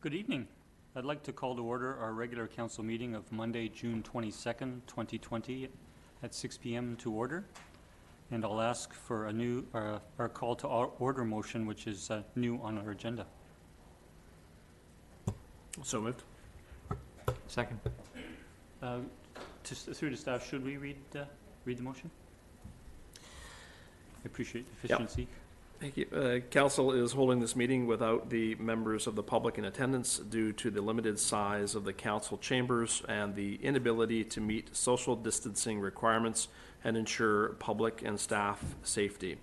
Good evening. I'd like to call to order our regular council meeting of Monday, June 22nd, 2020 at 6 p.m. to order. And I'll ask for a new, our call to order motion, which is new on our agenda. So moved. Second. Through the staff, should we read the motion? I appreciate efficiency. Thank you. Council is holding this meeting without the members of the public in attendance due to the limited size of the council chambers and the inability to meet social distancing requirements and ensure public and staff safety.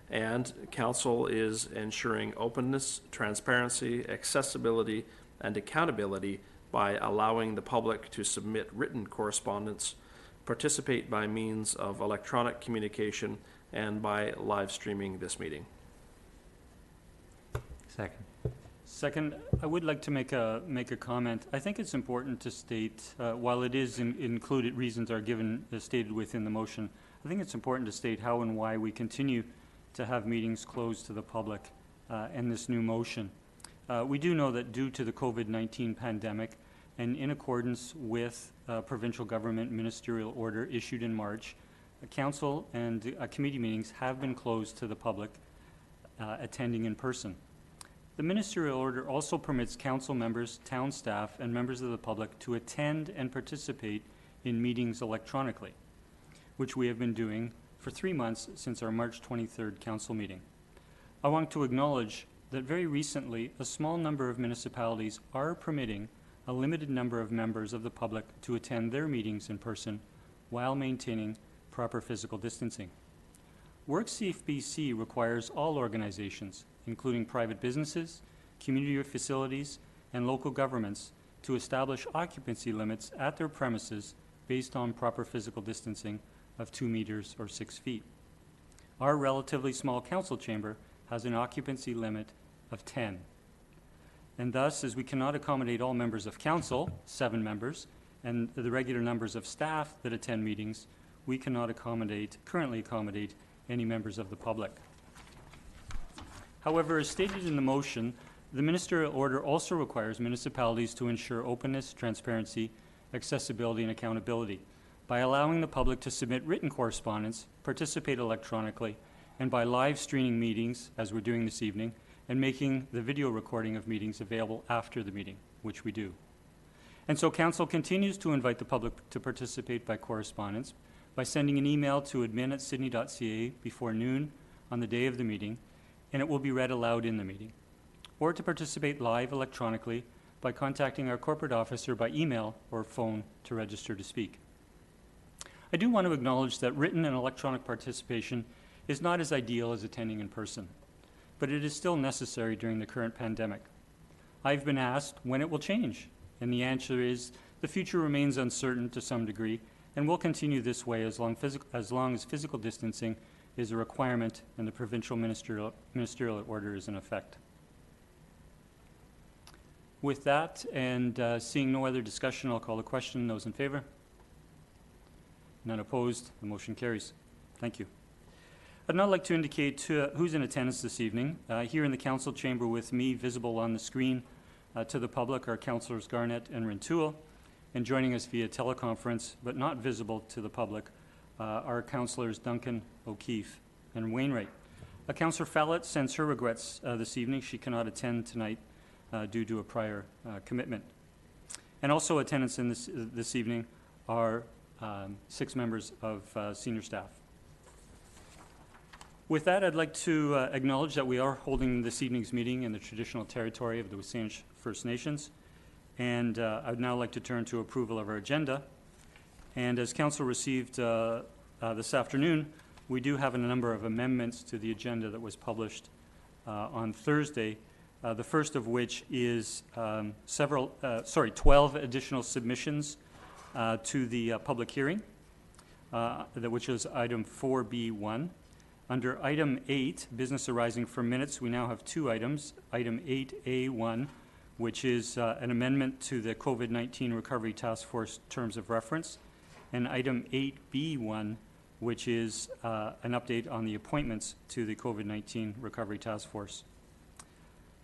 And council is ensuring openness, transparency, accessibility, and accountability by allowing the public to submit written correspondence, participate by means of electronic communication, and by live streaming this meeting. Second, I would like to make a comment. I think it's important to state, while it is included, reasons are given stated within the motion, I think it's important to state how and why we continue to have meetings closed to the public in this new motion. We do know that due to the COVID-19 pandemic and in accordance with provincial government ministerial order issued in March, council and committee meetings have been closed to the public attending in person. The ministerial order also permits council members, town staff, and members of the public to attend and participate in meetings electronically, which we have been doing for 3 months since our March 23rd council meeting. I want to acknowledge that very recently, a small number of municipalities are permitting a limited number of members of the public to attend their meetings in person while maintaining proper physical distancing. WorkSafe BC requires all organizations, including private businesses, community facilities, and local governments, to establish occupancy limits at their premises based on proper physical distancing of 2 meters or 6 feet. Our relatively small council chamber has an occupancy limit of 10. And thus, as we cannot accommodate all members of council, 7 members, and the regular numbers of staff that attend meetings, we cannot currently accommodate any members of the public. However, as stated in the motion, the ministerial order also requires municipalities to ensure openness, transparency, accessibility, and accountability by allowing the public to submit written correspondence, participate electronically, and by live streaming meetings, as we're doing this evening, and making the video recording of meetings available after the meeting, which we do. And so council continues to invite the public to participate by correspondence by sending an email to admin@sydney.ca before noon on the day of the meeting, and it will be read aloud in the meeting, or to participate live electronically by contacting our corporate officer by email or phone to register to speak. I do want to acknowledge that written and electronic participation is not as ideal as attending in person, but it is still necessary during the current pandemic. I've been asked when it will change, and the answer is the future remains uncertain to some degree, and will continue this way as long as physical distancing is a requirement and the provincial ministerial order is in effect. With that, and seeing no other discussion, I'll call the question. Those in favor? None opposed. The motion carries. Thank you. I'd now like to indicate who's in attendance this evening. Here in the council chamber with me, visible on the screen to the public, are Councillors Garnett and Rintoul, and joining us via teleconference, but not visible to the public, are Councillors Duncan, O'Keefe, and Wainwright. Councillor Fallett sends her regrets this evening. She cannot attend tonight due to a prior commitment. And also attendance in this evening are 6 members of senior staff. With that, I'd like to acknowledge that we are holding this evening's meeting in the traditional territory of the Wisanish First Nations. And I'd now like to turn to approval of our agenda. And as Council received this afternoon, we do have a number of amendments to the agenda that was published on Thursday, the first of which is 12 additional submissions to the public hearing, which is item 4B1. Under item 8, business arising from minutes, we now have 2 items. Item 8A1, which is an amendment to the COVID-19 Recovery Task Force terms of reference, and item 8B1, which is an update on the appointments to the COVID-19 Recovery Task Force.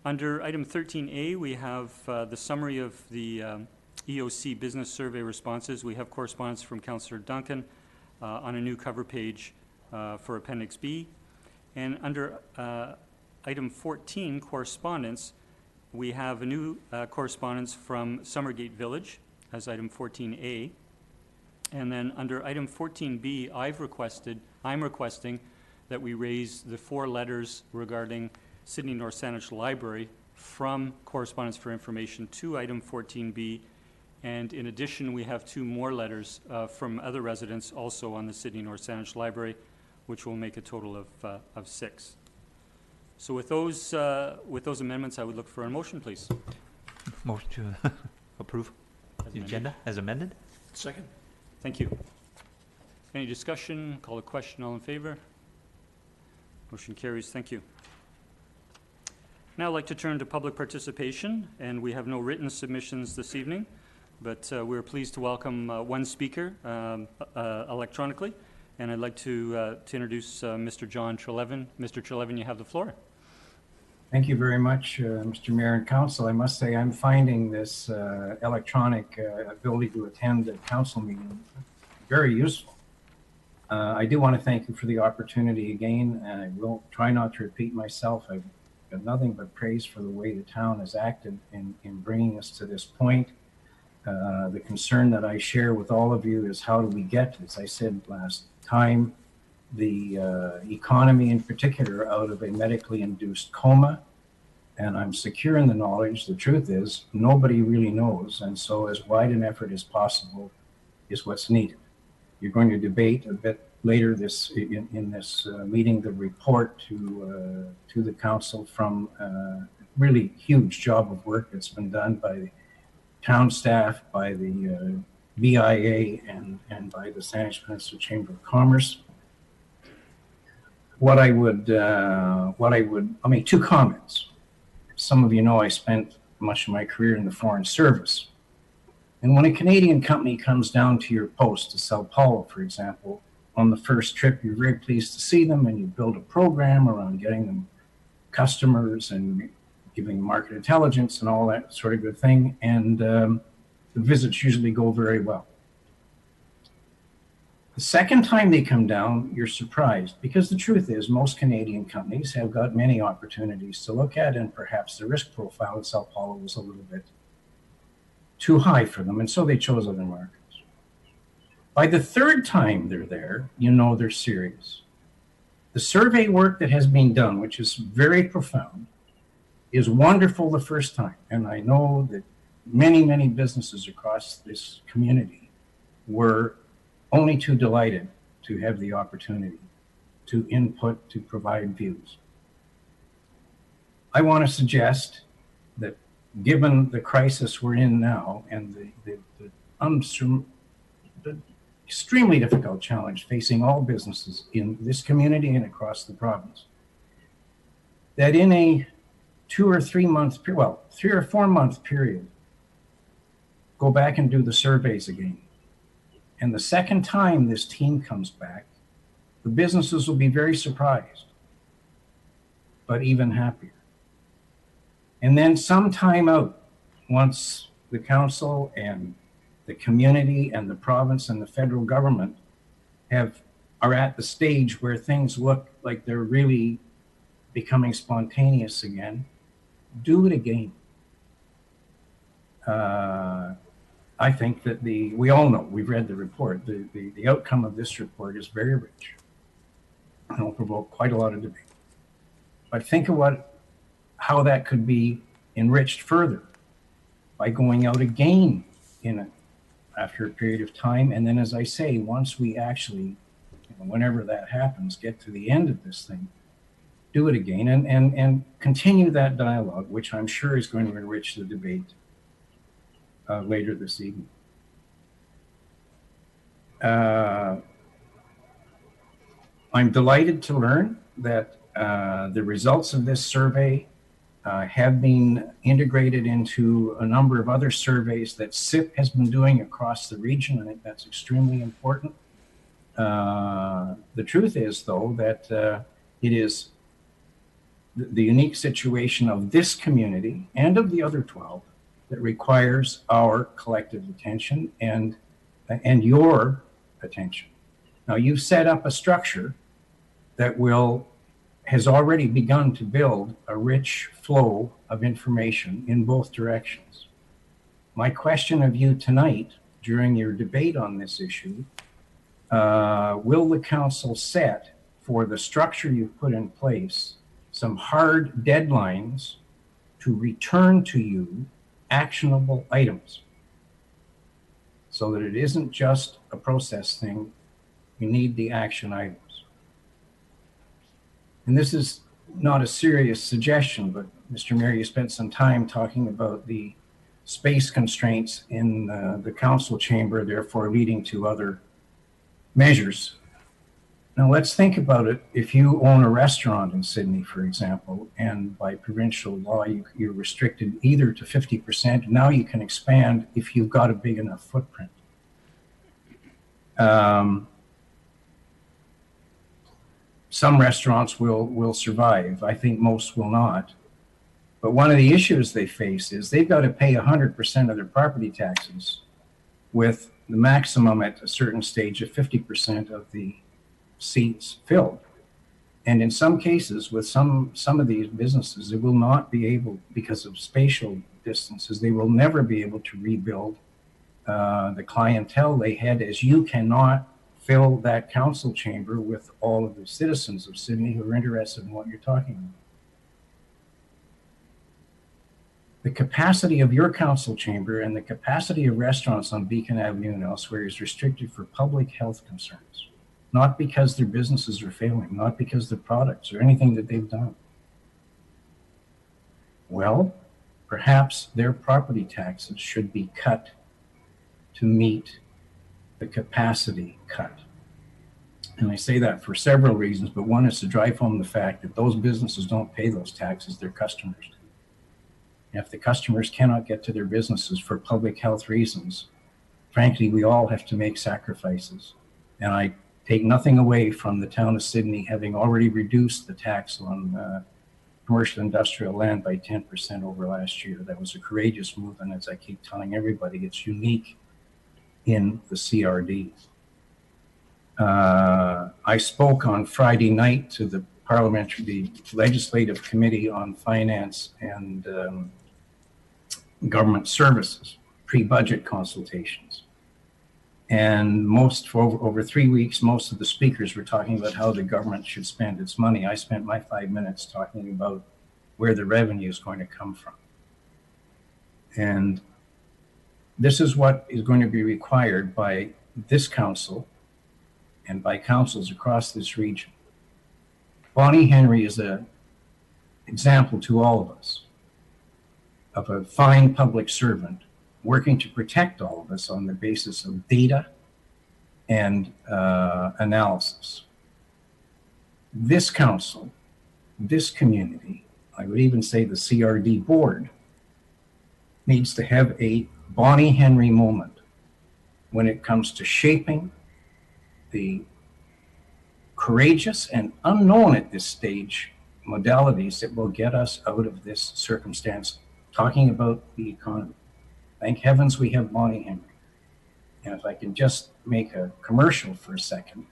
Under item 13A, we have the summary of the EOC business survey responses. We have correspondence from Councillor Duncan on a new cover page for Appendix B. And under item 14, correspondence, we have a new correspondence from Summergate Village as item 14A. And then under item 14B, I'm requesting that we raise the 4 letters regarding Sydney North Saanich Library from correspondence for information to item 14B. And in addition, we have 2 more letters from other residents also on the Sydney North Saanich Library, which will make a total of 6. So with those amendments, I would look for a motion, please. Motion to approve As the amended. agenda as amended? Second. Thank you. Any discussion? Call a question. All in favor? Motion carries. Thank you. Now I'd like to turn to public participation, and we have no written submissions this evening, but we're pleased to welcome one speaker electronically, and I'd like to introduce Mr. John Trelevin. Mr. Trelevin, you have the floor. Thank you very much, Mr. Mayor and Council. I must say I'm finding this electronic ability to attend a council meeting very useful. I do want to thank you for the opportunity again, and I will try not to repeat myself. I've got nothing but praise for the way the town has acted in bringing us to this point. The concern that I share with all of you is how do we get, as I said last time, the economy in particular out of a medically induced coma. And I'm secure in the knowledge, the truth is, nobody really knows. And so as wide an effort as possible is what's needed. You're going to debate a bit later in this meeting the report to the council from really huge job of work that's been done by the town staff, by the BIA, and by the Saanich Peninsula Chamber of Commerce. I mean, 2 comments. Some of you know I spent much of my career in the Foreign Service. And when a Canadian company comes down to your post to Sao Paulo, for example, on the first trip, you're very pleased to see them, and you build a program around getting them customers and giving market intelligence and all that sort of good thing. And the visits usually go very well. The second time they come down, you're surprised, because the truth is most Canadian companies have got many opportunities to look at, and perhaps the risk profile at Sao Paulo was a little bit too high for them, and so they chose other markets. By the third time they're there, you know they're serious. The survey work that has been done, which is very profound, is wonderful the first time, and I know that many, many businesses across this community were only too delighted to have the opportunity to input, to provide views. I want to suggest that given the crisis we're in now and the extremely difficult challenge facing all businesses in this community and across the province, that in a 2 or 3 month, 3 or 4 month period, go back and do the surveys again. And the second time this team comes back, the businesses will be very surprised, but even happier. And then some time out, once the council and the community and the province and the federal government are at the stage where things look like they're really becoming spontaneous again, do it again. I think that we all know, we've read the report, the outcome of this report is very rich and will provoke quite a lot of debate. But think of how that could be enriched further by going out again after a period of time. And then, as I say, once we actually, whenever that happens, get to the end of this thing, do it again and continue that dialogue, which I'm sure is going to enrich the debate later this evening. I'm delighted to learn that the results of this survey have been integrated into a number of other surveys that SIP has been doing across the region. I think that's extremely important. The truth is, though, that it is the unique situation of this community and of the other 12 that requires our collective attention and your attention. Now, you've set up a structure that has already begun to build a rich flow of information in both directions. My question of you tonight, during your debate on this issue, will the council set for the structure you've put in place some hard deadlines to return to you actionable items so that it isn't just a process thing? We need the action items. And this is not a serious suggestion, but Mr. Mayor, you spent some time talking about the space constraints in the council chamber, therefore leading to other measures. Now let's think about it. If you own a restaurant in Sydney, for example, and by provincial law, you're restricted either to 50%, now you can expand if you've got a big enough footprint. Some restaurants will survive. I think most will not. But one of the issues they face is they've got to pay 100% of their property taxes, with the maximum at a certain stage of 50% of the seats filled. And in some cases, with some of these businesses, they will not be able, because of spatial distances, they will never be able to rebuild the clientele they had, as you cannot fill that council chamber with all of the citizens of Sydney who are interested in what you're talking about. The capacity of your council chamber and the capacity of restaurants on Beacon Avenue and elsewhere is restricted for public health concerns, not because their businesses are failing, not because their products or anything that they've done. Well, perhaps their property taxes should be cut to meet the capacity cut. And I say that for several reasons, but one is to drive home the fact that those businesses don't pay those taxes, their customers do. And if the customers cannot get to their businesses for public health reasons, frankly, we all have to make sacrifices. And I take nothing away from the town of Sydney having already reduced the tax on commercial industrial land by 10% over last year. That was a courageous move, and as I keep telling everybody, it's unique in the CRD. I spoke on Friday night to the Legislative Committee on Finance and Government Services, pre-budget consultations. And for over 3 weeks, most of the speakers were talking about how the government should spend its money. I spent my 5 minutes talking about where the revenue is going to come from. And this is what is going to be required by this council and by councils across this region. Bonnie Henry is an example to all of us of a fine public servant working to protect all of us on the basis of data and analysis. This council, this community, I would even say the CRD board, needs to have a Bonnie Henry moment when it comes to shaping the courageous and unknown at this stage modalities that will get us out of this circumstance, talking about the economy. Thank heavens we have Bonnie Henry. And if I can just make a commercial for a second,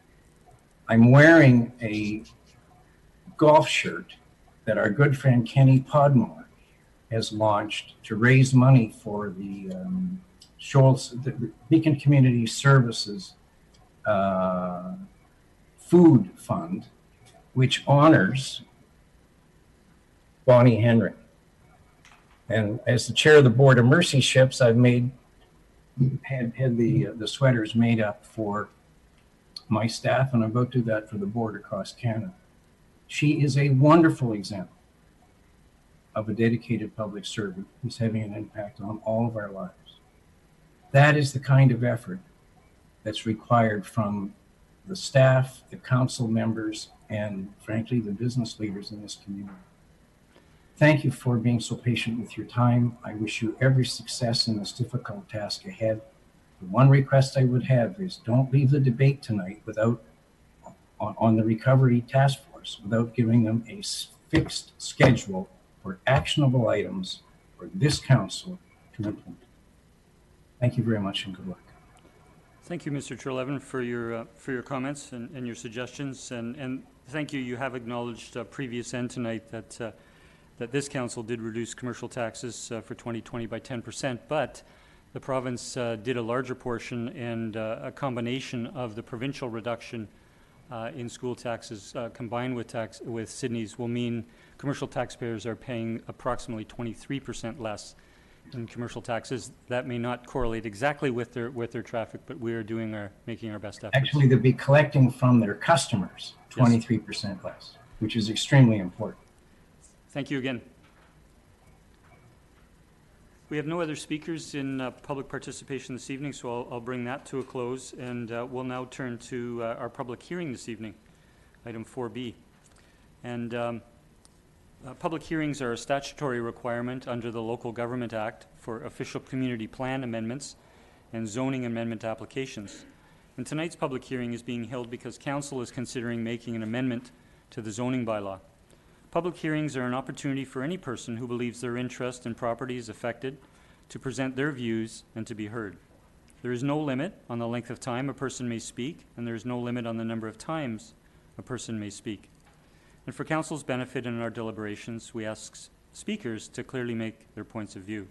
I'm wearing a golf shirt that our good friend Kenny Podmore has launched to raise money for the the Beacon Community Services Food Fund, which honors Bonnie Henry. And as the chair of the board of Mercy Ships, I've had the sweaters made up for my staff, and I'm about to do that for the board across Canada. She is a wonderful example of a dedicated public servant who's having an impact on all of our lives. That is the kind of effort that's required from the staff, the council members, and frankly, the business leaders in this community. Thank you for being so patient with your time. I wish you every success in this difficult task ahead. The one request I would have is don't leave the debate tonight without, on the recovery task force, without giving them a fixed schedule for actionable items for this council to implement. Thank you very much and good luck. Thank you, Mr. Trelevin, for your comments and your suggestions, and thank you. You have acknowledged previous and tonight that this council did reduce commercial taxes for 2020 by 10%, but the province did a larger portion, and a combination of the provincial reduction in school taxes combined with Sydney's will mean commercial taxpayers are paying approximately 23% less in commercial taxes. That may not correlate exactly with their traffic, but we are making our best efforts. Actually, they'll be collecting from their customers 23% less, which is extremely important. Thank you again. We have no other speakers in public participation this evening, so I'll bring that to a close, and we'll now turn to our public hearing this evening, item 4B. And public hearings are a statutory requirement under the Local Government Act for official community plan amendments and zoning amendment applications. And tonight's public hearing is being held because Council is considering making an amendment to the zoning bylaw. Public hearings are an opportunity for any person who believes their interest in property is affected to present their views and to be heard. There is no limit on the length of time a person may speak, and there is no limit on the number of times a person may speak. And for Council's benefit in our deliberations, we ask speakers to clearly make their points of view.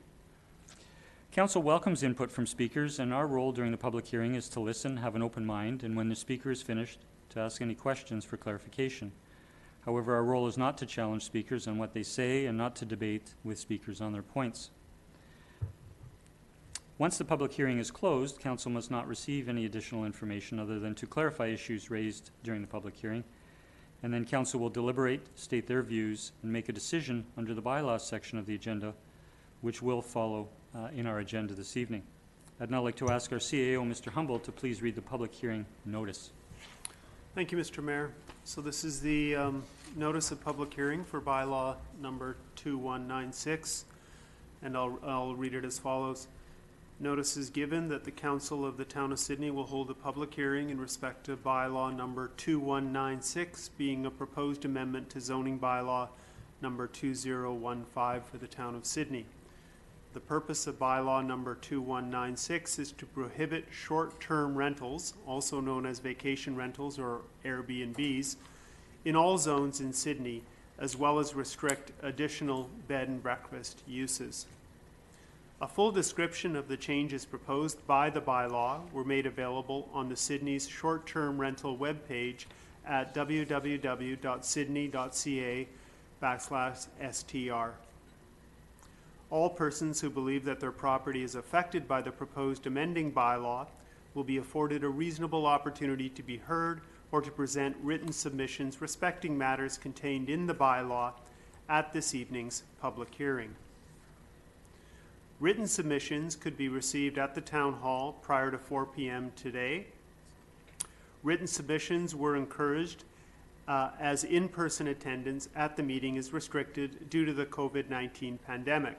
Council welcomes input from speakers, and our role during the public hearing is to listen, have an open mind, and when the speaker is finished, to ask any questions for clarification. However, our role is not to challenge speakers on what they say and not to debate with speakers on their points. Once the public hearing is closed, Council must not receive any additional information other than to clarify issues raised during the public hearing. And then Council will deliberate, state their views, and make a decision under the bylaws section of the agenda, which will follow in our agenda this evening. I'd now like to ask our CAO, Mr. Humble, to please read the public hearing notice. Thank you, Mr. Mayor. So this is the notice of public hearing for bylaw number 2196, and I'll read it as follows. Notice is given that the Council of the Town of Sydney will hold a public hearing in respect to bylaw number 2196, being a proposed amendment to zoning bylaw number 2015 for the Town of Sydney. The purpose of bylaw number 2196 is to prohibit short-term rentals, also known as vacation rentals or Airbnbs, in all zones in Sydney, as well as restrict additional bed and breakfast uses. A full description of the changes proposed by the bylaw were made available on the Sydney's short-term rental webpage at www.sydney.ca/STR. All persons who believe that their property is affected by the proposed amending bylaw will be afforded a reasonable opportunity to be heard or to present written submissions respecting matters contained in the bylaw at this evening's public hearing. Written submissions could be received at the Town Hall prior to 4 p.m. today. Written submissions were encouraged as in-person attendance at the meeting is restricted due to the COVID-19 pandemic.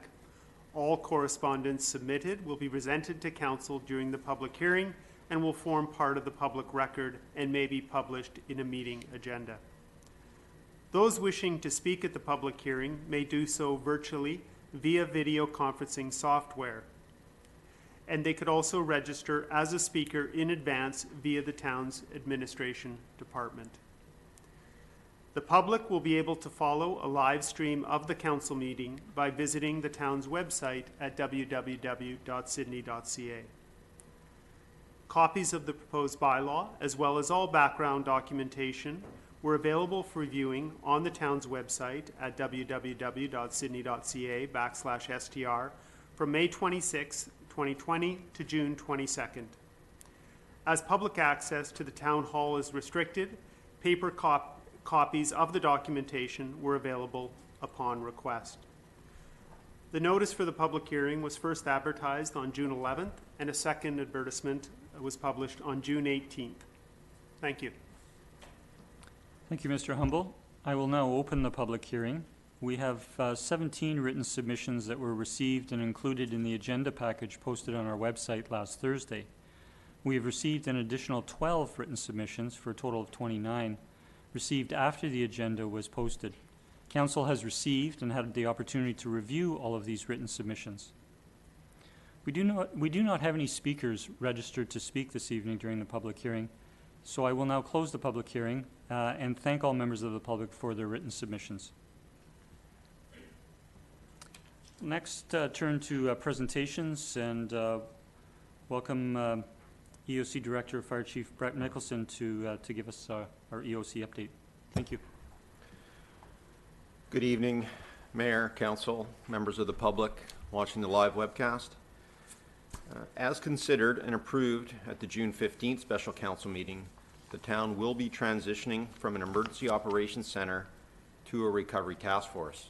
All correspondence submitted will be presented to Council during the public hearing and will form part of the public record and may be published in a meeting agenda. Those wishing to speak at the public hearing may do so virtually via video conferencing software. And they could also register as a speaker in advance via the town's administration department. The public will be able to follow a live stream of the council meeting by visiting the town's website at www.sydney.ca. Copies of the proposed bylaw, as well as all background documentation, were available for viewing on the town's website at www.sydney.ca/STR from May 26, 2020 to June 22nd. As public access to the town hall is restricted, paper copies of the documentation were available upon request. The notice for the public hearing was first advertised on June 11th, and a second advertisement was published on June 18th. Thank you. Thank you, Mr. Humble. I will now open the public hearing. We have 17 written submissions that were received and included in the agenda package posted on our website last Thursday. We have received an additional 12 written submissions for a total of 29 received after the agenda was posted. Council has received and had the opportunity to review all of these written submissions. We do not have any speakers registered to speak this evening during the public hearing, so I will now close the public hearing and thank all members of the public for their written submissions. Next, turn to presentations and welcome EOC Director, Fire Chief Brett Nicholson to give us our EOC update. Thank you. Good evening, Mayor, Council, members of the public watching the live webcast. As considered and approved at the June 15th Special Council meeting, the town will be transitioning from an emergency operations center to a recovery task force.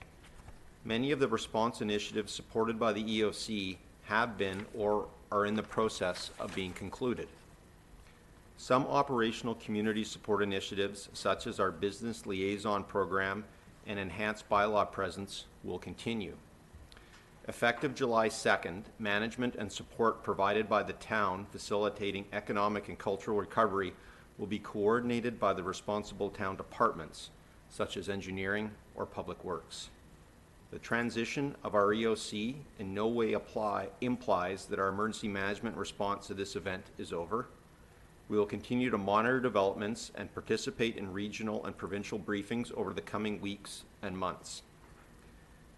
Many of the response initiatives supported by the EOC have been or are in the process of being concluded. Some operational community support initiatives, such as our business liaison program and enhanced bylaw presence, will continue. Effective July 2nd, management and support provided by the town facilitating economic and cultural recovery will be coordinated by the responsible town departments, such as engineering or public works. The transition of our EOC in no way implies that our emergency management response to this event is over. We will continue to monitor developments and participate in regional and provincial briefings over the coming weeks and months.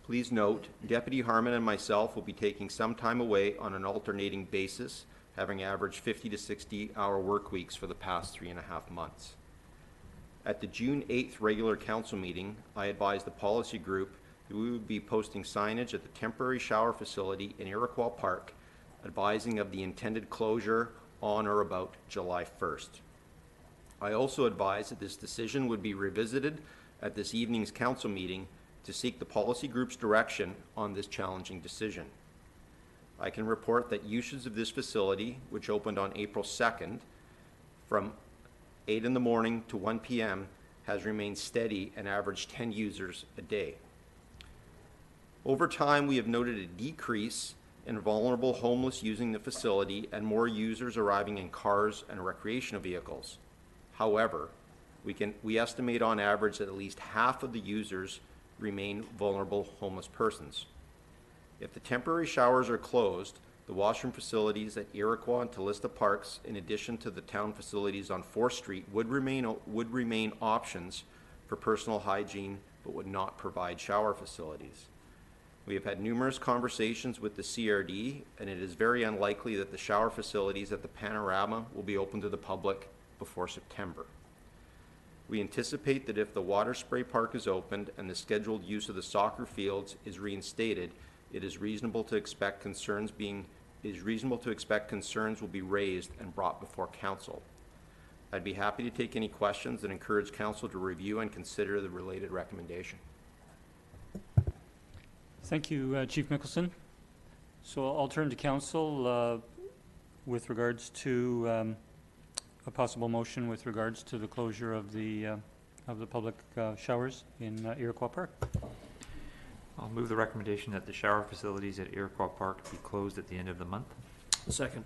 Please note, Deputy Harmon and myself will be taking some time away on an alternating basis, having averaged 50 to 60-hour work weeks for the past 3.5 months. At the June 8th regular council meeting, I advised the policy group that we would be posting signage at the temporary shower facility in Iroquois Park, advising of the intended closure on or about July 1st. I also advised that this decision would be revisited at this evening's council meeting to seek the policy group's direction on this challenging decision. I can report that usage of this facility, which opened on April 2nd, from 8 in the morning to 1 p.m., has remained steady and averaged 10 users a day. Over time, we have noted a decrease in vulnerable homeless using the facility and more users arriving in cars and recreational vehicles. However, we estimate on average that at least half of the users remain vulnerable homeless persons. If the temporary showers are closed, the washroom facilities at Iroquois and Tallista Parks, in addition to the town facilities on 4th Street, would remain options for personal hygiene, but would not provide shower facilities. We have had numerous conversations with the CRD, and it is very unlikely that the shower facilities at the Panorama will be open to the public before September. We anticipate that if the water spray park is opened and the scheduled use of the soccer fields is reinstated, it is reasonable to expect concerns will be raised and brought before council. I'd be happy to take any questions and encourage council to review and consider the related recommendation. Thank you, Chief Mickelson. So I'll turn to council with regards to a possible motion with regards to the closure of the public showers in Iroquois Park. I'll move the recommendation that the shower facilities at Iroquois Park be closed at the end of the month. Second.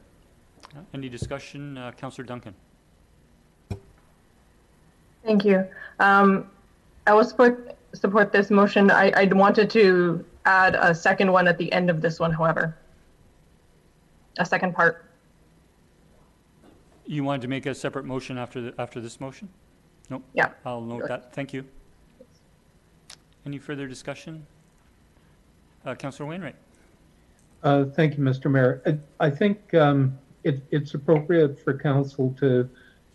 Any discussion? Councillor Duncan. Thank you. I will support this motion. I wanted to add a second one at the end of this one, however. A second part. You wanted to make a separate motion after this motion? Nope. Yeah. I'll note that. Thank you. Any further discussion? Councillor Wainwright. Thank you, Mr. Mayor. I think it's appropriate for council to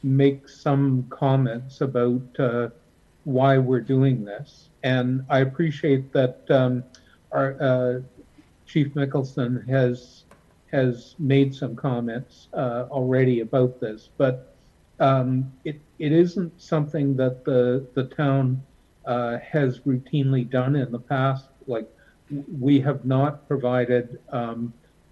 make some comments about why we're doing this. And I appreciate that our Chief Mickelson has made some comments already about this, but it isn't something that the town has routinely done in the past. Like, we have not provided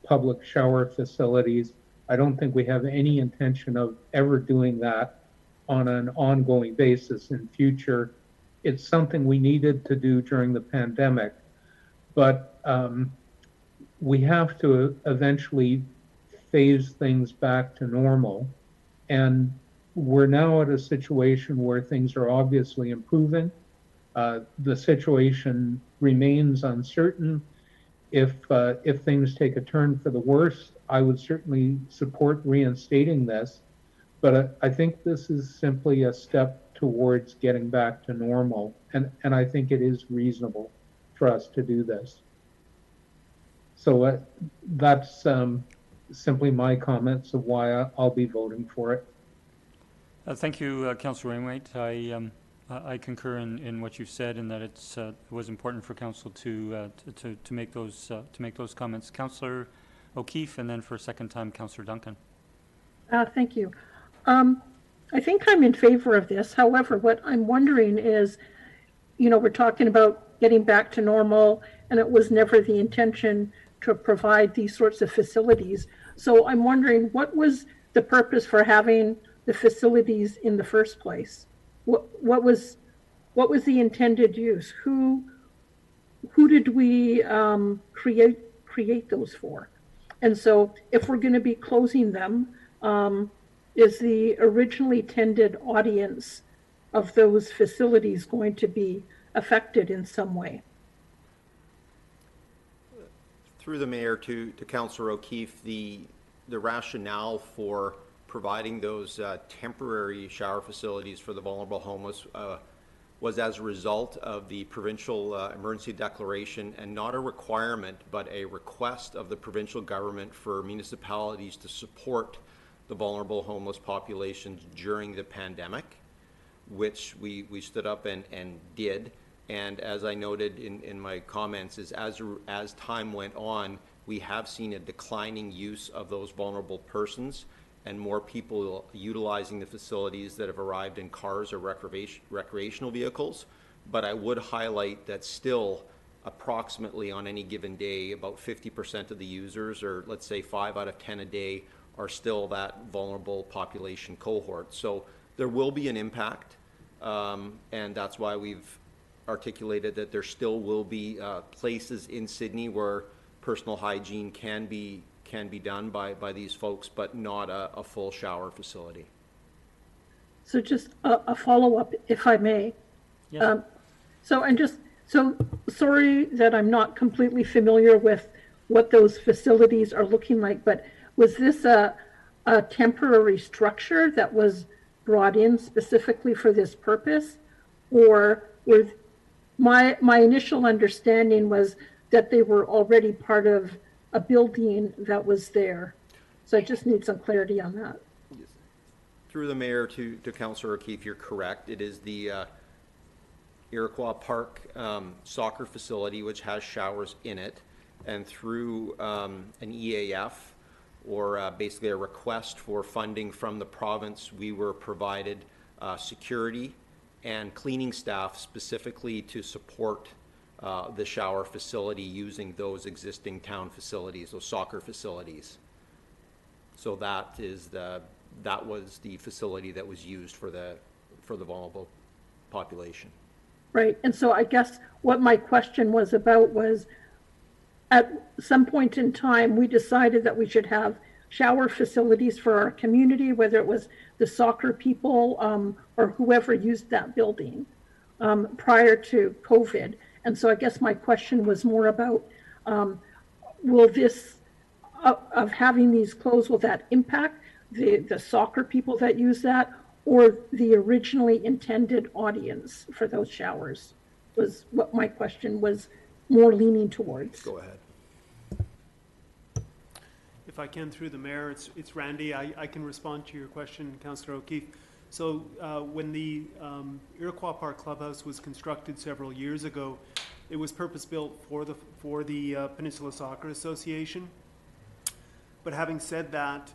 public shower facilities. I don't think we have any intention of ever doing that on an ongoing basis in future. It's something we needed to do during the pandemic, but we have to eventually phase things back to normal. And we're now at a situation where things are obviously improving. The situation remains uncertain. If things take a turn for the worse, I would certainly support reinstating this. But I think this is simply a step towards getting back to normal, and I think it is reasonable for us to do this. So that's simply my comments of why I'll be voting for it. Thank you, Councillor Wainwright. I concur in what you've said, and that it was important for council to make those comments. Councillor O'Keefe, and then for a second time, Councillor Duncan. Thank you. I think I'm in favor of this. However, what I'm wondering is, we're talking about getting back to normal, and it was never the intention to provide these sorts of facilities. So I'm wondering, what was the purpose for having the facilities in the first place? What was the intended use? Who did we create those for? And so if we're going to be closing them, is the originally intended audience of those facilities going to be affected in some way? Through the mayor to Councillor O'Keefe, the rationale for providing those temporary shower facilities for the vulnerable homeless was as a result of the provincial emergency declaration, and not a requirement but a request of the provincial government for municipalities to support the vulnerable homeless populations during the pandemic, which we stood up and did. And as I noted in my comments, is as time went on, we have seen a declining use of those vulnerable persons and more people utilizing the facilities that have arrived in cars or recreational vehicles. But I would highlight that still approximately on any given day, about 50% of the users, or let's say 5 out of 10 a day, are still that vulnerable population cohort. So there will be an impact, and that's why we've articulated that there still will be places in Sydney where personal hygiene can be done by these folks, but not a full shower facility. So just a follow-up, if I may. Yeah. So sorry that I'm not completely familiar with what those facilities are looking like, but was this a temporary structure that was brought in specifically for this purpose? Or with my initial understanding was that they were already part of a building that was there. So I just need some clarity on that. Through the mayor to Councillor O'Keefe, you're correct. It is the Iroquois Park soccer facility, which has showers in it, and through an EAF, or basically a request for funding from the province, we were provided security and cleaning staff specifically to support the shower facility using those existing town facilities, those soccer facilities. So that was the facility that was used for the vulnerable population. Right, and so I guess what my question was about was, at some point in time, we decided that we should have shower facilities for our community, whether it was the soccer people or whoever used that building prior to COVID. And so I guess my question was more about, will this, of having these closed, will that impact the soccer people that use that, or the originally intended audience for those showers? Was what my question was more leaning towards. Go ahead. If I can, through the mayor, it's Randy. I can respond to your question, Councillor O'Keefe. So when the Iroquois Park Clubhouse was constructed several years ago, it was purpose-built for the Peninsula Soccer Association. But having said that,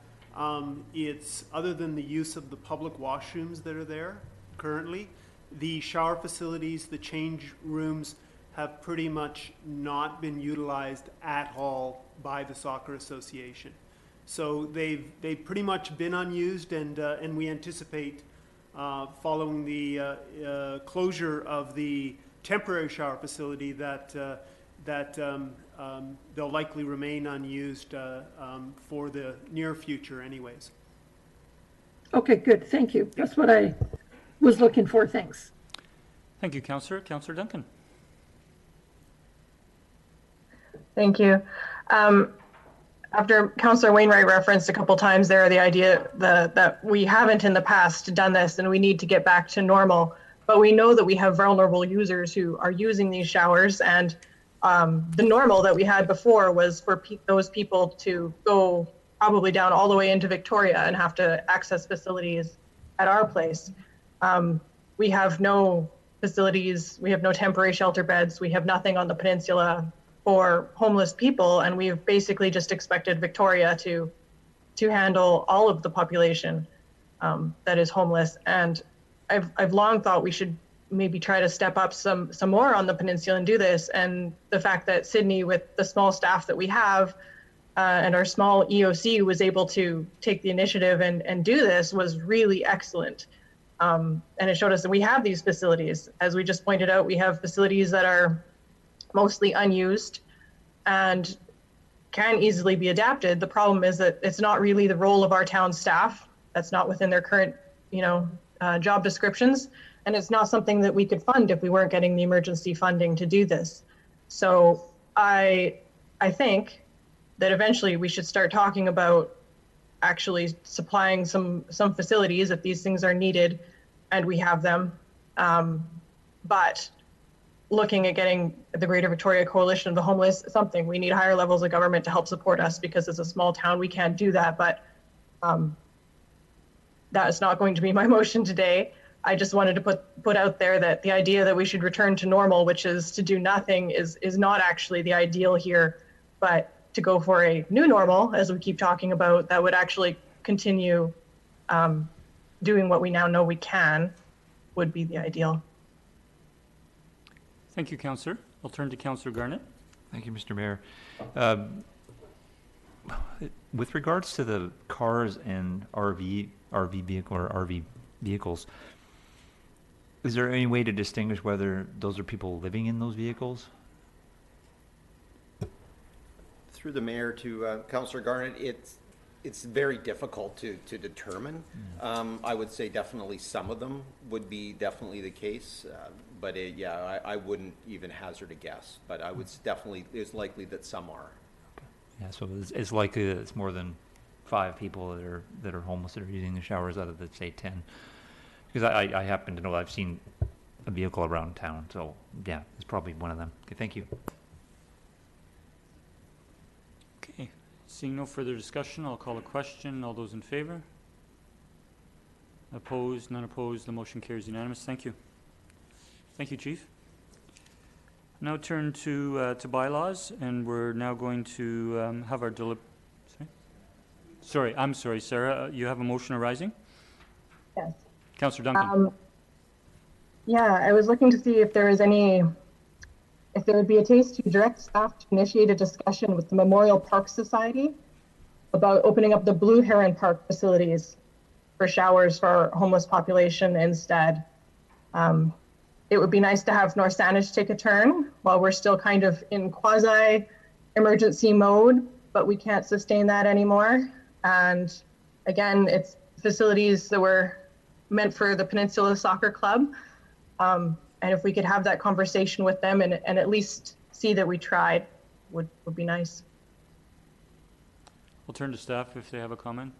it's, other than the use of the public washrooms that are there currently, the shower facilities, the change rooms have pretty much not been utilized at all by the Soccer Association. So they've pretty much been unused, and we anticipate following the closure of the temporary shower facility that they'll likely remain unused for the near future anyways. Okay, good, thank you. That's what I was looking for, thanks. Thank you, Councillor. Councillor Duncan. Thank you. After Councillor Wainwright referenced a couple times there the idea that we haven't in the past done this and we need to get back to normal, but we know that we have vulnerable users who are using these showers, and the normal that we had before was for those people to go probably down all the way into Victoria and have to access facilities at our place. We have no facilities, we have no temporary shelter beds, we have nothing on the peninsula for homeless people, and we've basically just expected Victoria to handle all of the population that is homeless. And I've long thought we should maybe try to step up some more on the peninsula and do this. And the fact that Sydney, with the small staff that we have and our small EOC, was able to take the initiative and do this was really excellent. And it showed us that we have these facilities. As we just pointed out, we have facilities that are mostly unused and can easily be adapted. The problem is that it's not really the role of our town staff. That's not within their current, job descriptions. And it's not something that we could fund if we weren't getting the emergency funding to do this. So I think that eventually we should start talking about actually supplying some facilities if these things are needed and we have them. But looking at getting the Greater Victoria Coalition of the Homeless, something, we need higher levels of government to help support us, because as a small town, we can't do that. But that is not going to be my motion today. I just wanted to put out there that the idea that we should return to normal, which is to do nothing, is not actually the ideal here, but to go for a new normal, as we keep talking about, that would actually continue doing what we now know we can, would be the ideal. Thank you, Councillor. I'll turn to Councillor Garnett. Thank you, Mr. Mayor. With regards to the cars and RV vehicles, is there any way to distinguish whether those are people living in those vehicles? Through the mayor to Councillor Garnett, it's very difficult to determine. I would say definitely some of them would be definitely the case, but I wouldn't even hazard a guess. But I would definitely, it's likely that some are. Yeah, so it's likely that it's more than 5 people that are homeless that are using the showers out of the, say, 10. Because I happen to know I've seen a vehicle around town, so yeah, it's probably one of them. Okay, thank you. Okay, seeing no further discussion, I'll call a question. All those in favor? Opposed? None opposed. The motion carries unanimous. Thank you. Thank you, Chief. Now turn to bylaws, and we're now going to have our Sorry, I'm sorry, Sarah. You have a motion arising? Yes. Councillor Duncan. Yeah, I was looking to see if there would be a case to direct staff to initiate a discussion with the Memorial Park Society about opening up the Blue Heron Park facilities for showers for our homeless population instead. It would be nice to have North Saanich take a turn while we're still kind of in quasi-emergency mode, but we can't sustain that anymore. And again, it's facilities that were meant for the Peninsula Soccer Club. And if we could have that conversation with them and at least see that we tried, would be nice. We'll turn to staff if they have a comment.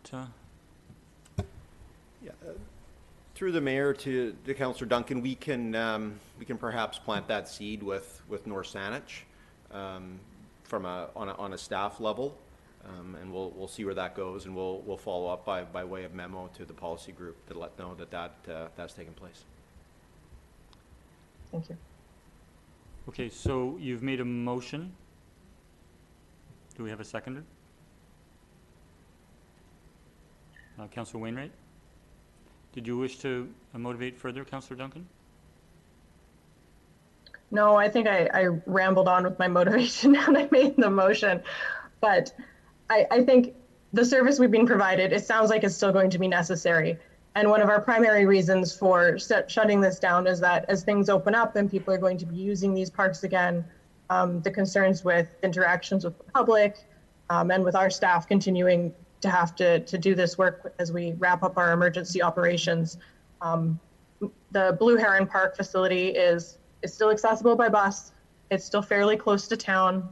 Yeah, through the mayor to Councillor Duncan, we can perhaps plant that seed with North Saanich on a staff level, and we'll see where that goes, and we'll follow up by way of memo to the policy group to let know that's taken place. Thank you. Okay, so you've made a motion. Do we have a seconder? Councillor Wainwright? Did you wish to motivate further, Councillor Duncan? No, I think I rambled on with my motivation and I made the motion. But I think the service we've been provided, it sounds like it's still going to be necessary. And one of our primary reasons for shutting this down is that as things open up and people are going to be using these parks again, the concerns with interactions with the public and with our staff continuing to have to do this work as we wrap up our emergency operations the Blue Heron Park facility is still accessible by bus. It's still fairly close to town,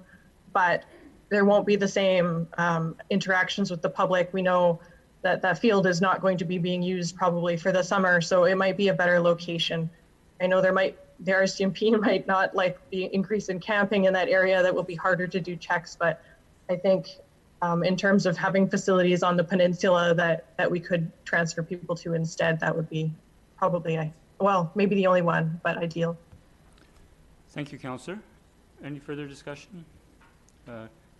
but there won't be the same interactions with the public. We know that that field is not going to be being used probably for the summer, so it might be a better location. I know the RCMP might not like the increase in camping in that area. That will be harder to do checks, but I think in terms of having facilities on the peninsula that we could transfer people to instead, that would be probably, well, maybe the only one, but ideal. Thank you, Councillor. Any further discussion?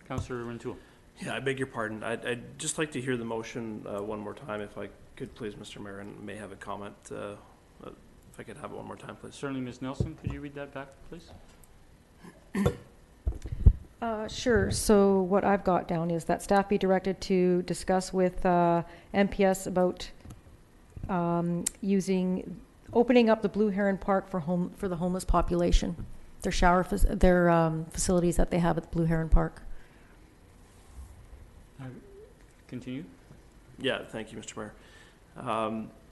Councillor Rintoul. Yeah, I beg your pardon. I'd just like to hear the motion one more time, if I could, please, Mr. Mayor, and may have a comment. If I could have it one more time, please. Certainly, Ms. Nelson, could you read that back, please? Sure. So what I've got down is that staff be directed to discuss with MPS about opening up the Blue Heron Park for the homeless population. Their facilities that they have at the Blue Heron Park. Continue. Yeah, thank you, Mr. Mayor.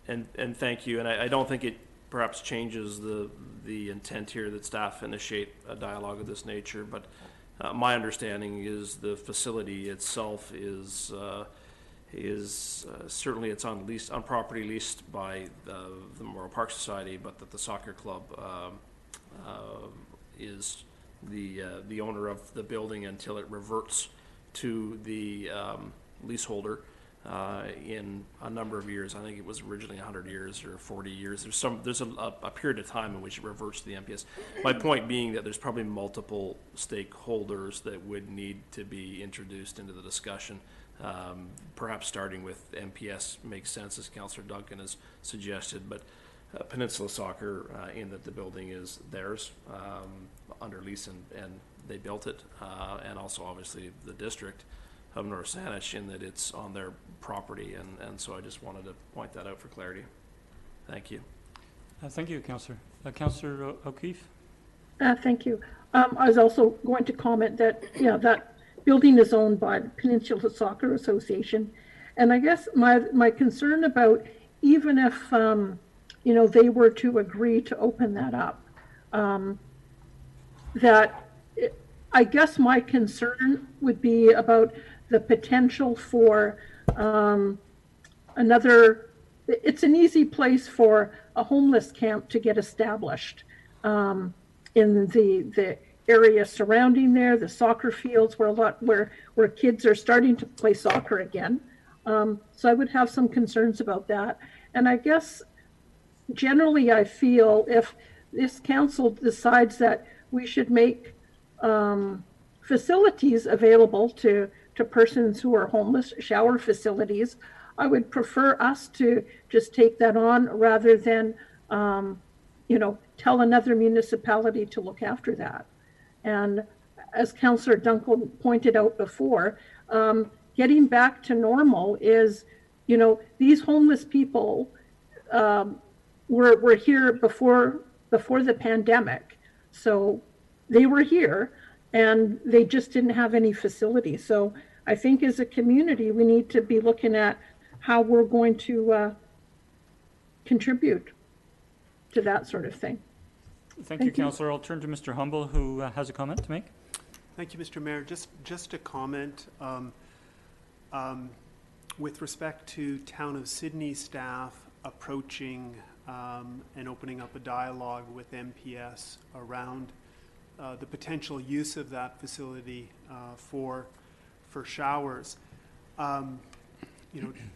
And thank you. And I don't think it perhaps changes the intent here that staff initiate a dialogue of this nature, but my understanding is the facility itself is certainly it's on property leased by the Memorial Park Society, but that the soccer club is the owner of the building until it reverts to the leaseholder in a number of years. I think it was originally 100 years or 40 years. There's a period of time in which it reverts to the MPS. My point being that there's probably multiple stakeholders that would need to be introduced into the discussion. Perhaps starting with MPS makes sense, as Councillor Duncan has suggested, but Peninsula Soccer, in that the building is theirs under lease and they built it, and also obviously the district of North Saanich in that it's on their property, and so I just wanted to point that out for clarity. Thank you. Thank you, Councillor. Councillor O'Keefe? Thank you. I was also going to comment that, that building is owned by the Peninsula Soccer Association. And I guess my concern about, even if, they were to agree to open that up, I guess my concern would be about the potential for it's an easy place for a homeless camp to get established in the area surrounding there, the soccer fields where kids are starting to play soccer again. So I would have some concerns about that. And I guess generally I feel if this council decides that we should make facilities available to persons who are homeless, shower facilities, I would prefer us to just take that on rather than, tell another municipality to look after that. And as Councillor Duncan pointed out before, getting back to normal is, these homeless people were here before the pandemic. So they were here and they just didn't have any facility. So I think as a community, we need to be looking at how we're going to contribute to that sort of thing. Thank you, Councillor. I'll turn to Mr. Humble, who has a comment to make. Thank you, Mr. Mayor. Just a comment with respect to Town of Sydney staff approaching and opening up a dialogue with MPS around the potential use of that facility for showers.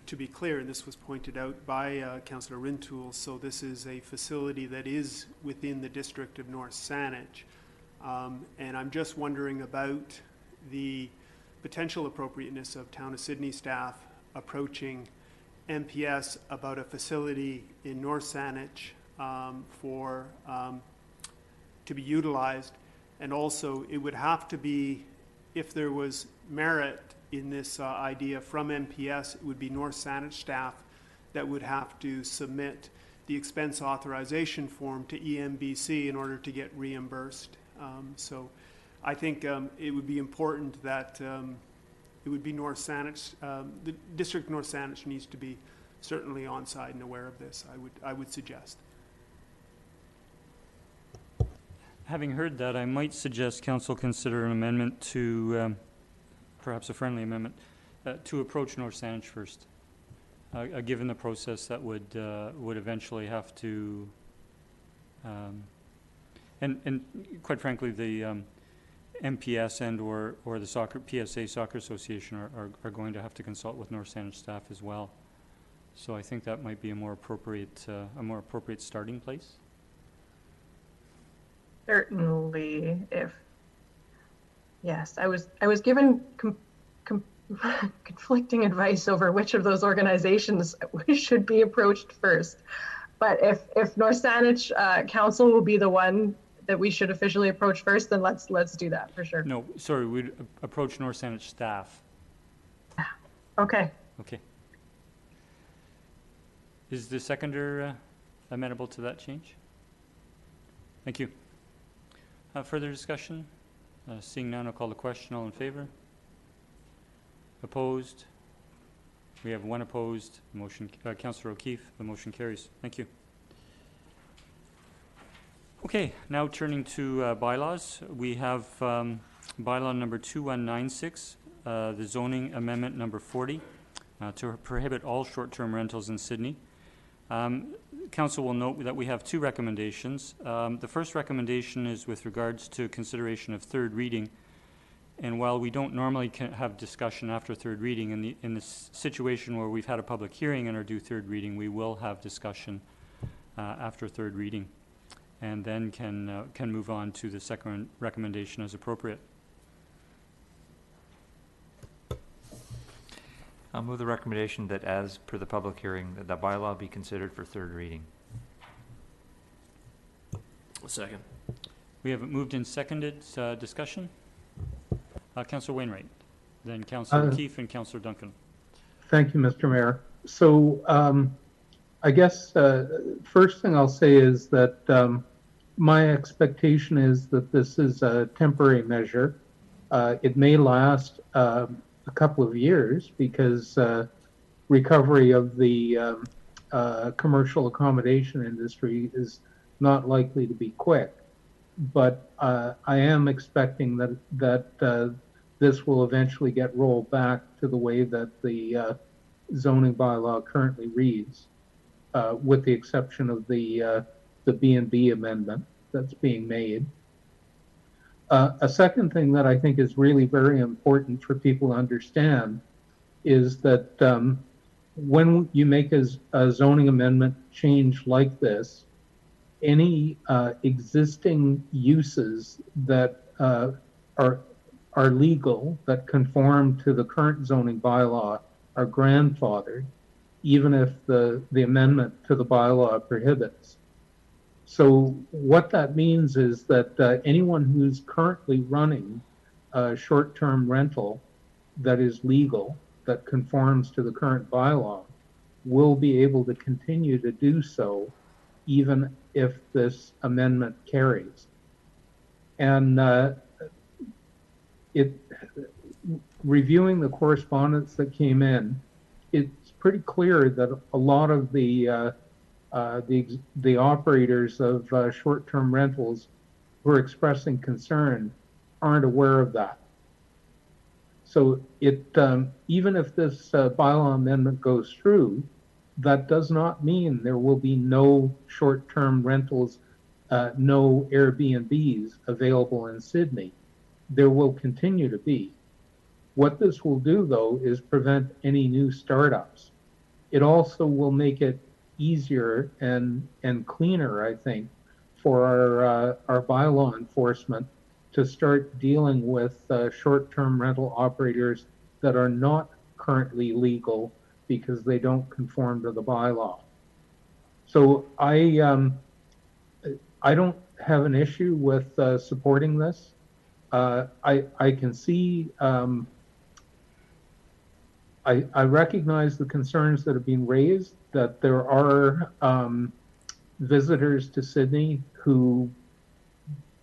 To be clear, and this was pointed out by Councillor Rintoul, so this is a facility that is within the district of North Saanich. And I'm just wondering about the potential appropriateness of Town of Sydney staff approaching MPS about a facility in North Saanich to be utilized. And also, it would have to be, if there was merit in this idea from MPS, it would be North Saanich staff that would have to submit the expense authorization form to EMBC in order to get reimbursed. So I think it would be important that it would be North Saanich, the district of North Saanich needs to be certainly on side and aware of this, I would suggest. Having heard that, I might suggest council consider an amendment to, perhaps a friendly amendment, to approach North Saanich first. Given the process that would eventually have to, and quite frankly, the MPS and/or the PSA Soccer Association are going to have to consult with North Saanich staff as well. So I think that might be a more appropriate starting place. Certainly, yes, I was given conflicting advice over which of those organizations should be approached first. But if North Saanich Council will be the one that we should officially approach first, then let's do that for sure. No, sorry, we'd approach North Saanich staff. Okay. Okay. Is the seconder amenable to that change? Thank you. Further discussion? Seeing none, I'll call the question. All in favor? Opposed? We have one opposed. Motion, Councillor O'Keefe, the motion carries. Thank you. Okay, now turning to bylaws. We have bylaw number 2196, the zoning amendment number 40, to prohibit all short-term rentals in Sydney. Council will note that we have two recommendations. The first recommendation is with regards to consideration of third reading. And while we don't normally have discussion after third reading, in this situation where we've had a public hearing and are due third reading, we will have discussion after third reading, and then can move on to the second recommendation as appropriate. I'll move the recommendation that as per the public hearing, that the bylaw be considered for third reading. Second. We have it moved and seconded. Discussion? Councillor Wainwright, then Councillor O'Keefe and Councillor Duncan. Thank you, Mr. Mayor. So I guess first thing I'll say is that my expectation is that this is a temporary measure. It may last a couple of years because recovery of the commercial accommodation industry is not likely to be quick. But I am expecting that this will eventually get rolled back to the way that the zoning bylaw currently reads, with the exception of the B&B amendment that's being made. A second thing that I think is really very important for people to understand is that when you make a zoning amendment change like this, any existing uses that are legal, that conform to the current zoning bylaw, are grandfathered, even if the amendment to the bylaw prohibits. So what that means is that anyone who's currently running a short-term rental that is legal, that conforms to the current bylaw, will be able to continue to do so even if this amendment carries. And reviewing the correspondence that came in, it's pretty clear that a lot of the operators of short-term rentals who are expressing concern aren't aware of that. So even if this bylaw amendment goes through, that does not mean there will be no short-term rentals, no Airbnbs available in Sydney. There will continue to be. What this will do, though, is prevent any new startups. It also will make it easier and cleaner, I think, for our bylaw enforcement to start dealing with short-term rental operators that are not currently legal because they don't conform to the bylaw. So I don't have an issue with supporting this. I can see, I recognize the concerns that have been raised, that there are visitors to Sydney who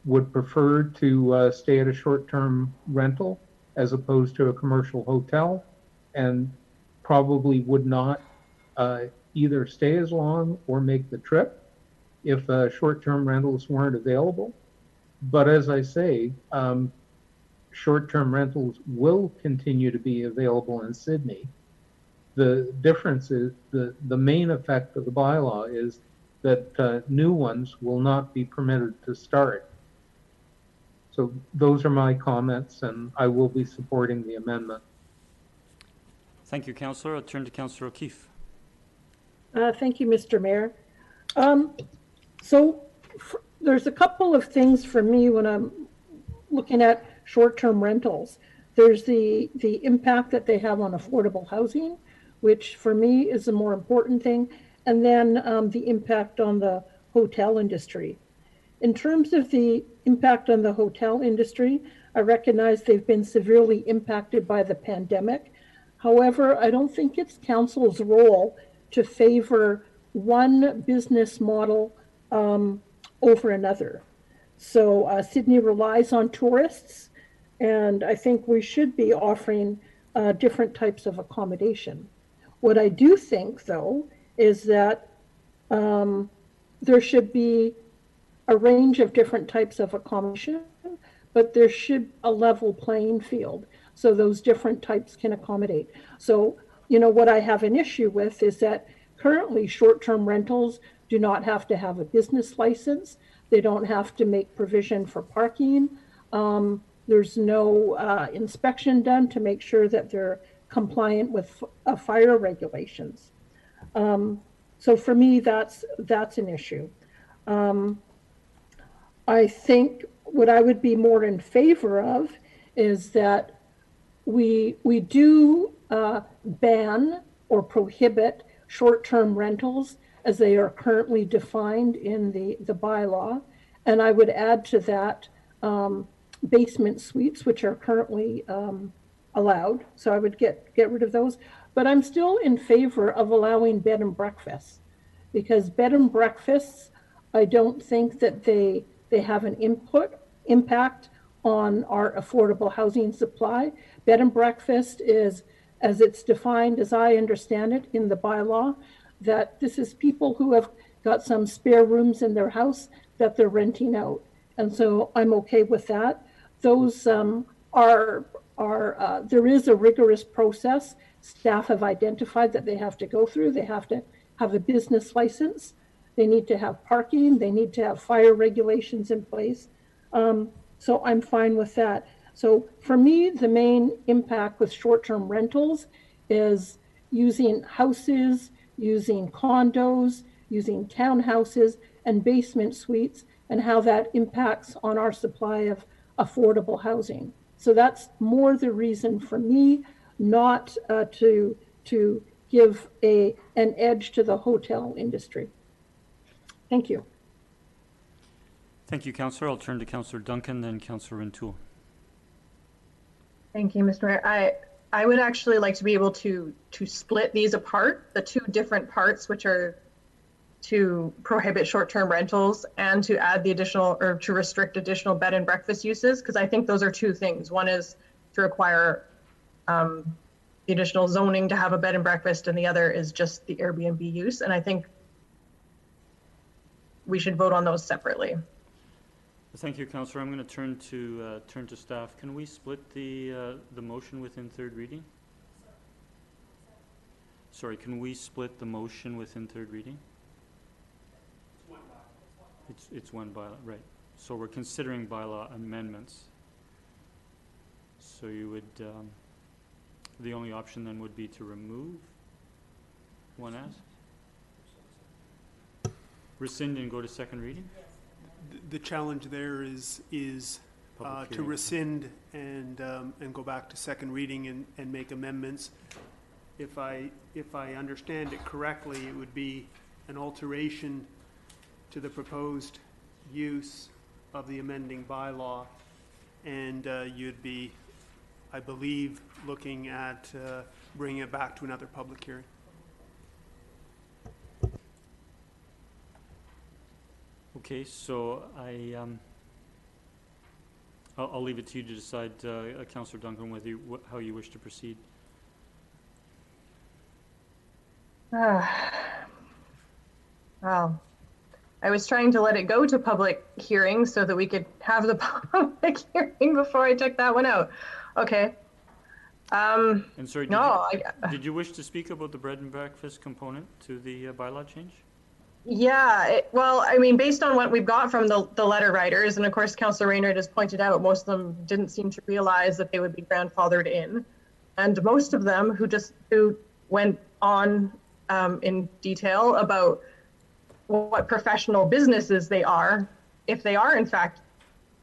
would prefer to stay at a short-term rental as opposed to a commercial hotel, and probably would not either stay as long or make the trip if short-term rentals weren't available. But as I say, short-term rentals will continue to be available in Sydney. The difference is the main effect of the bylaw is that new ones will not be permitted to start. So those are my comments, and I will be supporting the amendment. Thank you, Councillor. I'll turn to Councillor O'Keefe. Thank you, Mr. Mayor. There's a couple of things for me when I'm looking at short-term rentals. There's the impact that they have on affordable housing, which for me is a more important thing, and then the impact on the hotel industry. In terms of the impact on the hotel industry, I recognize they've been severely impacted by the pandemic. However, I don't think it's council's role to favor one business model over another. So Sydney relies on tourists, and I think we should be offering different types of accommodation. What I do think, though, is that there should be a range of different types of accommodation, but there should a level playing field so those different types can accommodate. So, you know, what I have an issue with is that currently short-term rentals do not have to have a business license. They don't have to make provision for parking. There's no inspection done to make sure that they're compliant with fire regulations. So for me, that's an issue. I think what I would be more in favor of is that we do ban or prohibit short-term rentals as they are currently defined in the bylaw. And I would add to that basement suites, which are currently allowed. So I would get rid of those. But I'm still in favor of allowing bed and breakfasts, because bed and breakfasts, I don't think that they have an impact on our affordable housing supply. Bed and breakfast is, as it's defined, as I understand it in the bylaw, that this is people who have got some spare rooms in their house that they're renting out. And so I'm okay with that. Those there is a rigorous process staff have identified that they have to go through. They have to have a business license. They need to have parking. They need to have fire regulations in place. So I'm fine with that. So for me, the main impact with short-term rentals is using houses, using condos, using townhouses and basement suites, and how that impacts on our supply of affordable housing. So that's more the reason for me not to give an edge to the hotel industry. Thank you. Thank you, Councillor. I'll turn to Councillor Duncan, then Councillor Rintoul. Thank you, Mr. Mayor. I would actually like to be able to split these apart, the two different parts, which are to prohibit short-term rentals and to add the additional, or to restrict additional bed and breakfast uses, because I think those are two things. One is to require the additional zoning to have a bed and breakfast, and the other is just the Airbnb use. And I think we should vote on those separately. Thank you, Councillor. I'm going to turn to staff. Can we split the motion within third reading? Sorry, can we split the motion within third reading? It's one bylaw, right. So we're considering bylaw amendments. So you would, the only option then would be to remove 1S? Rescind and go to second reading? The challenge there is Public to hearing. rescind and go back to second reading and make amendments. If I understand it correctly, it would be an alteration to the proposed use of the amending bylaw, and you'd be, I believe, looking at bringing it back to another public hearing. Okay, so I'll leave it to you to decide, Councillor Duncan, whether how you wish to proceed. Well, I was trying to let it go to public hearing so that we could have the public hearing before I took that one out. Okay. And sorry, No, did you wish to speak about the bread and breakfast component to the bylaw change? yeah, well, I mean, based on what we've got from the letter writers, and of course, Councillor Raynard has pointed out, most of them didn't seem to realize that they would be grandfathered in. And most of them who went on in detail about what professional businesses they are, if they are in fact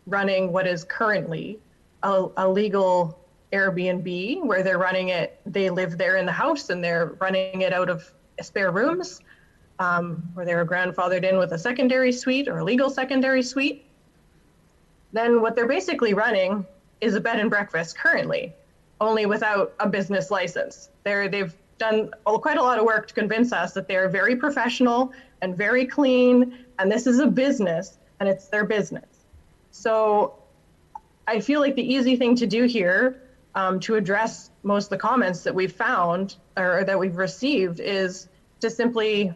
running what is currently a legal Airbnb, where they're running it, they live there in the house and they're running it out of spare rooms, where they're grandfathered in with a secondary suite or a legal secondary suite, then what they're basically running is a bed and breakfast currently, only without a business license. They've done quite a lot of work to convince us that they're very professional and very clean, and this is a business, and it's their business. So I feel like the easy thing to do here, to address most of the comments that we've found or that we've received, is to simply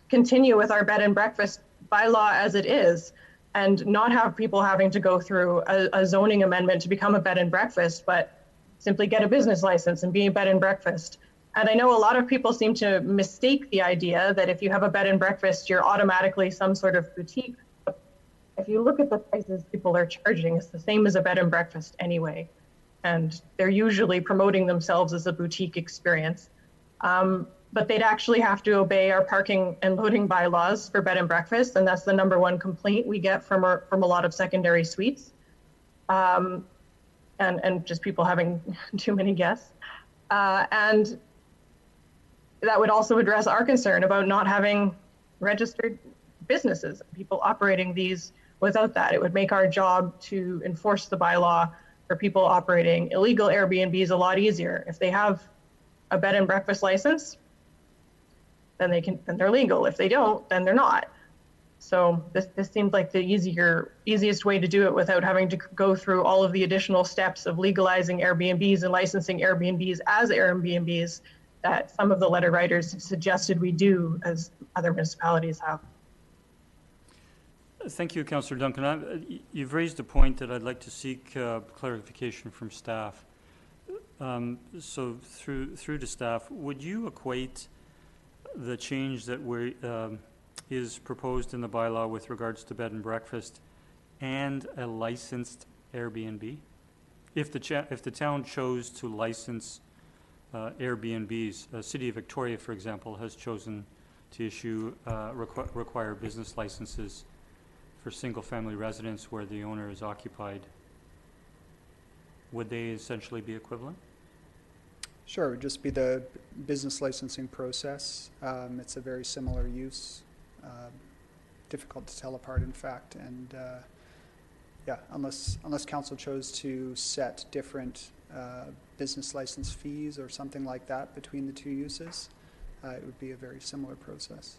continue with our bed and breakfast bylaw as it is, and not have people having to go through a zoning amendment to become a bed and breakfast, but simply get a business license and be a bed and breakfast. And I know a lot of people seem to mistake the idea that if you have a bed and breakfast, you're automatically some sort of boutique. If you look at the prices people are charging, it's the same as a bed and breakfast anyway. And they're usually promoting themselves as a boutique experience. But they'd actually have to obey our parking and loading bylaws for bed and breakfast. And that's the #1 complaint we get from a lot of secondary suites. And just people having too many guests. And that would also address our concern about not having registered businesses, people operating these without that. It would make our job to enforce the bylaw for people operating illegal Airbnbs a lot easier. If they have a bed and breakfast license, then they're legal. If they don't, then they're not. So this seems like the easiest way to do it without having to go through all of the additional steps of legalizing Airbnbs and licensing Airbnbs as Airbnbs that some of the letter writers suggested we do, as other municipalities have. Thank you, Councillor Duncan. You've raised a point that I'd like to seek clarification from staff. So through to staff, would you equate the change that is proposed in the bylaw with regards to bed and breakfast and a licensed Airbnb? If the town chose to license Airbnbs, City of Victoria, for example, has chosen to issue require business licenses for single-family residents where the owner is occupied. Would they essentially be equivalent? Sure, it would just be the business licensing process. It's a very similar use, difficult to tell apart, in fact, and yeah, unless council chose to set different business license fees or something like that between the two uses, it would be a very similar process.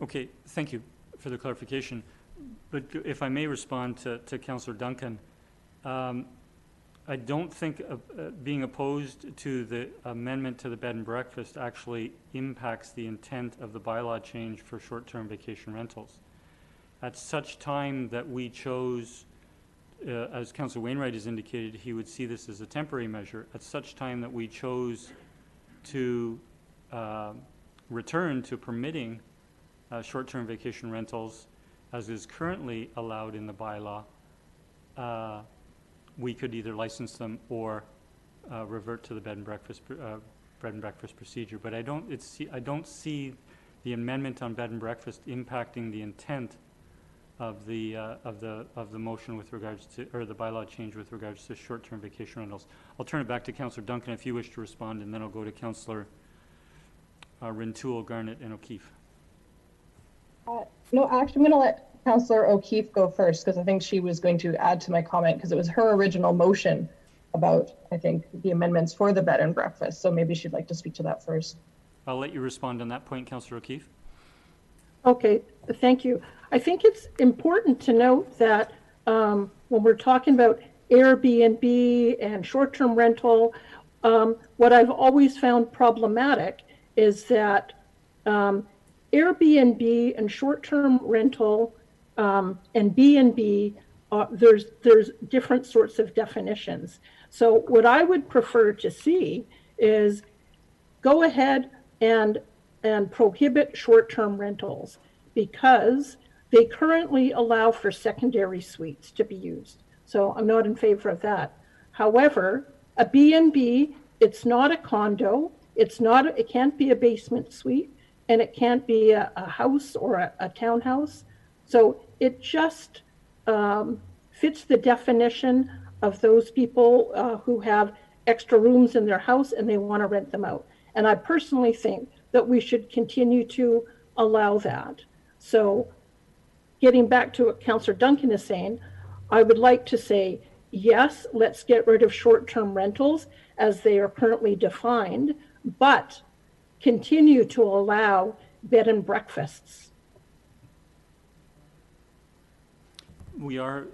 Okay, thank you for the clarification. But if I may respond to Councillor Duncan, I don't think being opposed to the amendment to the bed and breakfast actually impacts the intent of the bylaw change for short-term vacation rentals. At such time that we chose, as Councillor Wainwright has indicated, he would see this as a temporary measure. At such time that we chose to return to permitting short-term vacation rentals, as is currently allowed in the bylaw, we could either license them or revert to the bed and breakfast procedure. But I don't see the amendment on bed and breakfast impacting the intent of the motion with regards to, or the bylaw change with regards to short-term vacation rentals. I'll turn it back to Councillor Duncan if you wish to respond, and then I'll go to Councillor Rintoul, Garnett, and O'Keefe. No, actually, I'm going to let Councillor O'Keefe go first, because I think she was going to add to my comment, because it was her original motion about, I think, the amendments for the bed and breakfast. So maybe she'd like to speak to that first. I'll let you respond on that point, Councillor O'Keefe. Okay, thank you. I think it's important to note that when we're talking about Airbnb and short-term rental, what I've always found problematic is that Airbnb and short-term rental and B&B, there's different sorts of definitions. So what I would prefer to see is go ahead and prohibit short-term rentals, because they currently allow for secondary suites to be used. So I'm not in favor of that. However, a B&B, it's not a condo, it can't be a basement suite, and it can't be a house or a townhouse. So it just fits the definition of those people who have extra rooms in their house and they want to rent them out. And I personally think that we should continue to allow that. So getting back to what Councillor Duncan is saying, I would like to say, yes, let's get rid of short-term rentals as they are currently defined, but continue to allow bed and breakfasts.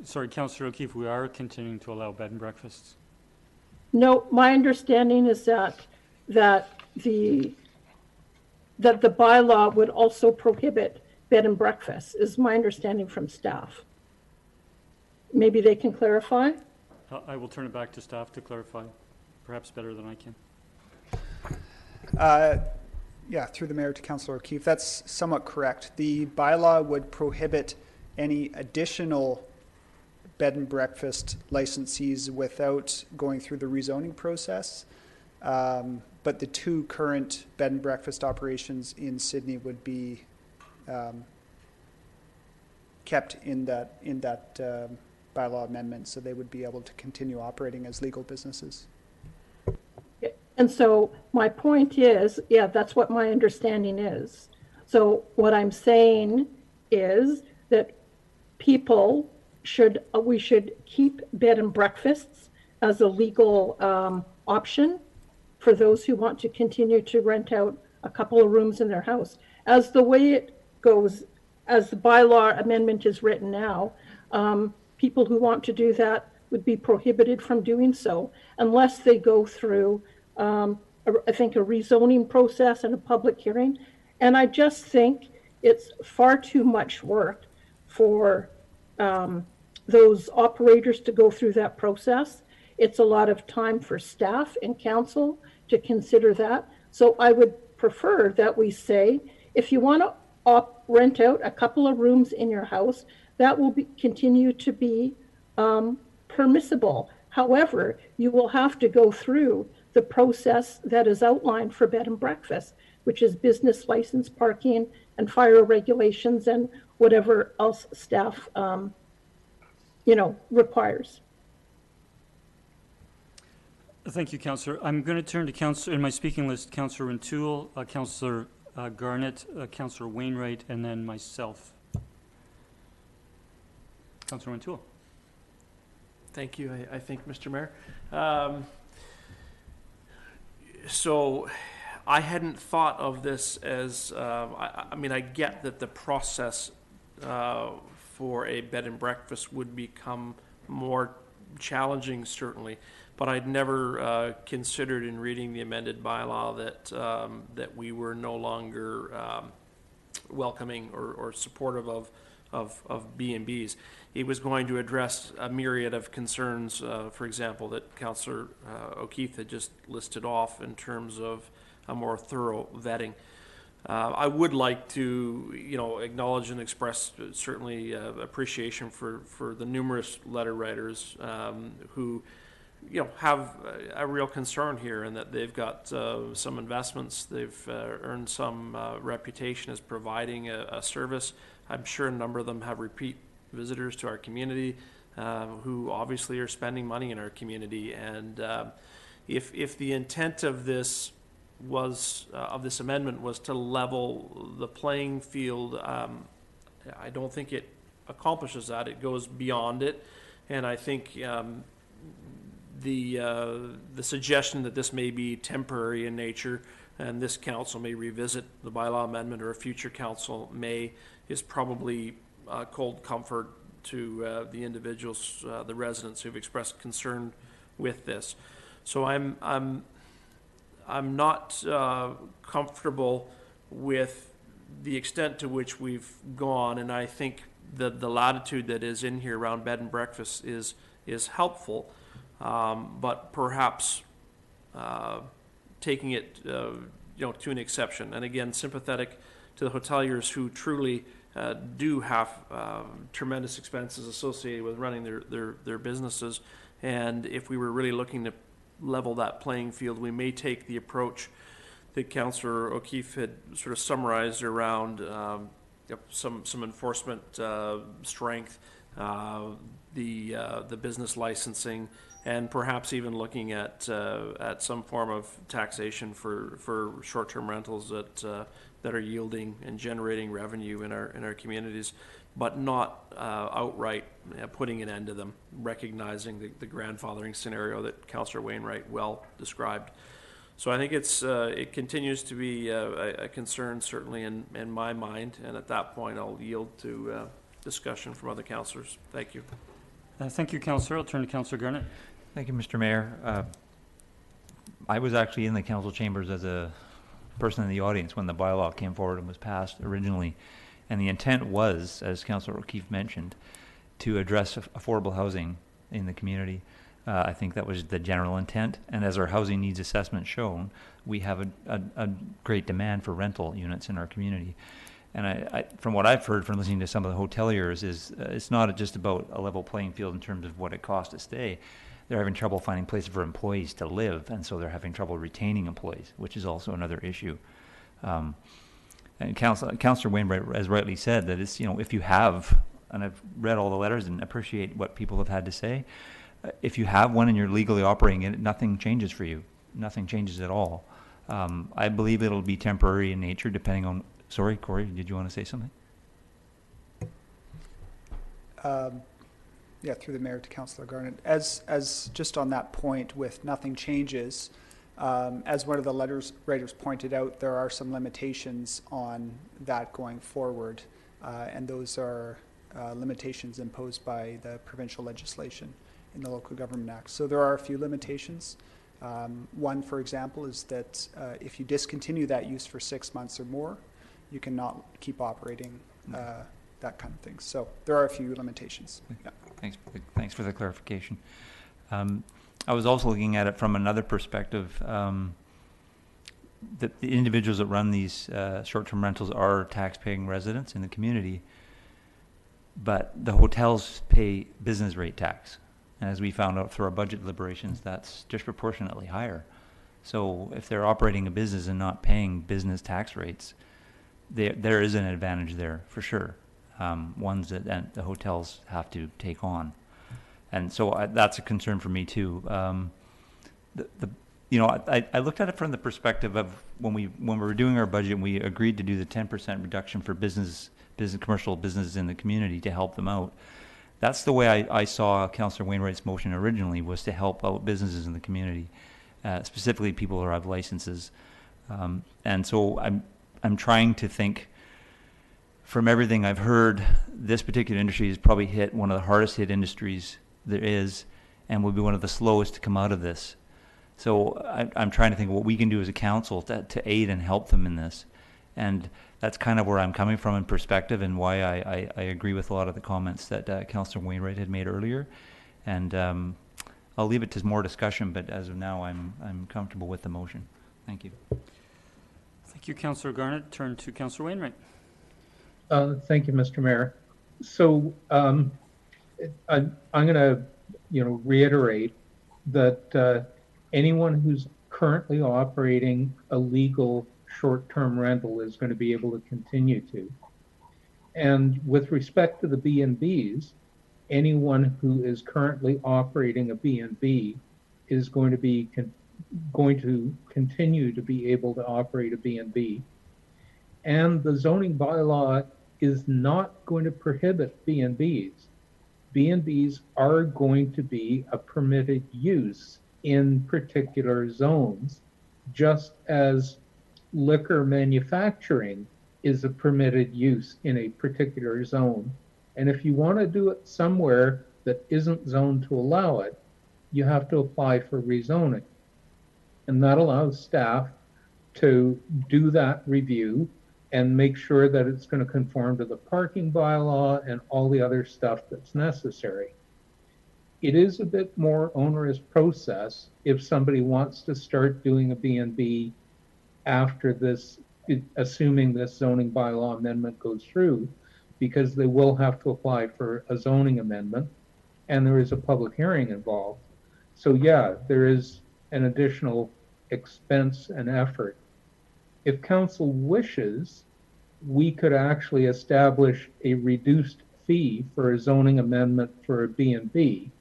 Sorry, Councillor O'Keefe, we are continuing to allow bed and breakfasts. No, my understanding is that the bylaw would also prohibit bed and breakfasts, is my understanding from staff. Maybe they can clarify? I will turn it back to staff to clarify, perhaps better than I can. Yeah, through the mayor to Councillor O'Keefe, that's somewhat correct. The bylaw would prohibit any additional bed and breakfast licensees without going through the rezoning process. But the two current bed and breakfast operations in Sydney would be kept in that bylaw amendment, so they would be able to continue operating as legal businesses. And so my point is, yeah, that's what my understanding is. So what I'm saying is that we should keep bed and breakfasts as a legal option for those who want to continue to rent out a couple of rooms in their house. As the way it goes, as the bylaw amendment is written now, people who want to do that would be prohibited from doing so unless they go through I think a rezoning process and a public hearing. And I just think it's far too much work for those operators to go through that process. It's a lot of time for staff and council to consider that. So I would prefer that we say, if you want to rent out a couple of rooms in your house, that will continue to be permissible. However, you will have to go through the process that is outlined for bed and breakfast, which is business license, parking, and fire regulations, and whatever else staff, requires. Thank you, Councillor. I'm going to turn to Councillor, in my speaking list, Councillor Rintoul, Councillor Garnett, Councillor Wainwright, and then myself. Councillor Rintoul. Thank you, I think, Mr. Mayor. So I hadn't thought of this as, I get that the process for a bed and breakfast would become more challenging, certainly, but I'd never considered in reading the amended bylaw that we were no longer welcoming or supportive of B&Bs. It was going to address a myriad of concerns, for example, that Councillor O'Keefe had just listed off in terms of a more thorough vetting. I would like to, acknowledge and express certainly appreciation for the numerous letter writers who, have a real concern here, and that they've got some investments. They've earned some reputation as providing a service. I'm sure a number of them have repeat visitors to our community who obviously are spending money in our community. And if the intent of this this amendment was to level the playing field, I don't think it accomplishes that. It goes beyond it, and I think the suggestion that this may be temporary in nature and this council may revisit the bylaw amendment, or a future council may, is probably cold comfort to the individuals, the residents who've expressed concern with this. So I'm not comfortable with the extent to which we've gone, and I think the latitude that is in here around bed and breakfast is helpful, but perhaps taking it to an exception. And again, sympathetic to the hoteliers who truly do have tremendous expenses associated with running their businesses. And if we were really looking to level that playing field, we may take the approach that Councillor O'Keefe had sort of summarized around some enforcement strength, the business licensing, and perhaps even looking at some form of taxation for short-term rentals that are yielding and generating revenue in our communities, but not outright putting an end to them, recognizing the grandfathering scenario that Councillor Wainwright well described. So I think it continues to be a concern, certainly in my mind, and at that point I'll yield to discussion from other councillors. Thank you. Thank you, Councillor. I'll turn to Councillor Garnett. Thank you, Mr. Mayor. I was actually in the council chambers as a person in the audience when the bylaw came forward and was passed originally. And the intent was, as Councillor O'Keefe mentioned, to address affordable housing in the community. I think that was the general intent. And as our housing needs assessment shown, we have a great demand for rental units in our community. And I from what I've heard from listening to some of the hoteliers is it's not just about a level playing field in terms of what it costs to stay. They're having trouble finding places for employees to live, and so they're having trouble retaining employees, which is also another issue. And Councillor Wainwright has rightly said that it's, if you have, and I've read all the letters and appreciate what people have had to say, if you have one and you're legally operating it, nothing changes for you. Nothing changes at all. I believe it'll be temporary in nature, depending on. Sorry, Corey, did you want to say something? Yeah, through the mayor to Councillor Garnett. As just on that point with nothing changes, as one of the writers pointed out, there are some limitations on that going forward, and those are limitations imposed by the provincial legislation in the Local Government Act. So there are a few limitations. One, for example, is that if you discontinue that use for 6 months or more, you cannot keep operating that kind of thing. So there are a few limitations. Yeah. Thanks for the clarification. I was also looking at it from another perspective. That the individuals that run these short-term rentals are tax-paying residents in the community, but the hotels pay business rate tax. And as we found out through our budget deliberations, that's disproportionately higher. So if they're operating a business and not paying business tax rates, there is an advantage there for sure. Ones that the hotels have to take on. And so that's a concern for me too. I looked at it from the perspective of when we were doing our budget, we agreed to do the 10% reduction for commercial businesses in the community to help them out. That's the way I saw Councillor Wainwright's motion originally, was to help out businesses in the community, specifically people who have licenses. And so I'm trying to think, from everything I've heard, this particular industry has probably hit one of the hardest hit industries there is, and will be one of the slowest to come out of this. So I'm trying to think what we can do as a council to aid and help them in this. And that's kind of where I'm coming from in perspective, and why I agree with a lot of the comments that Councillor Wainwright had made earlier. And I'll leave it to more discussion, but as of now, I'm comfortable with the motion. Thank you. Thank you, Councillor Garnett. Turn to Councillor Wainwright. Thank you, Mr. Mayor. So I'm going to, reiterate that anyone who's currently operating a legal short-term rental is going to be able to continue to. And with respect to the B&Bs, anyone who is currently operating a B&B is going to continue to be able to operate a B&B. And the zoning bylaw is not going to prohibit B&Bs. B&Bs are going to be a permitted use in particular zones, just as liquor manufacturing is a permitted use in a particular zone. And if you want to do it somewhere that isn't zoned to allow it, you have to apply for rezoning. And that allows staff to do that review and make sure that it's going to conform to the parking bylaw and all the other stuff that's necessary. It is a bit more onerous process if somebody wants to start doing a B&B after this, assuming this zoning bylaw amendment goes through, because they will have to apply for a zoning amendment, and there is a public hearing involved. So yeah, there is an additional expense and effort. If council wishes, we could actually establish a reduced fee for a zoning amendment for a B&B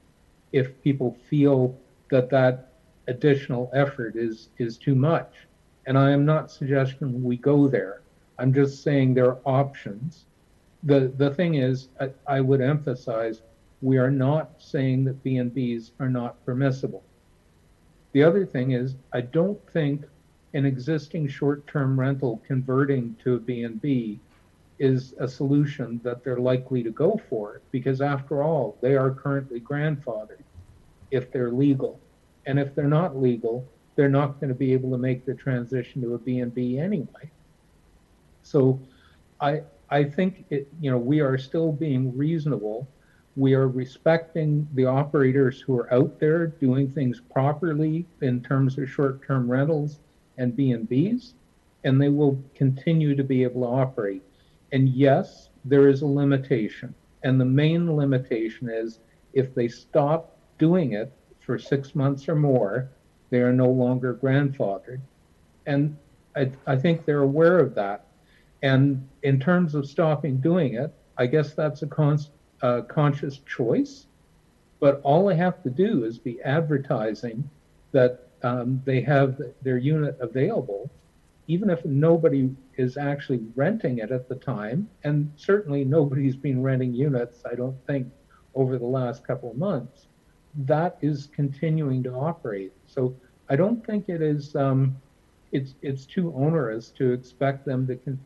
if people feel that that additional effort is too much. And I am not suggesting we go there. I'm just saying there are options. The thing is, I would emphasize, we are not saying that B&Bs are not permissible. The other thing is, I don't think an existing short-term rental converting to a B&B is a solution that they're likely to go for, because after all, they are currently grandfathered if they're legal. And if they're not legal, they're not going to be able to make the transition to a B&B anyway. So I think we are still being reasonable. We are respecting the operators who are out there doing things properly in terms of short-term rentals and B&Bs, and they will continue to be able to operate. And yes, there is a limitation. And the main limitation is if they stop doing it for 6 months or more, they are no longer grandfathered. And I think they're aware of that. And in terms of stopping doing it, I guess that's a conscious choice. But all they have to do is be advertising that they have their unit available, even if nobody is actually renting it at the time. And certainly nobody's been renting units, I don't think, over the last couple of months. That is continuing to operate. So I don't think it is, it's too onerous to expect them to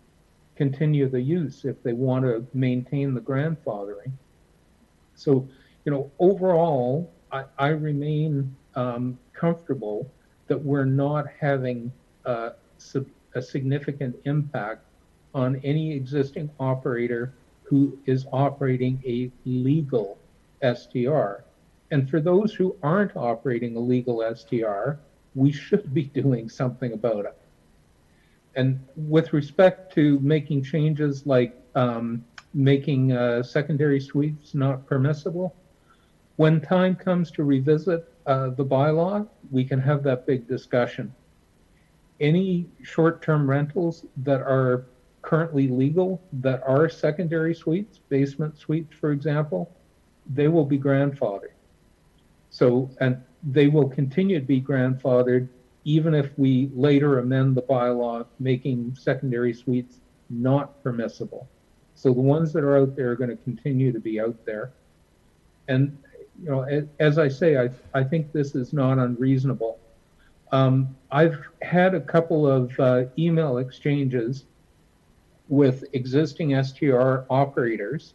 continue the use if they want to maintain the grandfathering. So, overall, I remain comfortable that we're not having a significant impact on any existing operator who is operating a legal STR. And for those who aren't operating a legal STR, we should be doing something about it. And with respect to making changes like making secondary suites not permissible, when time comes to revisit the bylaw, we can have that big discussion. Any short-term rentals that are currently legal, that are secondary suites, basement suites, for example, they will be grandfathered. So, and they will continue to be grandfathered even if we later amend the bylaw making secondary suites not permissible. So the ones that are out there are going to continue to be out there. And, as I say, I think this is not unreasonable. I've had a couple of email exchanges with existing STR operators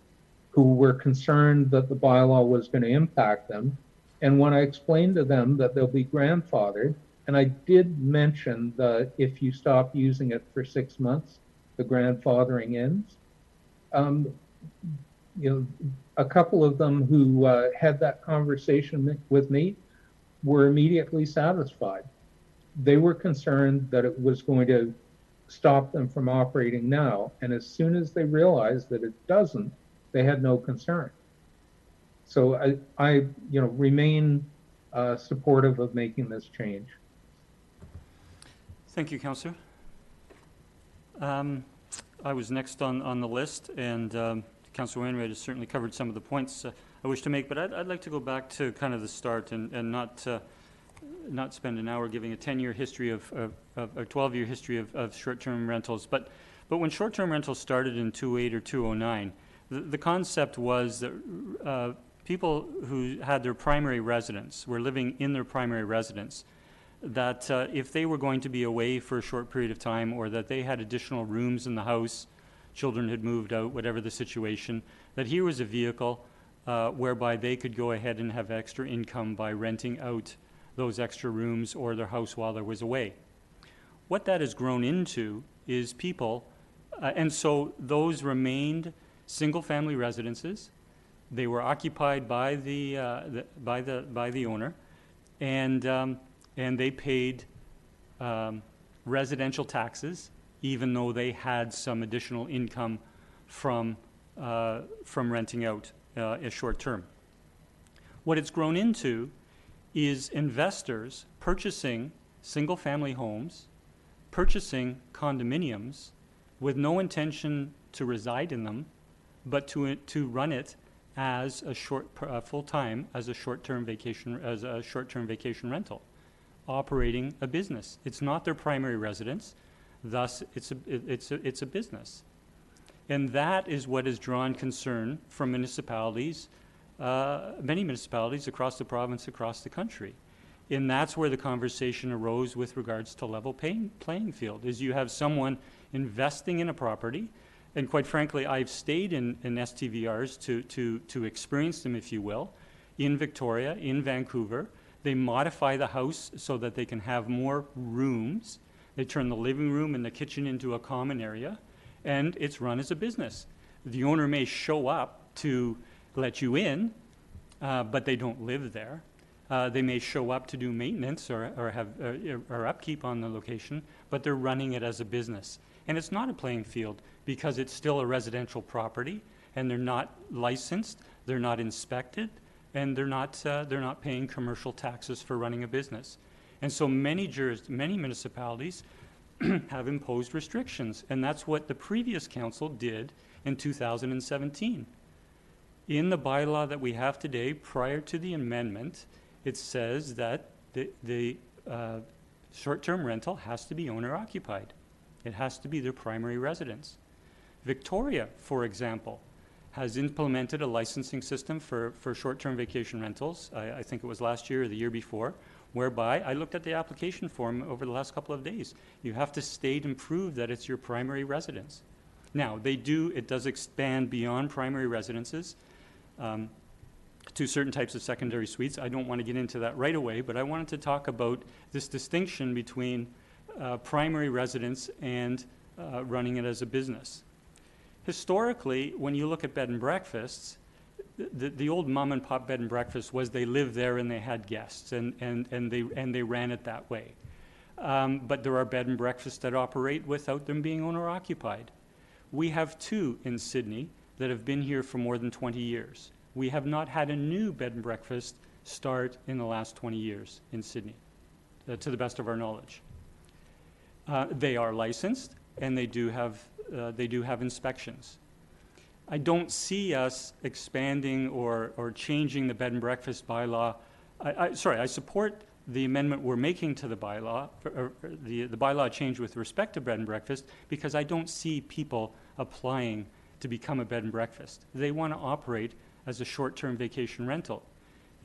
who were concerned that the bylaw was going to impact them. And when I explained to them that they'll be grandfathered, and I did mention that if you stop using it for 6 months, the grandfathering ends. A couple of them who had that conversation with me were immediately satisfied. They were concerned that it was going to stop them from operating now, and as soon as they realized that it doesn't, they had no concern. So I remain supportive of making this change. Thank you, Councillor. I was next on the list, and Councillor Wainwright has certainly covered some of the points I wish to make, but I'd like to go back to kind of the start and not spend an hour giving a 10-year history of a 12-year history of short-term rentals. But when short-term rentals started in 2008 or 2009, the concept was that people who had their primary residence, were living in their primary residence, that if they were going to be away for a short period of time, or that they had additional rooms in the house, children had moved out, whatever the situation, that here was a vehicle whereby they could go ahead and have extra income by renting out those extra rooms or their house while there was away. What that has grown into is people And so those remained single-family residences. They were occupied by the owner, and they paid residential taxes, even though they had some additional income from renting out a short term. What it's grown into is investors purchasing single-family homes, purchasing condominiums with no intention to reside in them, but to run it as a full-time, as a short-term vacation rental, operating a business. It's not their primary residence, thus it's a business. And that is what has drawn concern from municipalities, many municipalities across the province, across the country. And that's where the conversation arose with regards to level playing field, is you have someone investing in a property, and quite frankly, I've stayed in STVRs to experience them, if you will, in Victoria, in Vancouver. They modify the house so that they can have more rooms. They turn the living room and the kitchen into a common area, and it's run as a business. The owner may show up to let you in, but they don't live there. They may show up to do maintenance or upkeep on the location, but they're running it as a business. And it's not a playing field because it's still a residential property, and they're not licensed, they're not inspected, and they're not paying commercial taxes for running a business. And so many municipalities have imposed restrictions, and that's what the previous council did in 2017. In the bylaw that we have today, prior to the amendment, it says that the short-term rental has to be owner-occupied. It has to be their primary residence. Victoria, for example, has implemented a licensing system for short-term vacation rentals. I think it was last year or the year before, whereby I looked at the application form over the last couple of days. You have to state and prove that it's your primary residence. Now, it does expand beyond primary residences to certain types of secondary suites. I don't want to get into that right away, but I wanted to talk about this distinction between primary residence and running it as a business. Historically, when you look at bed and breakfasts, the old mom and pop bed and breakfast was they lived there and they had guests and they ran it that way. But there are bed and breakfasts that operate without them being owner occupied. We have two in Sydney that have been here for more than 20 years. We have not had a new bed and breakfast start in the last 20 years in Sydney, to the best of our knowledge. They are licensed, and they do have inspections. I don't see us expanding or changing the bed and breakfast bylaw. I support the amendment we're making to the bylaw, or the bylaw change with respect to bed and breakfast, because I don't see people applying to become a bed and breakfast. They want to operate as a short-term vacation rental.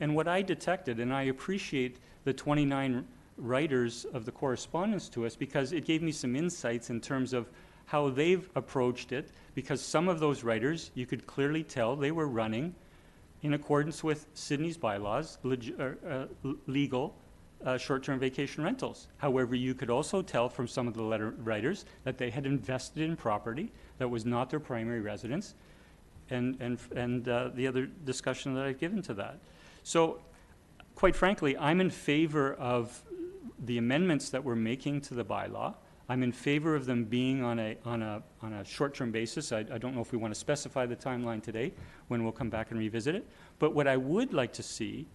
And what I detected, and I appreciate the 29 writers of the correspondence to us, because it gave me some insights in terms of how they've approached it, because some of those writers, you could clearly tell they were running in accordance with Sydney's bylaws, legal short-term vacation rentals. However, you could also tell from some of the letter writers that they had invested in property that was not their primary residence, and the other discussion that I've given to that. So, quite frankly, I'm in favor of the amendments that we're making to the bylaw. I'm in favor of them being on a short-term basis. I don't know if we want to specify the timeline today, when we'll come back and revisit it. But what I would like to see,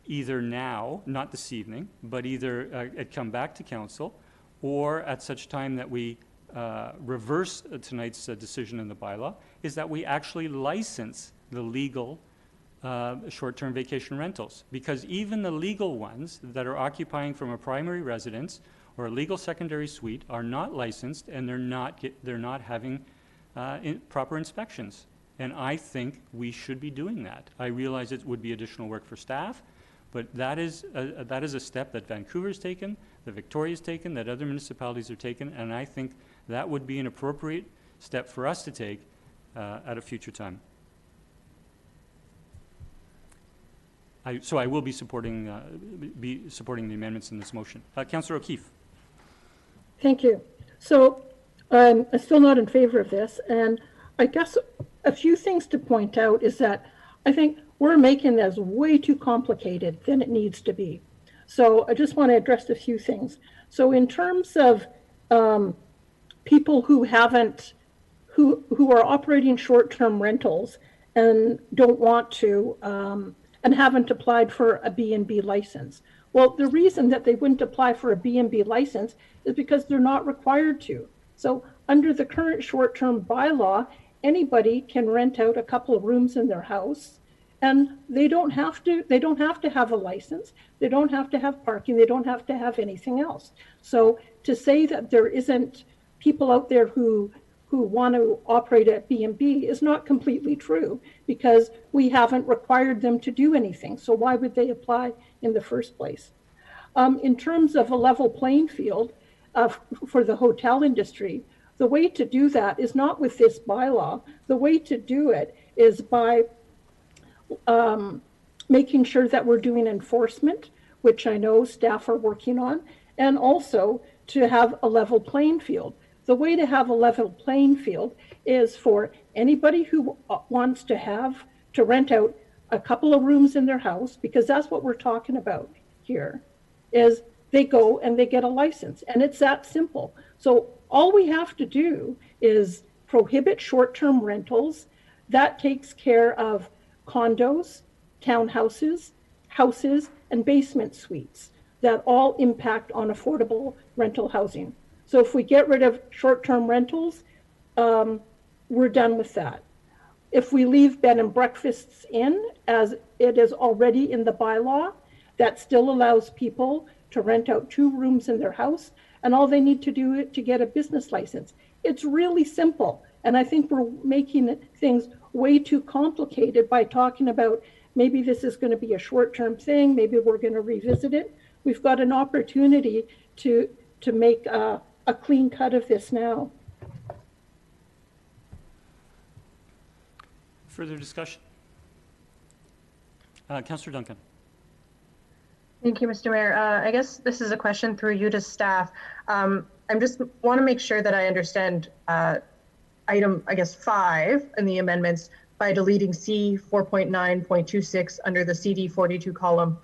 either now, not this evening, but either it come back to council, or at such time that we reverse tonight's decision in the bylaw, is that we actually license the legal short-term vacation rentals. Because even the legal ones that are occupying from a primary residence or a legal secondary suite are not licensed, and they're not having proper inspections. And I think we should be doing that. I realize it would be additional work for staff, but that is a step that Vancouver's taken, that Victoria's taken, that other municipalities are taken, and I think that would be an appropriate step for us to take at a future time. So I will be supporting the amendments in this motion. Councillor O'Keefe. Thank you. So I'm still not in favor of this. And I guess a few things to point out is that I think we're making this way too complicated than it needs to be. So I just want to address a few things. So in terms of people who haven't, who are operating short-term rentals and don't want to, and haven't applied for a B&B license. Well, the reason that they wouldn't apply for a B&B license is because they're not required to. So under the current short-term bylaw, anybody can rent out a couple of rooms in their house, and they don't have to have a license, they don't have to have parking, they don't have to have anything else. So to say that there isn't people out there who want to operate at B&B is not completely true, because we haven't required them to do anything. So why would they apply in the first place? In terms of a level playing field for the hotel industry, the way to do that is not with this bylaw. The way to do it is by making sure that we're doing enforcement, which I know staff are working on, and also to have a level playing field. The way to have a level playing field is for anybody who wants to rent out a couple of rooms in their house, because that's what we're talking about here, is they go and they get a license, and it's that simple. So all we have to do is prohibit short-term rentals. That takes care of condos, townhouses, houses, and basement suites that all impact on affordable rental housing. So if we get rid of short-term rentals, we're done with that. If we leave bed and breakfasts in, as it is already in the bylaw, that still allows people to rent out 2 rooms in their house, and all they need to do to get a business license. It's really simple. And I think we're making things way too complicated by talking about maybe this is going to be a short-term thing, maybe we're going to revisit it. We've got an opportunity to make a clean cut of this now. Further discussion? Councillor Duncan. Thank you, Mr. Mayor. I guess this is a question through you to staff. I just want to make sure that I understand item, I guess, 5 in the amendments by deleting C 4.9.26 under the CD 42 column,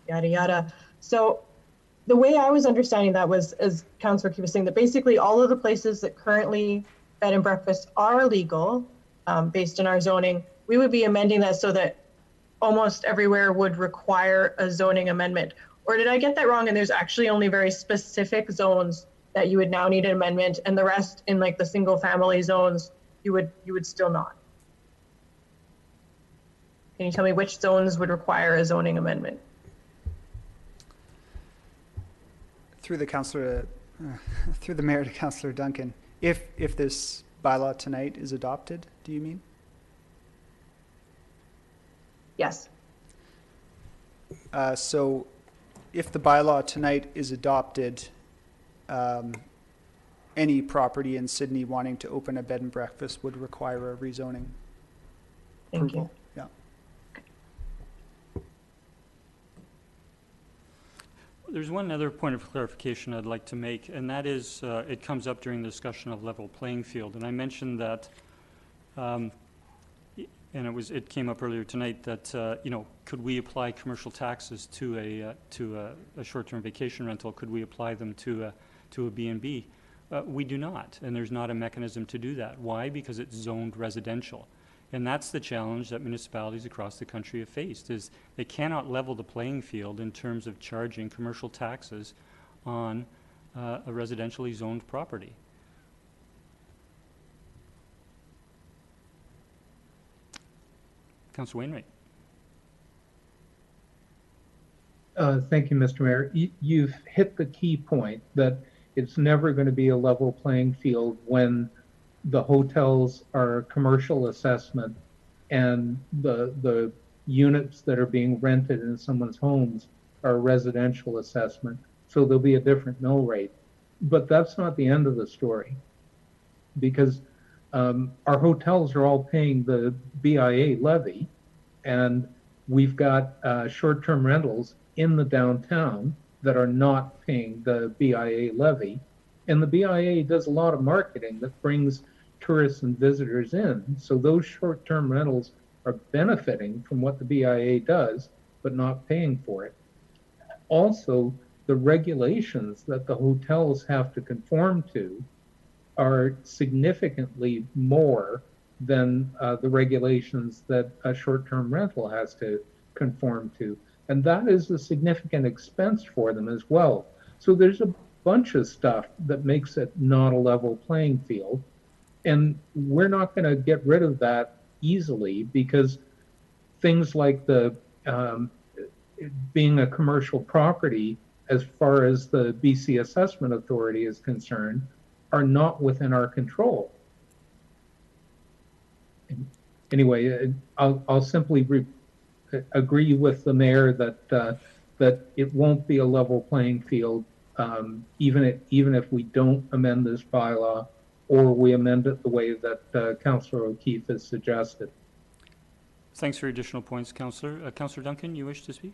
yada, yada. So the way I was understanding that was, as Councillor Key was saying, that basically all of the places that currently bed and breakfast are legal based on our zoning, we would be amending that so that almost everywhere would require a zoning amendment. Or did I get that wrong? And there's actually only very specific zones that you would now need an amendment, and the rest in like the single family zones, you would still not. Can you tell me which zones would require a zoning amendment? Through the mayor to Councillor Duncan, if this bylaw tonight is adopted, do you mean? Yes. So if the bylaw tonight is adopted, any property in Sydney wanting to open a bed and breakfast would require a rezoning approval. Yeah. There's one other point of clarification I'd like to make, and that is it comes up during the discussion of level playing field. And I mentioned that, and it came up earlier tonight that, could we apply commercial taxes to a short-term vacation rental? Could we apply them to a B&B? We do not, and there's not a mechanism to do that. Why? Because it's zoned residential. And that's the challenge that municipalities across the country have faced, is they cannot level the playing field in terms of charging commercial taxes on a residentially zoned property. Councillor Wainwright. Thank you, Mr. Mayor. You've hit the key point that it's never going to be a level playing field when the hotels are commercial assessment and the units that are being rented in someone's homes are residential assessment. So there'll be a different mill rate. But that's not the end of the story, because our hotels are all paying the BIA levy, and we've got short-term rentals in the downtown that are not paying the BIA levy. And the BIA does a lot of marketing that brings tourists and visitors in. So those short-term rentals are benefiting from what the BIA does, but not paying for it. Also, the regulations that the hotels have to conform to are significantly more than the regulations that a short-term rental has to conform to. And that is a significant expense for them as well. So there's a bunch of stuff that makes it not a level playing field. And we're not going to get rid of that easily, because things like the being a commercial property, as far as the BC Assessment Authority is concerned, are not within our control. Anyway, I'll simply agree with the mayor that that it won't be a level playing field, even if we don't amend this bylaw, or we amend it the way that Councillor O'Keefe has suggested. Thanks for your additional points, Councillor. Councillor Duncan, you wish to speak?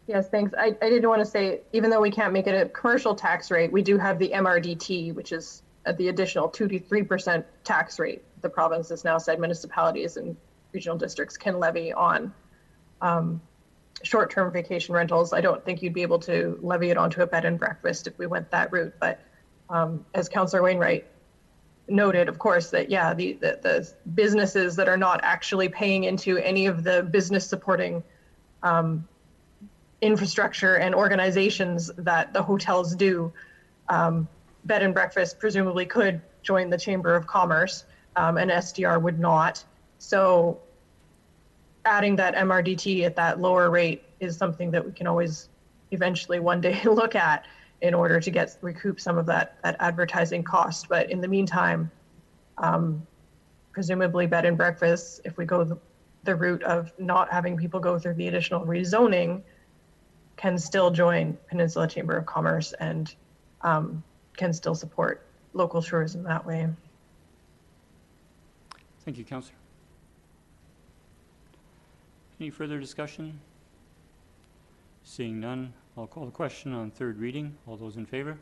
Yes, thanks. I did want to say, even though we can't make it a commercial tax rate, we do have the MRDT, which is at the additional 2 to 3% tax rate the province has now said municipalities and regional districts can levy on short-term vacation rentals. I don't think you'd be able to levy it onto a bed and breakfast if we went that route. But as Councillor Wainwright noted, of course, that, yeah, the businesses that are not actually paying into any of the business supporting infrastructure and organizations that the hotels do, bed and breakfast presumably could join the Chamber of Commerce, and SDR would not. So adding that MRDT at that lower rate is something that we can always eventually one day look at in order to recoup some of that advertising cost. But in the meantime, presumably bed and breakfasts, if we go the route of not having people go through the additional rezoning, can still join Peninsula Chamber of Commerce and can still support local tourism that way. Thank you, Councillor. Any further discussion? Seeing none, I'll call the question on third reading. All those in favor?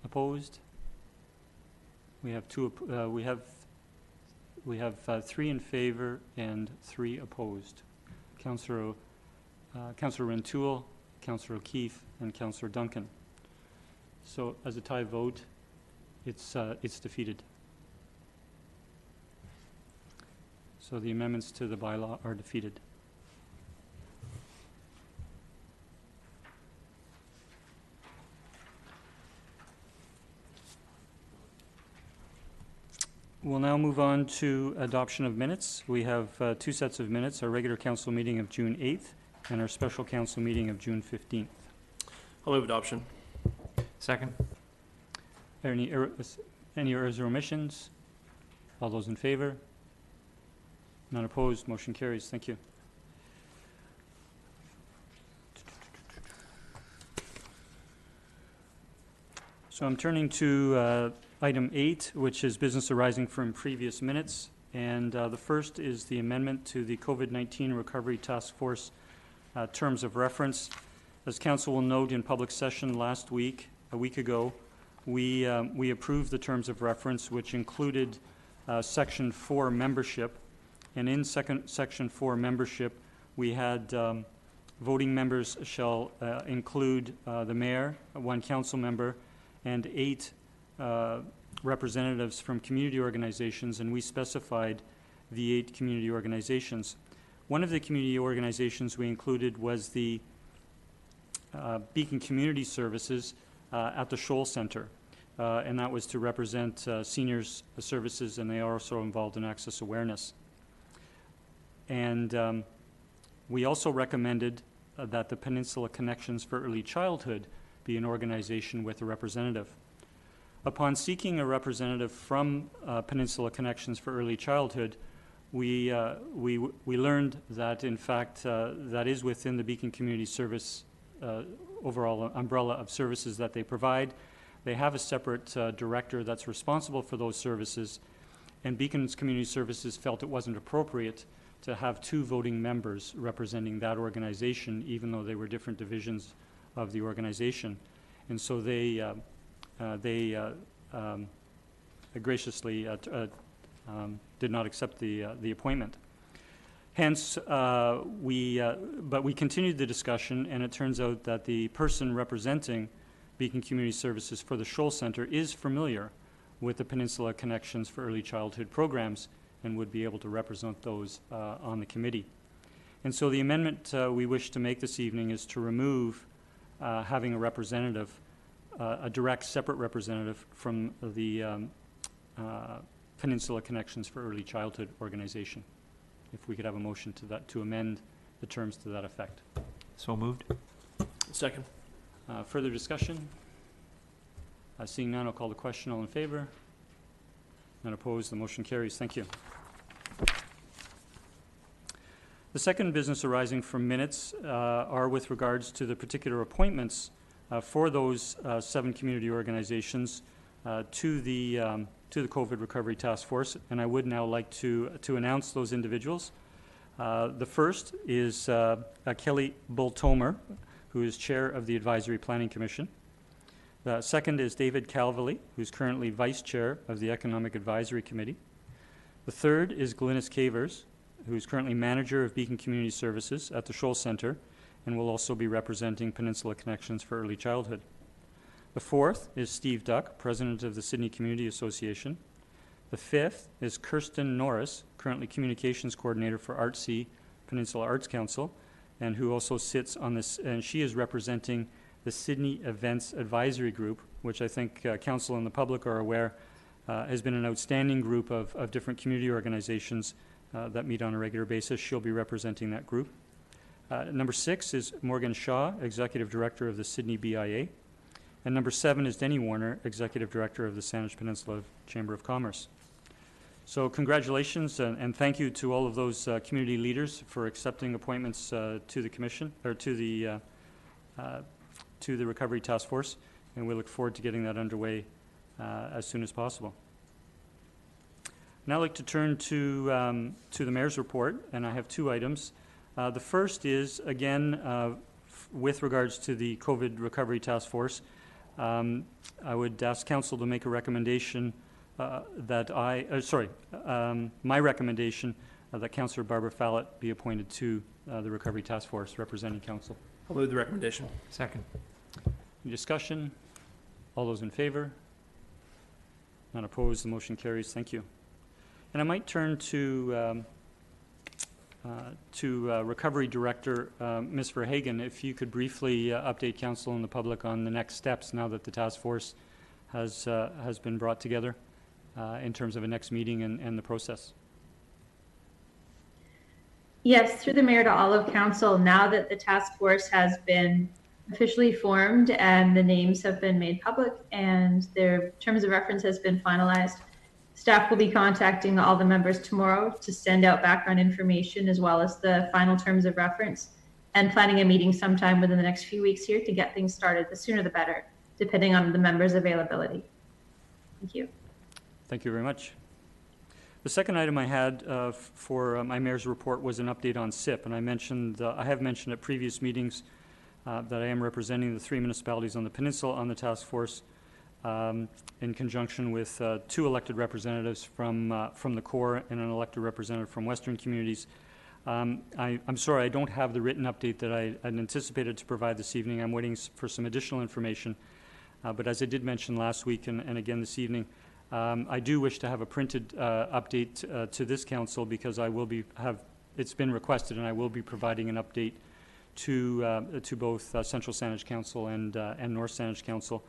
Opposed? We have we have 3 in favor and 3 opposed. Councillor Rentoul, Councillor O'Keefe, and Councillor Duncan. So as a tie vote, it's defeated. So the amendments to the bylaw are defeated. We'll now move on to adoption of minutes. We have 2 sets of minutes, our regular council meeting of June 8th and our special council meeting of June 15th. I'll move adoption. Second? Any errors or omissions? All those in favor? None opposed, motion carries. Thank you. So I'm turning to item 8, which is business arising from previous minutes. And the first is the amendment to the COVID-19 Recovery Task Force terms of reference. As council will note, in public session last week, a week ago, we approved the terms of reference, which included Section 4 membership. And in Section 4 membership, we had voting members shall include the mayor, 1 council member, and 8 representatives from community organizations, and we specified the 8 community organizations. One of the community organizations we included was the Beacon Community Services at the Shoal Center, and that was to represent seniors services, and they are also involved in access awareness. And we also recommended that the Peninsula Connections for Early Childhood be an organization with a representative. Upon seeking a representative from Peninsula Connections for Early Childhood, we learned that, in fact, that is within the Beacon Community Service overall umbrella of services that they provide. They have a separate director that's responsible for those services, and Beacon's Community Services felt it wasn't appropriate to have 2 voting members representing that organization, even though they were different divisions of the organization. And so they graciously did not accept the appointment. Hence, but we continued the discussion, and it turns out that the person representing Beacon Community Services for the Shoal Center is familiar with the Peninsula Connections for Early Childhood programs and would be able to represent those on the committee. And so the amendment we wish to make this evening is to remove having a representative, a direct separate representative from the Peninsula Connections for Early Childhood organization. If we could have a motion to that, to amend the terms to that effect. So moved. Second. Further discussion? Seeing none, I'll call the question. All in favor? None opposed. The motion carries. Thank you. The second business arising from minutes are with regards to the particular appointments for those 7 community organizations to the COVID Recovery Task Force, and I would now like to announce those individuals. The first is Kelly Bultomer, who is chair of the Advisory Planning Commission. The second is David Calvely, who's currently vice chair of the Economic Advisory Committee. The third is Glynis Cavers, who's currently manager of Beacon Community Services at the Shoal Center and will also be representing Peninsula Connections for Early Childhood. The fourth is Steve Duck, president of the Sydney Community Association. The fifth is Kirsten Norris, currently communications coordinator for Artsy Peninsula Arts Council, and who also sits on this, and she is representing the Sydney Events Advisory Group, which I think council and the public are aware has been an outstanding group of different community organizations that meet on a regular basis. She'll be representing that group. Number 6 is Morgan Shaw, executive director of the Sydney BIA. And number 7 is Denny Warner, executive director of the Saanich Peninsula Chamber of Commerce. So congratulations and thank you to all of those community leaders for accepting appointments to the commission, or to the Recovery Task Force, and we look forward to getting that underway as soon as possible. Now I'd like to turn to the Mayor's report, and I have 2 items. The first is, again, with regards to the COVID Recovery Task Force. I would ask Council to make a recommendation my recommendation that Councillor Barbara Fallett be appointed to the Recovery Task Force representing Council. I'll move the recommendation. Second. Any discussion? All those in favor? None opposed. The motion carries. Thank you. And I might turn to Recovery Director, Ms. Verhagen, if you could briefly update Council and the public on the next steps now that the task force has been brought together in terms of a next meeting and the process. Yes, through the Mayor to all of Council, now that the task force has been officially formed and the names have been made public and their terms of reference has been finalized, staff will be contacting all the members tomorrow to send out background information as well as the final terms of reference, and planning a meeting sometime within the next few weeks here to get things started. The sooner the better, depending on the members' availability. Thank you. Thank you very much. The second item I had for my Mayor's report was an update on SIP, and I have mentioned at previous meetings that I am representing the 3 municipalities on the peninsula on the task force, in conjunction with 2 elected representatives from the core and an elected representative from Western communities. I'm sorry, I don't have the written update that I had anticipated to provide this evening. I'm waiting for some additional information. But as I did mention last week and again this evening, I do wish to have a printed update to this council, because it's been requested, and I will be providing an update to both Central Saanich Council and North Saanich Council.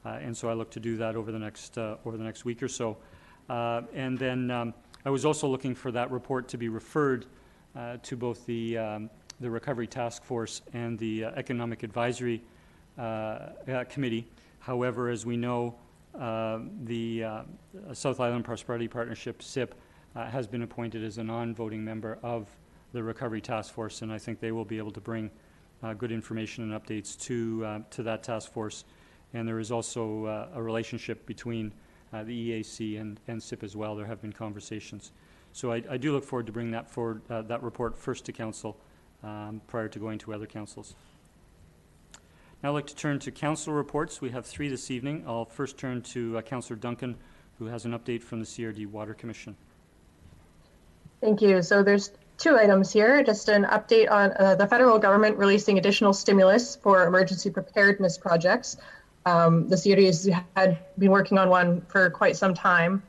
And so I look to do that over the next week or so. And then I was also looking for that report to be referred to both the Recovery Task Force and the Economic Advisory Committee. However, as we know, the South Island Prosperity Partnership, SIP, has been appointed as a non-voting member of the Recovery Task Force, and I think they will be able to bring good information and updates to that task force. And there is also a relationship between the EAC and SIP as well. There have been conversations. So I do look forward to bring that report first to Council prior to going to other councils. Now I'd like to turn to council reports. We have 3 this evening. I'll first turn to Councillor Duncan, who has an update from the CRD Water Commission. Thank you. So there's 2 items here. Just an update on the federal government releasing additional stimulus for emergency preparedness projects. The CRD has had been working on one for quite some time.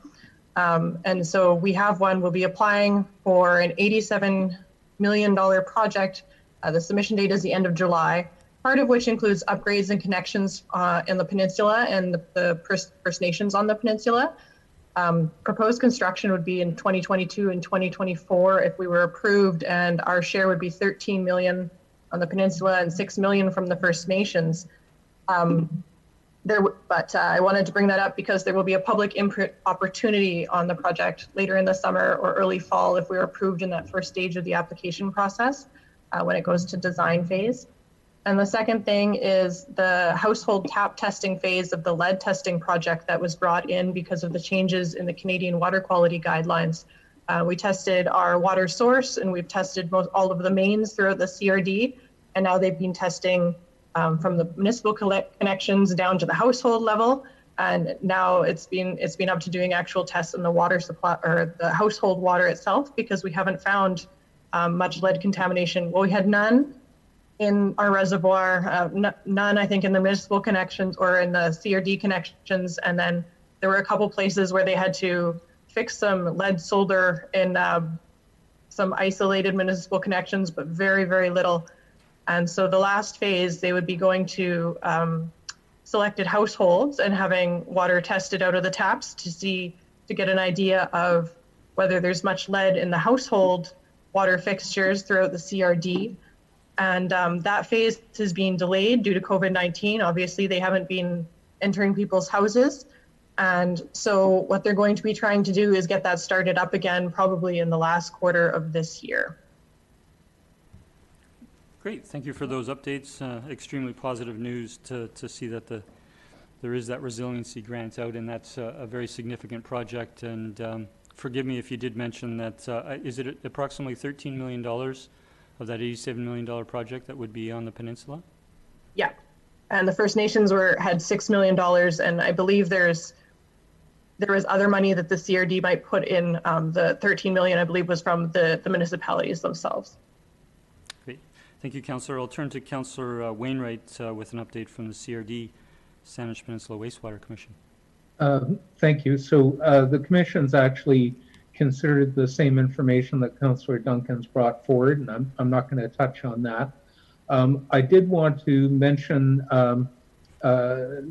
And so we have one. We'll be applying for an $87 million project. The submission date is the end of July, part of which includes upgrades and connections in the peninsula and the First Nations on the peninsula. Proposed construction would be in 2022 and 2024 if we were approved, and our share would be 13 million on the peninsula and 6 million from the First Nations. But I wanted to bring that up because there will be a public input opportunity on the project later in the summer or early fall if we are approved in that first stage of the application process when it goes to design phase. And the second thing is the household tap testing phase of the lead testing project that was brought in because of the changes in the Canadian water quality guidelines. We tested our water source and we've tested all of the mains throughout the CRD, and now they've been testing from the municipal connections down to the household level, and now it's been up to doing actual tests in the water supply or the household water itself, because we haven't found much lead contamination. Well, we had none in our reservoir, none I think in the municipal connections or in the CRD connections, and then there were a couple places where they had to fix some lead solder in some isolated municipal connections, but very, very little. And so the last phase, they would be going to selected households and having water tested out of the taps to get an idea of whether there's much lead in the household water fixtures throughout the CRD. And that phase is being delayed due to COVID-19. Obviously, they haven't been entering people's houses. And so what they're going to be trying to do is get that started up again, probably in the last quarter of this year. Great, thank you for those updates. Extremely positive news to see that there is that resiliency grant out, and that's a very significant project. And forgive me if you did mention that, is it approximately $13 million of that $87 million project that would be on the peninsula? Yeah, and the First Nations had $6 million, and I believe there was other money that the CRD might put in. The 13 million, I believe, was from the municipalities themselves. Great, thank you, Councillor. I'll turn to Councillor Wainwright with an update from the CRD, Saanich Peninsula Wastewater Commission. Thank you. So the Commission's actually considered the same information that Councillor Duncan's brought forward, and I'm not going to touch on that. I did want to mention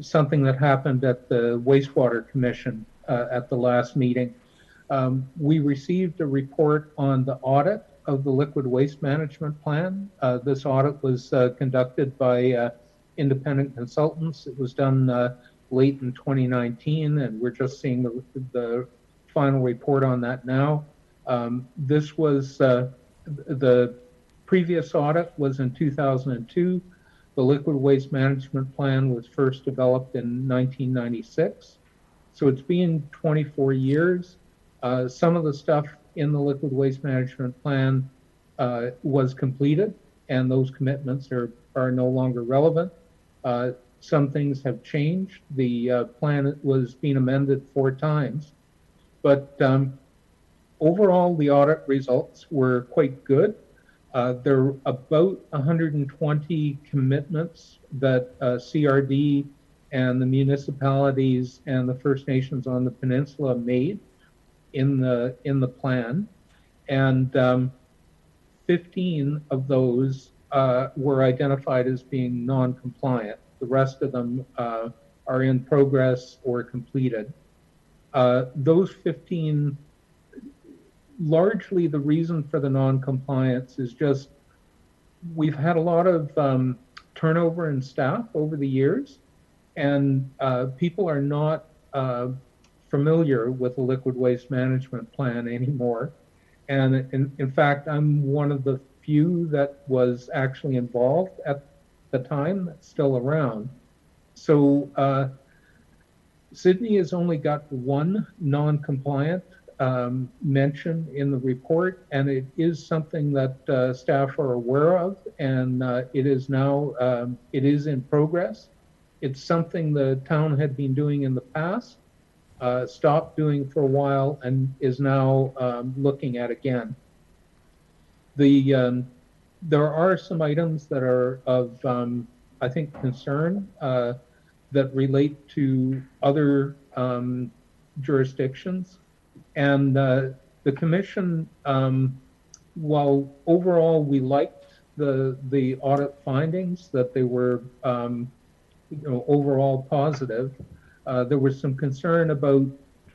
something that happened at the Wastewater Commission at the last meeting. We received a report on the audit of the liquid waste management plan. This audit was conducted by independent consultants. It was done late in 2019, and we're just seeing the final report on that now. This was the previous audit was in 2002. The liquid waste management plan was first developed in 1996. So it's been 24 years. Some of the stuff in the liquid waste management plan was completed, and those commitments are no longer relevant. Some things have changed. The plan was being amended 4 times. But overall, the audit results were quite good. There are about 120 commitments that CRD and the municipalities and the First Nations on the peninsula made in the plan, and 15 of those were identified as being non-compliant. The rest of them are in progress or completed. Those 15, largely the reason for the non-compliance is just we've had a lot of turnover in staff over the years, and people are not familiar with the liquid waste management plan anymore. And in fact, I'm one of the few that was actually involved at the time that's still around. So Sydney has only got 1 non-compliant mentioned in the report, and it is something that staff are aware of, and it is now, it is in progress. It's something the town had been doing in the past, stopped doing for a while, and is now looking at again. There are some items that are of, I think, concern that relate to other jurisdictions. And the commission, while overall we liked the audit findings, that they were overall positive, there was some concern about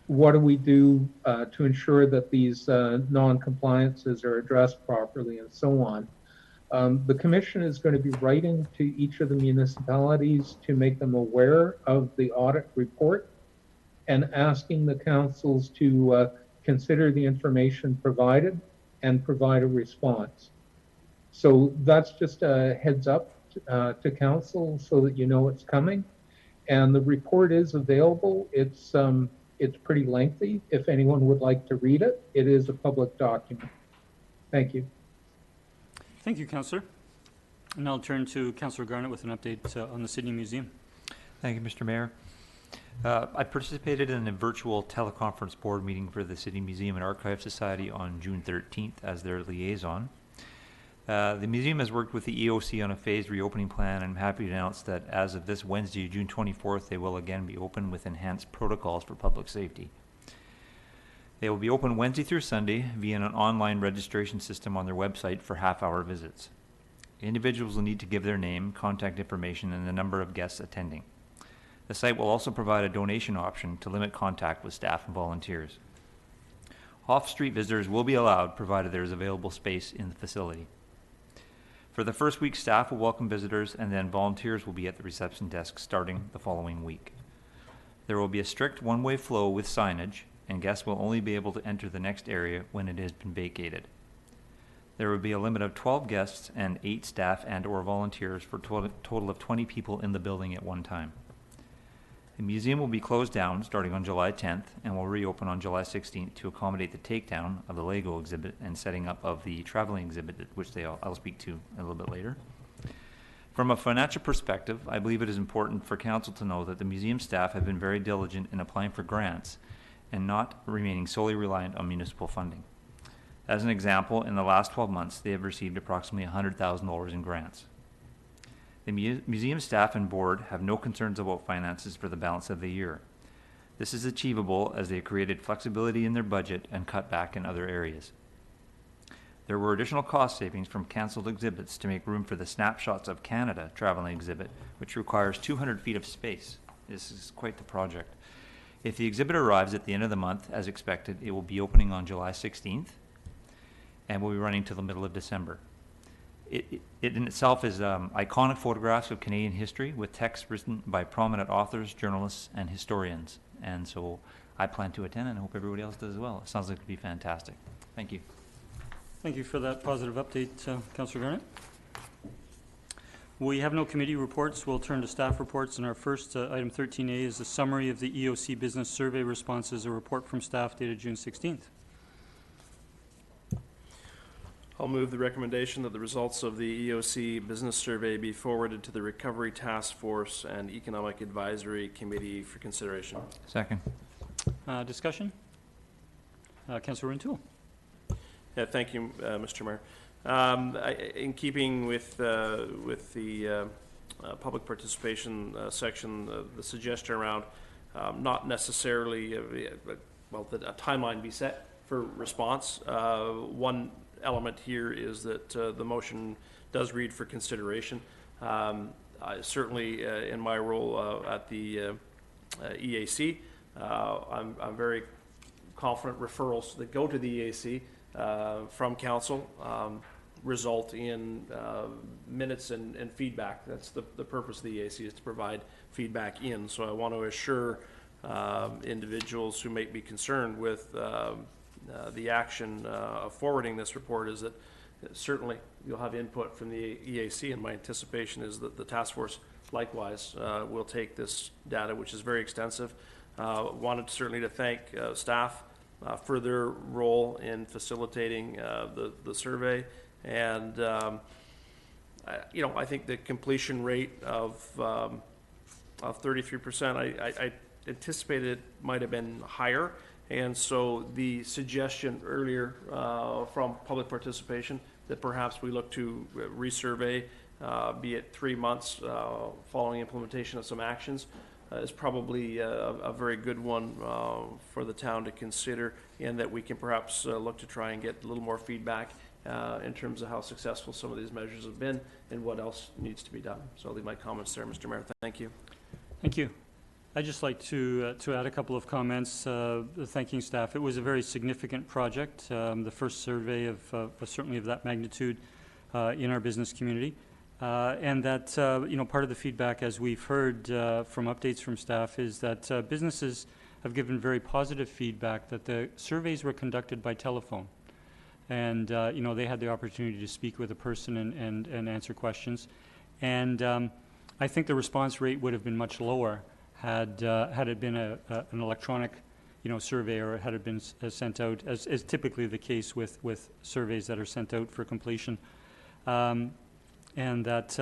what do we do to ensure that these non-compliances are addressed properly and so on. The commission is going to be writing to each of the municipalities to make them aware of the audit report and asking the councils to consider the information provided and provide a response. So that's just a heads up to council so that you know it's coming. And the report is available. It's pretty lengthy. If anyone would like to read it, it is a public document. Thank you. Thank you, Councillor. And I'll turn to Councillor Garnett with an update on the Sydney Museum. Thank you, Mr. Mayor. I participated in a virtual teleconference board meeting for the Sydney Museum and Archive Society on June 13th as their liaison. The museum has worked with the EOC on a phased reopening plan, and I'm happy to announce that as of this Wednesday, June 24th, they will again be open with enhanced protocols for public safety. They will be open Wednesday through Sunday via an online registration system on their website for half-hour visits. Individuals will need to give their name, contact information, and the number of guests attending. The site will also provide a donation option to limit contact with staff and volunteers. Off-street visitors will be allowed, provided there is available space in the facility. For the first week, staff will welcome visitors, and then volunteers will be at the reception desk starting the following week. There will be a strict one-way flow with signage, and guests will only be able to enter the next area when it has been vacated. There will be a limit of 12 guests and 8 staff and/or volunteers for a total of 20 people in the building at one time. The museum will be closed down starting on July 10th and will reopen on July 16th to accommodate the takedown of the Lego exhibit and setting up of the traveling exhibit, which I'll speak to a little bit later. From a financial perspective, I believe it is important for council to know that the museum staff have been very diligent in applying for grants and not remaining solely reliant on municipal funding. As an example, in the last 12 months, they have received approximately $100,000 in grants. The museum staff and board have no concerns about finances for the balance of the year. This is achievable as they created flexibility in their budget and cut back in other areas. There were additional cost savings from cancelled exhibits to make room for the Snapshots of Canada traveling exhibit, which requires 200 feet of space. This is quite the project. If the exhibit arrives at the end of the month, as expected, it will be opening on July 16th and will be running till the middle of December. It in itself is iconic photographs of Canadian history with text written by prominent authors, journalists, and historians. And so I plan to attend, and I hope everybody else does as well. It sounds like it would be fantastic. Thank you. Thank you for that positive update, Councillor Garnett. We have no committee reports. We'll turn to staff reports, and our first item 13A is a summary of the EOC business survey responses, a report from staff dated June 16th. I'll move the recommendation that the results of the EOC business survey be forwarded to the Recovery Task Force and Economic Advisory Committee for consideration. Second. Discussion? Councillor Rintoul. Yeah, thank you, Mr. Mayor. In keeping with the public participation section, the suggestion around not necessarily, that a timeline be set for response. One element here is that the motion does read for consideration. Certainly, in my role at the EAC, I'm very confident referrals that go to the EAC from council result in minutes and feedback. That's the purpose of the EAC, is to provide feedback in. So I want to assure individuals who may be concerned with the action of forwarding this report is that certainly you'll have input from the EAC, and my anticipation is that the task force likewise will take this data, which is very extensive. Wanted certainly to thank staff further role in facilitating the survey. And, I think the completion rate of 33%, I anticipated it might have been higher. And so the suggestion earlier from public participation that perhaps we look to resurvey, be it 3 months following implementation of some actions, is probably a very good one for the town to consider, and that we can perhaps look to try and get a little more feedback in terms of how successful some of these measures have been and what else needs to be done. So I'll leave my comments there, Mr. Mayor. Thank you. Thank you. I'd just like to add a couple of comments, thanking staff. It was a very significant project, the first survey of certainly of that magnitude in our business community. And that, part of the feedback, as we've heard from updates from staff, is that businesses have given very positive feedback that the surveys were conducted by telephone. And, they had the opportunity to speak with a person and answer questions. And I think the response rate would have been much lower had it been an electronic, survey, or had it been sent out, as is typically the case with surveys that are sent out for completion. And that,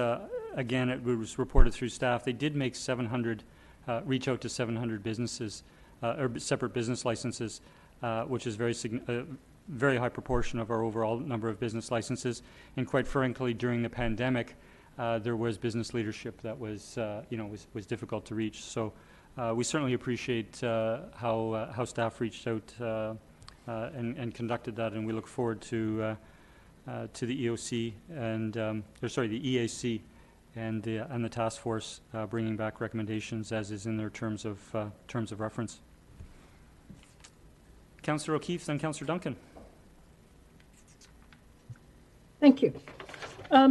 again, it was reported through staff. They did make 700, reach out to 700 businesses, or separate business licenses, which is very high proportion of our overall number of business licenses. And quite frankly, during the pandemic, there was business leadership that was, was difficult to reach. So we certainly appreciate how staff reached out and conducted that, and we look forward to the EOC and the EAC and the task force bringing back recommendations as is in their terms of reference. Councillor O'Keefe, then Councillor Duncan. Thank you.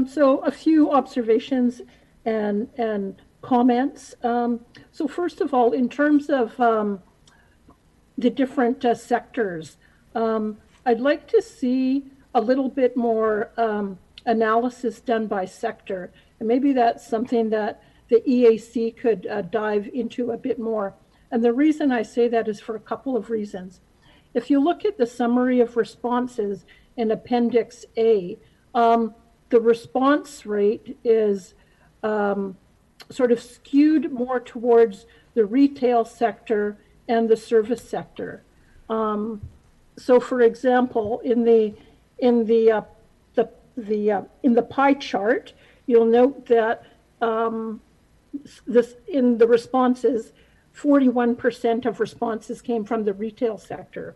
So a few observations and comments. So first of all, in terms of the different sectors, I'd like to see a little bit more analysis done by sector. And maybe that's something that the EAC could dive into a bit more. And the reason I say that is for a couple of reasons. If you look at the summary of responses in Appendix A, the response rate is sort of skewed more towards the retail sector and the service sector. So, for example, in the pie chart, you'll note that in the responses, 41% of responses came from the retail sector.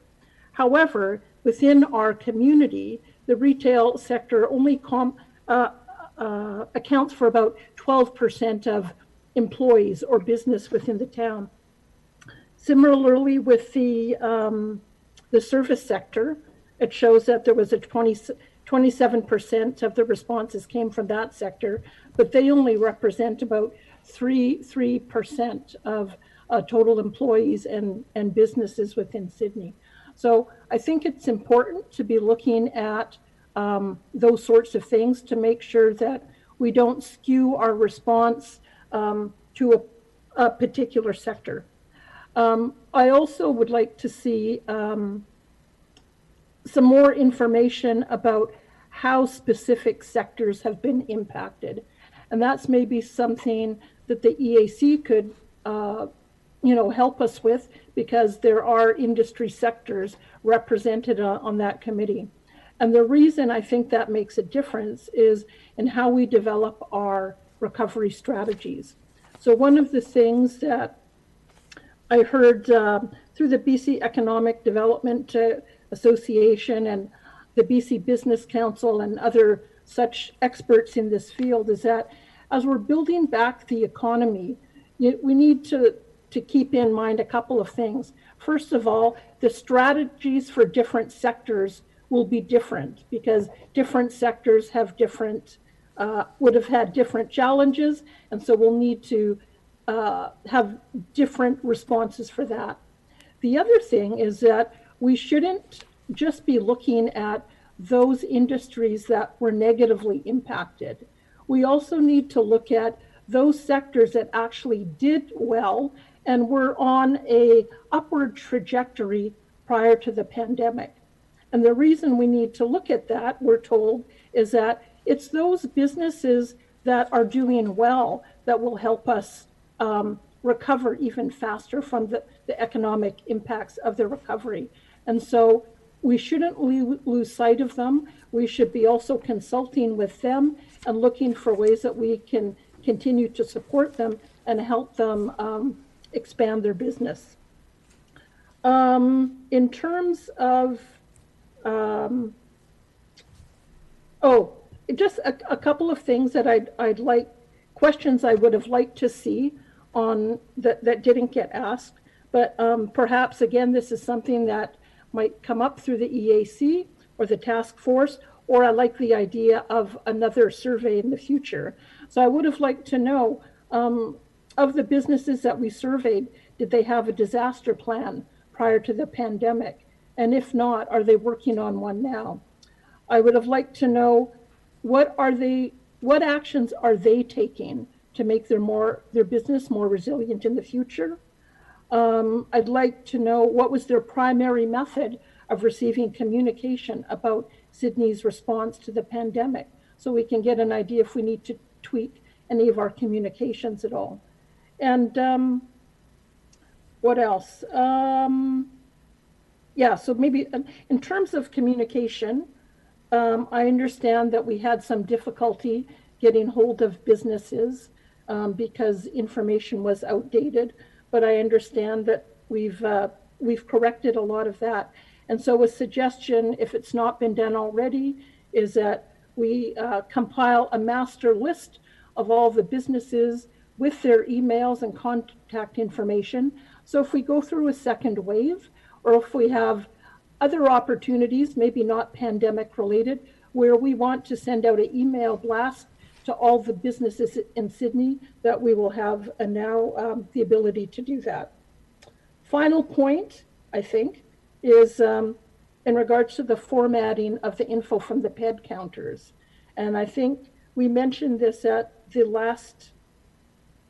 However, within our community, the retail sector only accounts for about 12% of employees or business within the town. Similarly, with the service sector, it shows that there was a 27% of the responses came from that sector, but they only represent about 3% of total employees and businesses within Sydney. So I think it's important to be looking at those sorts of things to make sure that we don't skew our response to a particular sector. I also would like to see some more information about how specific sectors have been impacted. And that's maybe something that the EAC could help us with, because there are industry sectors represented on that committee. And the reason I think that makes a difference is in how we develop our recovery strategies. So one of the things that I heard through the BC Economic Development Association and the BC Business Council and other such experts in this field is that as we're building back the economy, we need to keep in mind a couple of things. First of all, the strategies for different sectors will be different because different sectors have would have had different challenges, and so we'll need to have different responses for that. The other thing is that we shouldn't just be looking at those industries that were negatively impacted. We also need to look at those sectors that actually did well and were on a upward trajectory prior to the pandemic. And the reason we need to look at that, we're told, is that it's those businesses that are doing well that will help us recover even faster from the economic impacts of the recovery. And so we shouldn't lose sight of them. We should be also consulting with them and looking for ways that we can continue to support them and help them expand their business. In terms of, just a couple of things that I'd like, questions I would have liked to see on that didn't get asked, but perhaps again, this is something that might come up through the EAC or the task force, or I like the idea of another survey in the future. So I would have liked to know, of the businesses that we surveyed, did they have a disaster plan prior to the pandemic? And if not, are they working on one now? I would have liked to know what actions are they taking to make their business more resilient in the future? I'd like to know what was their primary method of receiving communication about Sydney's response to the pandemic, so we can get an idea if we need to tweak any of our communications at all. And what else? Yeah, so maybe in terms of communication, I understand that we had some difficulty getting hold of businesses because information was outdated, but I understand that we've corrected a lot of that. And so a suggestion, if it's not been done already, is that we compile a master list of all the businesses with their emails and contact information. So if we go through a second wave, or if we have other opportunities, maybe not pandemic related, where we want to send out an email blast to all the businesses in Sydney, that we will have now the ability to do that. Final point, I think, is in regards to the formatting of the info from the PED counters. And I think we mentioned this at the last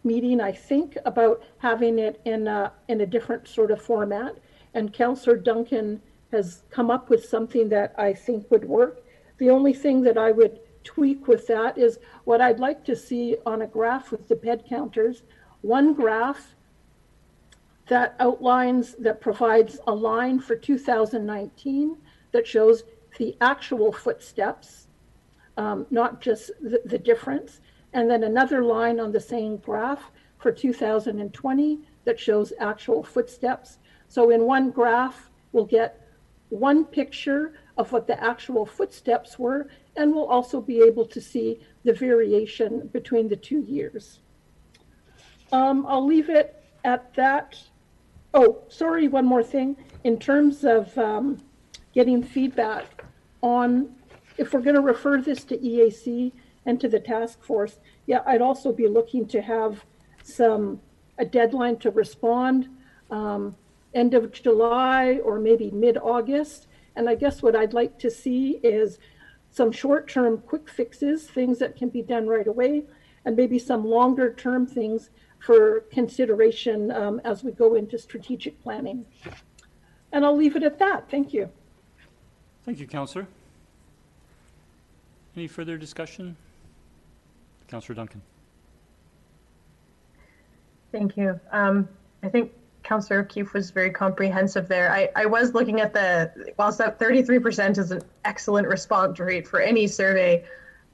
meeting, I think, about having it in a different sort of format. And Councillor Duncan has come up with something that I think would work. The only thing that I would tweak with that is what I'd like to see on a graph with the PED counters, one graph that outlines, that provides a line for 2019 that shows the actual footsteps, not just the difference, and then another line on the same graph for 2020 that shows actual footsteps. So in one graph, we'll get one picture of what the actual footsteps were, and we'll also be able to see the variation between the 2 years. I'll leave it at that. Oh, sorry, one more thing. In terms of getting feedback on, if we're going to refer this to EAC and to the task force, yeah, I'd also be looking to have a deadline to respond, end of July or maybe mid-August. And I guess what I'd like to see is some short-term quick fixes, things that can be done right away, and maybe some longer-term things for consideration as we go into strategic planning. And I'll leave it at that. Thank you. Thank you, Councillor. Any further discussion? Councillor Duncan. Thank you. I think Councillor O'Keefe was very comprehensive there. I was looking at whilst that 33% is an excellent response rate for any survey,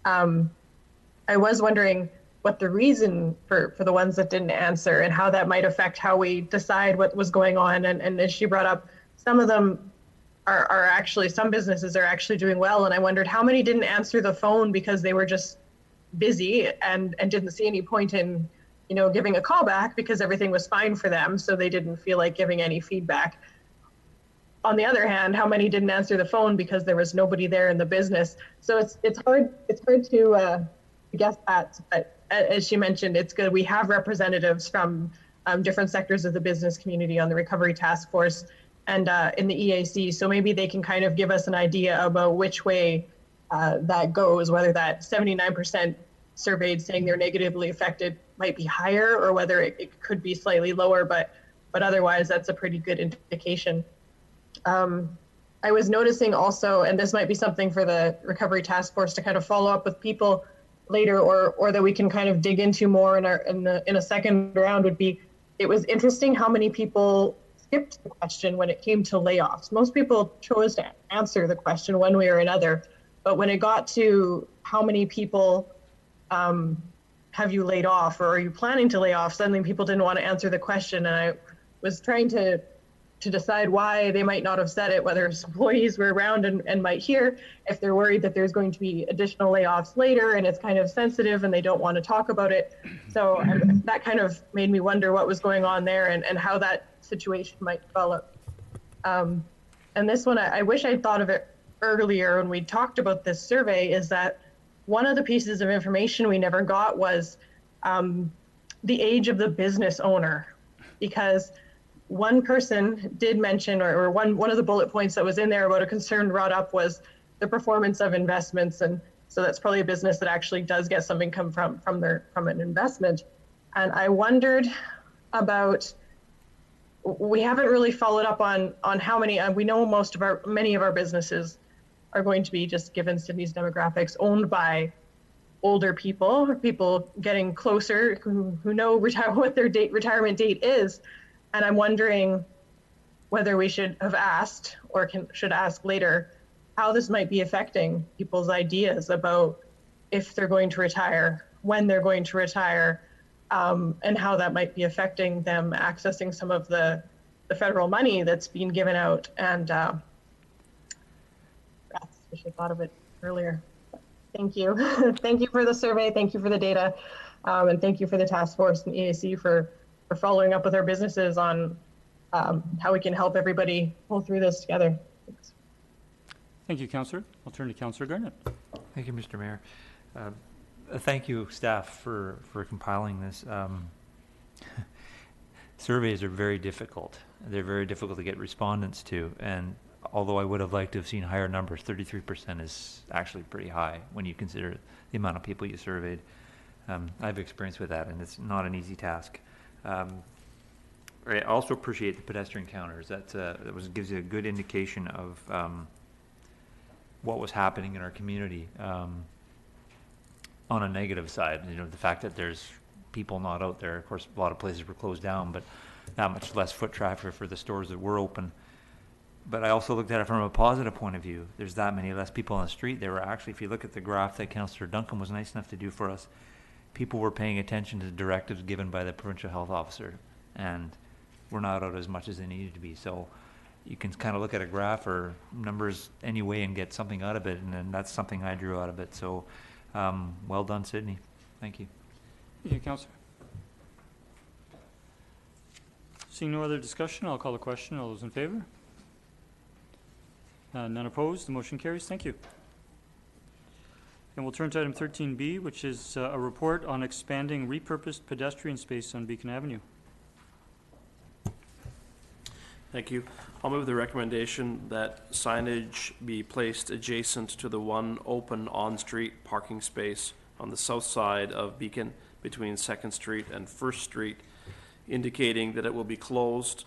I was wondering what the reason for the ones that didn't answer and how that might affect how we decide what was going on. And as she brought up, some of them are actually, some businesses are actually doing well. And I wondered how many didn't answer the phone because they were just busy and didn't see any point in giving a call back because everything was fine for them, so they didn't feel like giving any feedback. On the other hand, how many didn't answer the phone because there was nobody there in the business? So it's hard to guess that, but as she mentioned, it's good. We have representatives from different sectors of the business community on the Recovery Task Force and in the EAC, so maybe they can kind of give us an idea about which way that goes, whether that 79% surveyed saying they're negatively affected might be higher, or whether it could be slightly lower, but otherwise that's a pretty good indication. I was noticing also, and this might be something for the Recovery Task Force to kind of follow up with people later, or that we can kind of dig into more in a second round, would be, it was interesting how many people skipped the question when it came to layoffs. Most people chose to answer the question one way or another, but when it got to how many people have you laid off, or are you planning to lay off, suddenly people didn't want to answer the question. And I was trying to decide why they might not have said it, whether employees were around and might hear, if they're worried that there's going to be additional layoffs later and it's kind of sensitive and they don't want to talk about it. So that kind of made me wonder what was going on there and how that situation might develop. And this one, I wish I'd thought of it earlier when we talked about this survey, is that one of the pieces of information we never got was the age of the business owner, because one person did mention, or one of the bullet points that was in there about a concern brought up was the performance of investments. And so that's probably a business that actually does get some income from an investment. And I wondered about, we haven't really followed up on how many, we know many of our businesses are going to be, just given Sydney's demographics, owned by older people, or people getting closer who know what their retirement date is. And I'm wondering whether we should have asked, or should ask later, how this might be affecting people's ideas about if they're going to retire, when they're going to retire, and how that might be affecting them accessing some of the federal money that's being given out. And I wish I thought of it earlier. Thank you. Thank you for the survey. Thank you for the data. And thank you for the task force and EAC for following up with our businesses on how we can help everybody pull through this together. Thanks. Thank you, Councillor. I'll turn to Councillor Garnett. Thank you, Mr. Mayor. Thank you, staff, for compiling this. Surveys are very difficult. They're very difficult to get respondents to, and although I would have liked to have seen higher numbers, 33% is actually pretty high when you consider the amount of people you surveyed. I have experience with that, and it's not an easy task. I also appreciate the pedestrian counters. That gives you a good indication of what was happening in our community. On a negative side, the fact that there's people not out there. Of course, a lot of places were closed down, but that much less foot traffic for the stores that were open. But I also looked at it from a positive point of view. There's that many less people on the street. There were actually, if you look at the graph that Councillor Duncan was nice enough to do for us, people were paying attention to the directives given by the provincial health officer, and were not out as much as they needed to be. So you can kind of look at a graph or numbers anyway and get something out of it, and then that's something I drew out of it. So well done, Sydney. Thank you. Thank you, Councillor. Seeing no other discussion, I'll call the question. All those in favor? None opposed. The motion carries. Thank you. And we'll turn to item 13B, which is a report on expanding repurposed pedestrian space on Beacon Avenue. Thank you. I'll move the recommendation that signage be placed adjacent to the one open on-street parking space on the south side of Beacon between 2nd Street and 1st Street, indicating that it will be closed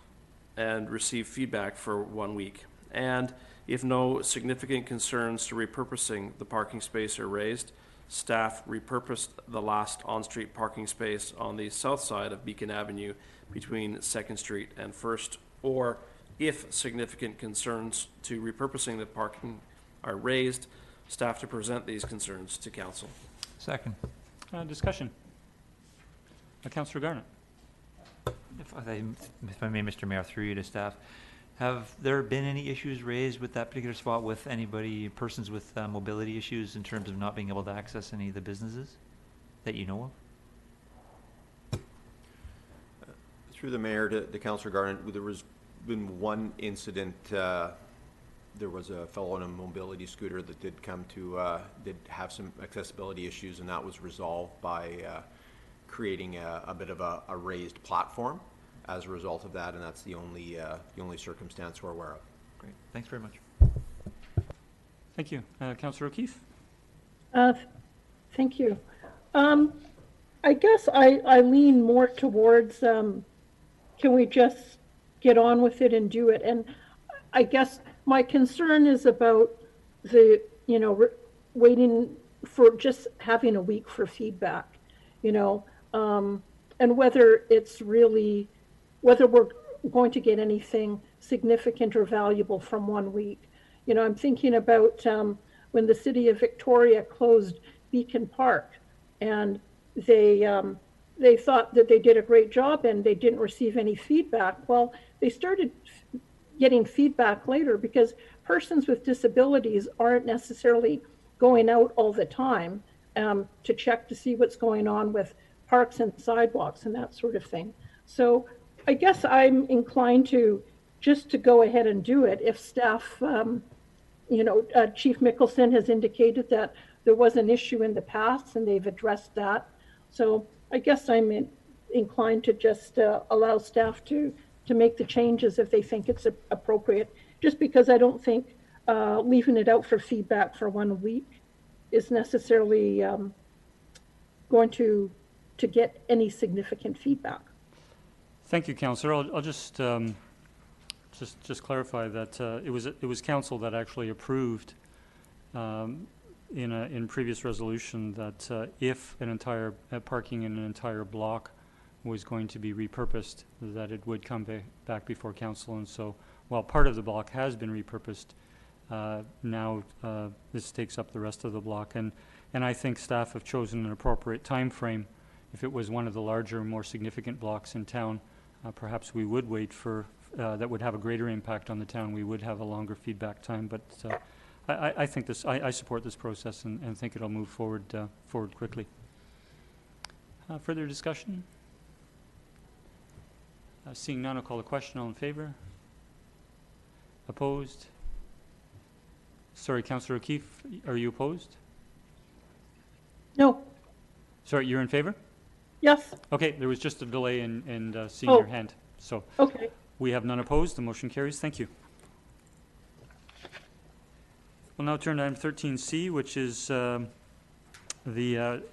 and receive feedback for 1 week. And if no significant concerns to repurposing the parking space are raised, staff repurposed the last on-street parking space on the south side of Beacon Avenue between 2nd Street and 1st, or if significant concerns to repurposing the parking are raised, staff to present these concerns to council. Second. Discussion. Councillor Garnett. If I may, Mr. Mayor, through you to staff, have there been any issues raised with that particular spot with persons with mobility issues in terms of not being able to access any of the businesses that you know of? Through the mayor to Councillor Garnett, there was been one incident. There was a fellow on a mobility scooter that did have some accessibility issues, and that was resolved by creating a bit of a raised platform as a result of that, and that's the only circumstance we're aware of. Great. Thanks very much. Thank you. Councillor O'Keefe. Thank you. I guess I lean more towards can we just get on with it and do it? And I guess my concern is about the, waiting for just having a week for feedback, and whether it's really, whether we're going to get anything significant or valuable from 1 week. I'm thinking about when the city of Victoria closed Beacon Park, and they thought that they did a great job and they didn't receive any feedback. Well, they started getting feedback later because persons with disabilities aren't necessarily going out all the time to check to see what's going on with parks and sidewalks and that sort of thing. So I guess I'm inclined to just to go ahead and do it if staff, Chief Mickelson has indicated that there was an issue in the past and they've addressed that. So I guess I'm inclined to just allow staff to make the changes if they think it's appropriate, just because I don't think leaving it out for feedback for 1 week is necessarily going to get any significant feedback. Thank you, Councillor. I'll just clarify that it was council that actually approved in previous resolution that if an entire parking in an entire block was going to be repurposed, that it would come back before council. And so while part of the block has been repurposed, now this takes up the rest of the block. And I think staff have chosen an appropriate time frame. If it was one of the larger, more significant blocks in town, perhaps we would wait for, that would have a greater impact on the town. We would have a longer feedback time, but I think this, I support this process and think it'll move forward quickly. Further discussion? Seeing none, I'll call the question. All in favor? Opposed? Sorry, Councillor O'Keefe, are you opposed? No. Sorry, you're in favor? Yes. Okay, there was just a delay in seeing Oh. your hand. So Okay. we have none opposed. The motion carries. Thank you. We'll now turn to item 13C, which is the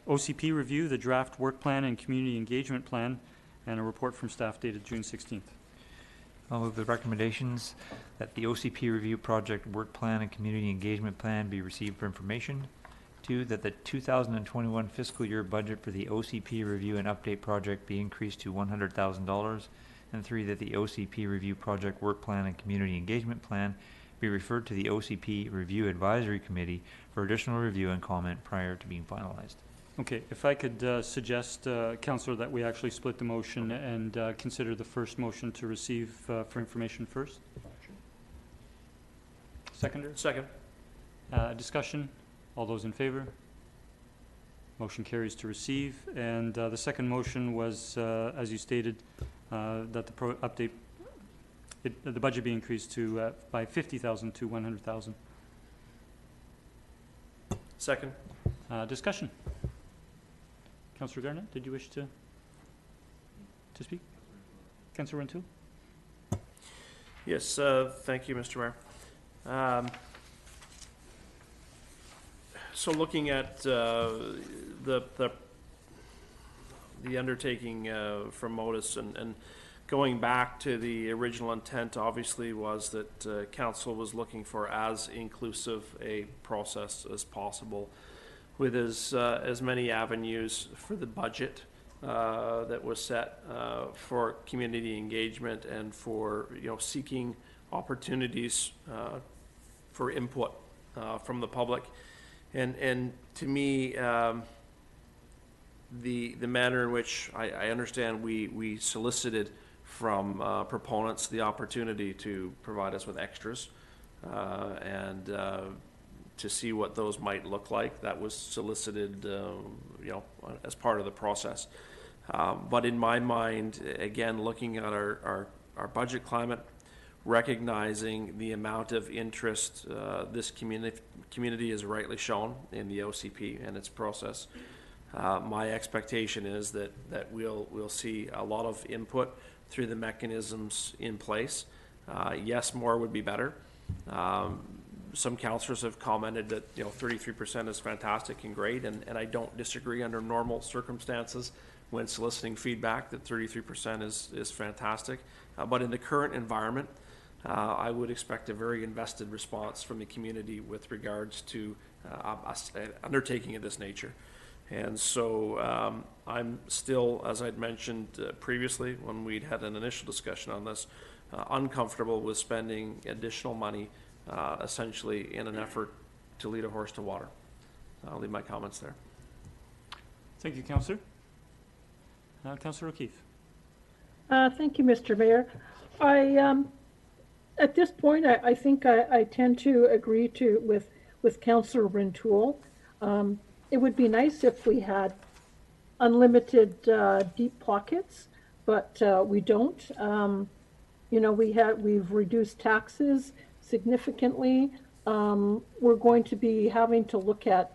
OCP review, the draft work plan and community engagement plan, and a report from staff dated June 16th. I'll move the recommendations that the OCP review project work plan and community engagement plan be received for information. 2, that the 2021 fiscal year budget for the OCP review and update project be increased to $100,000. And 3, that the OCP review project work plan and community engagement plan be referred to the OCP review advisory committee for additional review and comment prior to being finalized. Okay, if I could suggest, Councillor, that we actually split the motion and consider the first motion to receive for information first. Seconder? Second. Discussion? All those in favor? Motion carries to receive. And the second motion was, as you stated, that the the budget be increased to by $50,000 to $100,000. Second. Discussion? Councillor Garnett, did you wish to speak? Councillor Rintoul? Yes, thank you, Mr. Mayor. So looking at the undertaking from Modus and going back to the original intent, obviously, was that council was looking for as inclusive a process as possible, with as many avenues for the budget that was set for community engagement and for seeking opportunities for input from the public. And to me, the manner in which I understand we solicited from proponents the opportunity to provide us with extras and to see what those might look like. That was solicited, as part of the process. But in my mind, again, looking at our budget climate, recognizing the amount of interest this community has rightly shown in the OCP and its process, my expectation is that we'll see a lot of input through the mechanisms in place. Yes, more would be better. Some councillors have commented that 33% is fantastic and great, and I don't disagree under normal circumstances when soliciting feedback that 33% is fantastic. But in the current environment, I would expect a very invested response from the community with regards to us undertaking of this nature. And so I'm still, as I'd mentioned previously when we'd had an initial discussion on this, uncomfortable with spending additional money essentially in an effort to lead a horse to water. I'll leave my comments there. Thank you, Councillor. Councillor O'Keefe. Thank you, Mr. Mayor. At this point, I think I tend to agree with Councillor Rintoul. It would be nice if we had unlimited deep pockets, but we don't. You know, we've reduced taxes significantly. We're going to be having to look at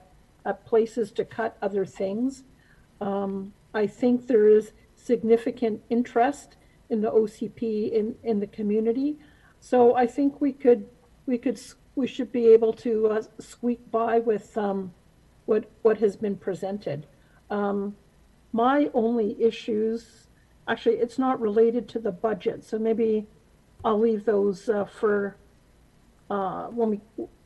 places to cut other things. I think there is significant interest in the OCP in the community. So I think we should be able to squeak by with what has been presented. My only issues, actually, it's not related to the budget, so maybe I'll leave those for when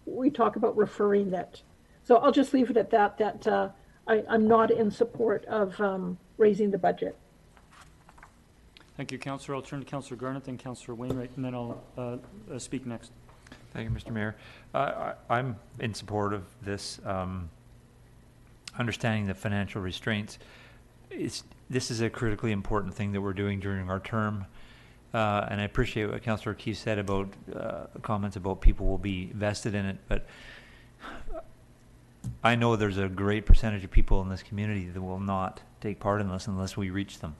we talk about referring that. So I'll just leave it at that. I'm not in support of raising the budget. Thank you, Councillor. I'll turn to Councillor Garnett, then Councillor Wainwright, and then I'll speak next. Thank you, Mr. Mayor. I'm in support of this, understanding the financial restraints. This is a critically important thing that we're doing during our term, and I appreciate what Councillor Keith said about comments about people will be vested in it, but I know there's a great percentage of people in this community that will not take part in this unless we reach them.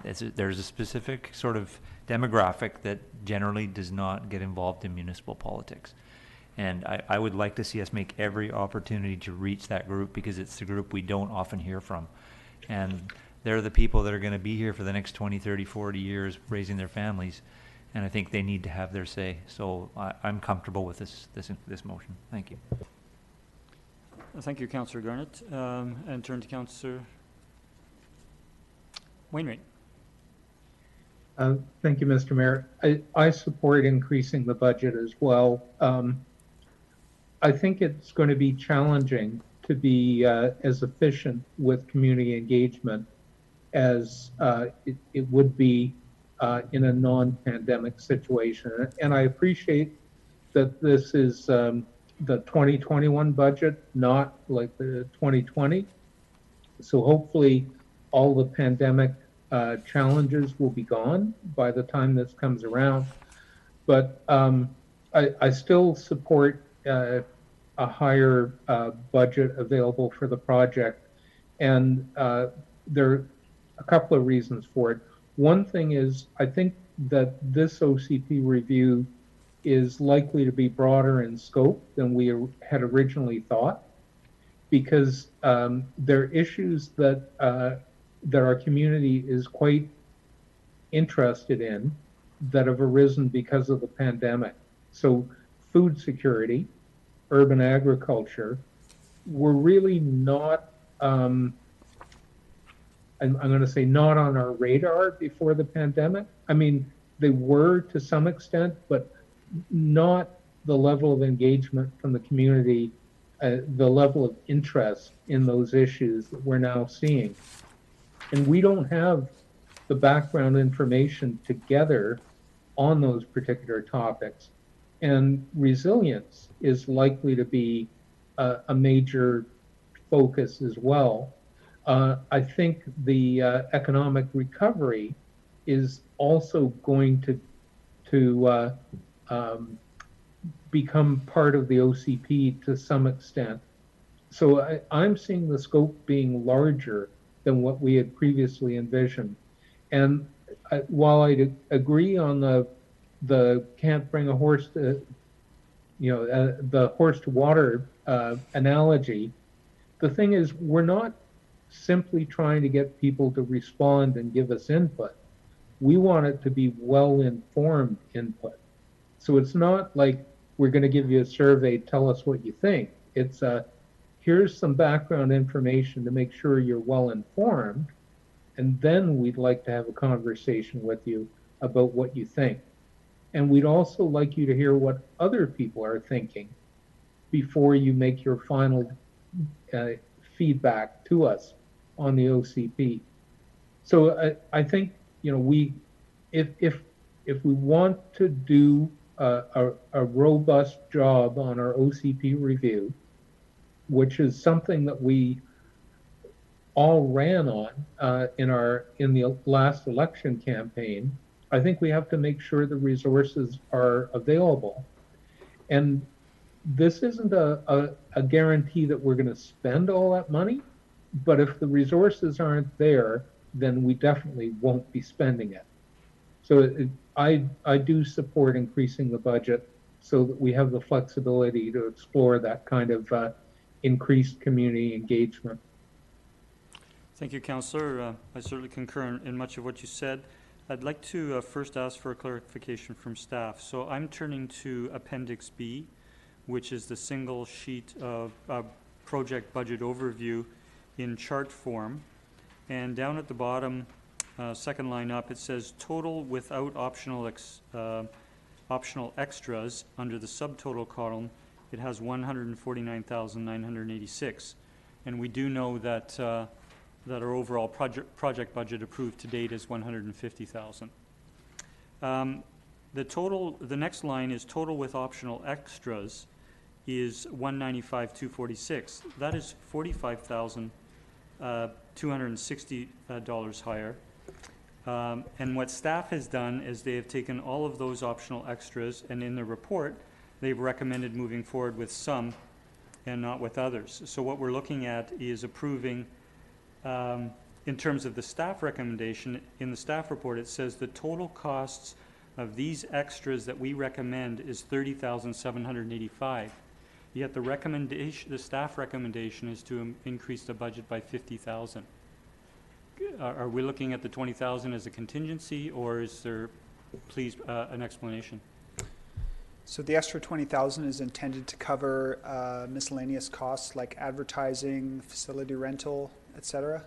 There's a specific sort of demographic that generally does not get involved in municipal politics. And I would like to see us make every opportunity to reach that group, because it's the group we don't often hear from. And they're the people that are going to be here for the next 20, 30, 40 years raising their families. And I think they need to have their say. So I'm comfortable with this motion. Thank you. Thank you, Councillor Garnett. And turn to Councillor Wainwright. Thank you, Mr. Mayor. I support increasing the budget as well. I think it's going to be challenging to be as efficient with community engagement as it would be in a non-pandemic situation. And I appreciate that this is the 2021 budget, not like the 2020. So hopefully all the pandemic challenges will be gone by the time this comes around. But I still support a higher budget available for the project. And there are a couple of reasons for it. One thing is, I think that this OCP review is likely to be broader in scope than we had originally thought, because there are issues that our community is quite interested in that have arisen because of the pandemic. So food security, urban agriculture, were really not, I'm going to say not on our radar before the pandemic. I mean, they were to some extent, but not the level of engagement from the community, the level of interest in those issues that we're now seeing. And we don't have the background information together on those particular topics. And resilience is likely to be a major focus as well. I think the economic recovery is also going to become part of the OCP to some extent. So I'm seeing the scope being larger than what we had previously envisioned. And while I agree on the can't bring a horse to, the horse to water analogy, the thing is, we're not simply trying to get people to respond and give us input. We want it to be well-informed input. So it's not like we're going to give you a survey, tell us what you think. It's here's some background information to make sure you're well-informed, and then we'd like to have a conversation with you about what you think. And we'd also like you to hear what other people are thinking before you make your final feedback to us on the OCP. So I think, you know, if we want to do a robust job on our OCP review, which is something that we all ran on in the last election campaign, I think we have to make sure the resources are available. And this isn't a guarantee that we're going to spend all that money, but if the resources aren't there, then we definitely won't be spending it. So I do support increasing the budget so that we have the flexibility to explore that kind of increased community engagement. Thank you, Councillor. I certainly concur in much of what you said. I'd like to first ask for a clarification from staff. So I'm turning to Appendix B, which is the single sheet of project budget overview in chart form. And down at the bottom, second line up, it says total without optional extras. Under the subtotal column, it has 149,986. And we do know that that our overall project budget approved to date is 150,000. The next line is total with optional extras is 195,246. That is $45,260 higher. And what staff has done is they have taken all of those optional extras, and in the report, they've recommended moving forward with some and not with others. So what we're looking at is approving, in terms of the staff recommendation, in the staff report, it says the total costs of these extras that we recommend is $30,785. Yet the staff recommendation is to increase the budget by 50,000. Are we looking at the 20,000 as a contingency, or is there, please, an explanation? So the extra 20,000 is intended to cover miscellaneous costs like advertising, facility rental, etc.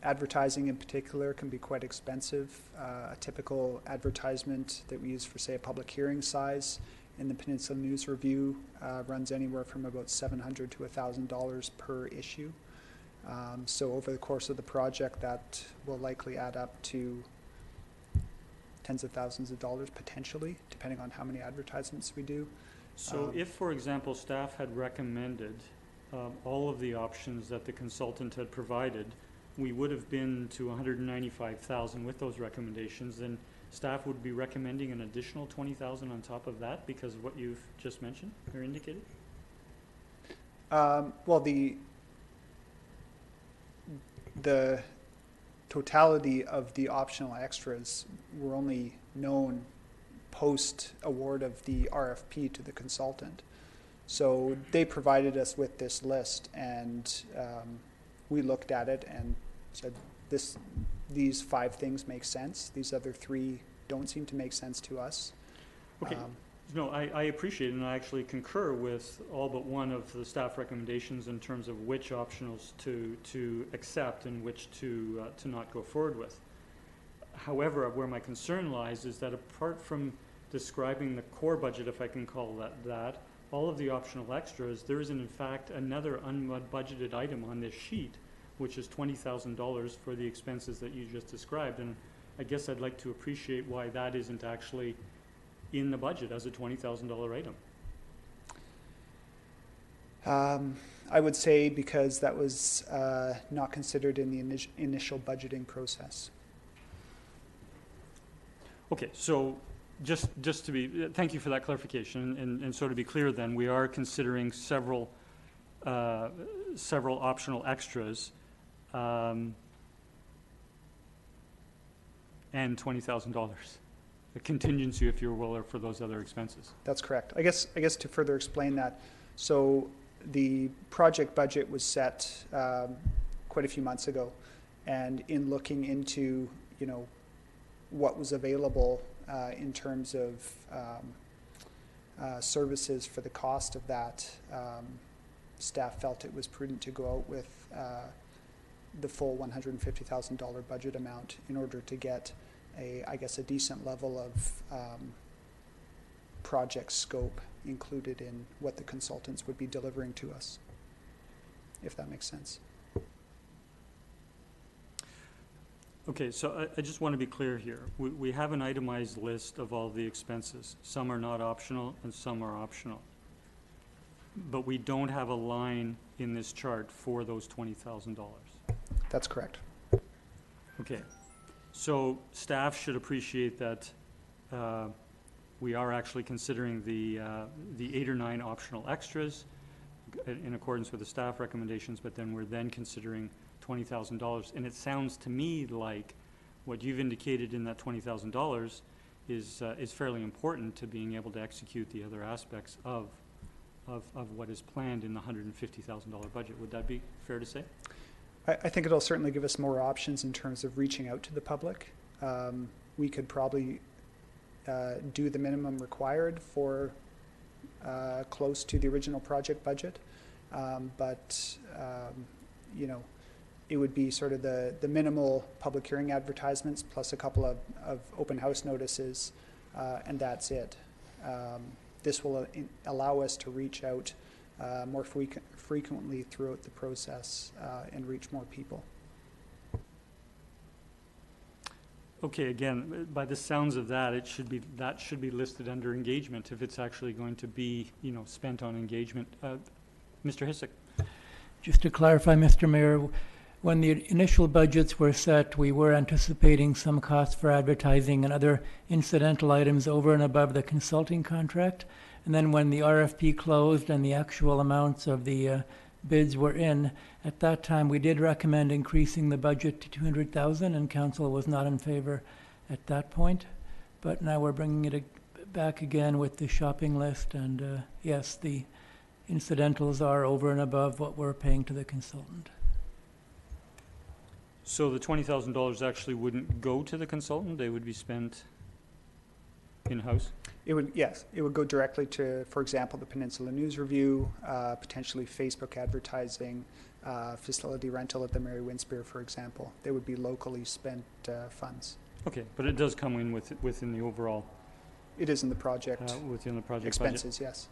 Advertising in particular can be quite expensive. A typical advertisement that we use for, say, a public hearing size in the Peninsula News Review runs anywhere from about $700 to $1,000 per issue. So over the course of the project, that will likely add up to tens of thousands of dollars potentially, depending on how many advertisements we do. So if, for example, staff had recommended all of the options that the consultant had provided, we would have been to 195,000 with those recommendations, then staff would be recommending an additional 20,000 on top of that because of what you've just mentioned or indicated? Well, the totality of the optional extras were only known post award of the RFP to the consultant. So they provided us with this list, and we looked at it and said, these 5 things make sense. These other 3 don't seem to make sense to us. Okay. No, I appreciate it, and I actually concur with all but one of the staff recommendations in terms of which optionals to accept and which to not go forward with. However, where my concern lies is that apart from describing the core budget, if I can call that, all of the optional extras, there is in fact another unbudgeted item on this sheet, which is $20,000 for the expenses that you just described. And I guess I'd like to appreciate why that isn't actually in the budget as a $20,000 item. I would say because that was not considered in the initial budgeting process. Okay, so just to be, thank you for that clarification. And so to be clear then, we are considering several optional extras and $20,000. A contingency, if you will, for those other expenses. That's correct. I guess to further explain that, so the project budget was set quite a few months ago, and in looking into, what was available in terms of services for the cost of that, staff felt it was prudent to go out with the full $150,000 budget amount in order to get I guess, a decent level of project scope included in what the consultants would be delivering to us, if that makes sense. Okay, so I just want to be clear here. We have an itemized list of all the expenses. Some are not optional and some are optional. But we don't have a line in this chart for those $20,000. That's correct. Okay, so staff should appreciate that we are actually considering the 8 or 9 optional extras in accordance with the staff recommendations, but then we're then considering $20,000. And it sounds to me like what you've indicated in that $20,000 is fairly important to being able to execute the other aspects of what is planned in the $150,000 budget. Would that be fair to say? I think it'll certainly give us more options in terms of reaching out to the public. We could probably do the minimum required for close to the original project budget, but you know, it would be sort of the minimal public hearing advertisements plus a couple of open house notices, and that's it. This will allow us to reach out more frequently throughout the process and reach more people. Okay, again, by the sounds of that, that should be listed under engagement if it's actually going to be, you know, spent on engagement. Mr. Hissack. Just to clarify, Mr. Mayor, when the initial budgets were set, we were anticipating some costs for advertising and other incidental items over and above the consulting contract. And then when the RFP closed and the actual amounts of the bids were in, at that time we did recommend increasing the budget to $200,000, and council was not in favor at that point. But now we're bringing it back again with the shopping list, and yes, the incidentals are over and above what we're paying to the consultant. So the $20,000 actually wouldn't go to the consultant? They would be spent in-house? It would, yes, it would go directly to, for example, the Peninsula News Review, potentially Facebook advertising, facility rental at the Mary Winspear, for example. They would be locally spent funds. Okay, but it does come in within the overall. It is in the project. Within the project expenses, budget. Yes.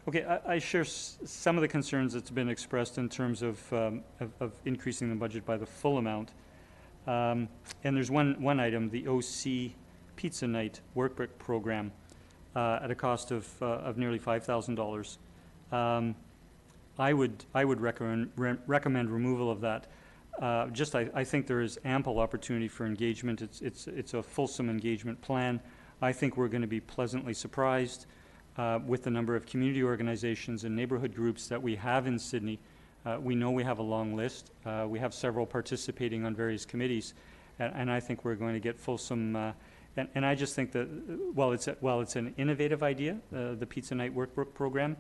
Okay, I share some of the concerns that's been expressed in terms of increasing the budget by the full amount. And there's one item, the OC Pizza Night Workbook Program, at a cost of nearly $5,000. I would recommend removal of that. I think there is ample opportunity for engagement. It's a fulsome engagement plan. I think we're going to be pleasantly surprised with the number of community organizations and neighborhood groups that we have in Sydney. We know we have a long list. We have several participating on various committees, and I think we're going to get fulsome. And I just think that while it's an innovative idea, the Pizza Night Workbook Program,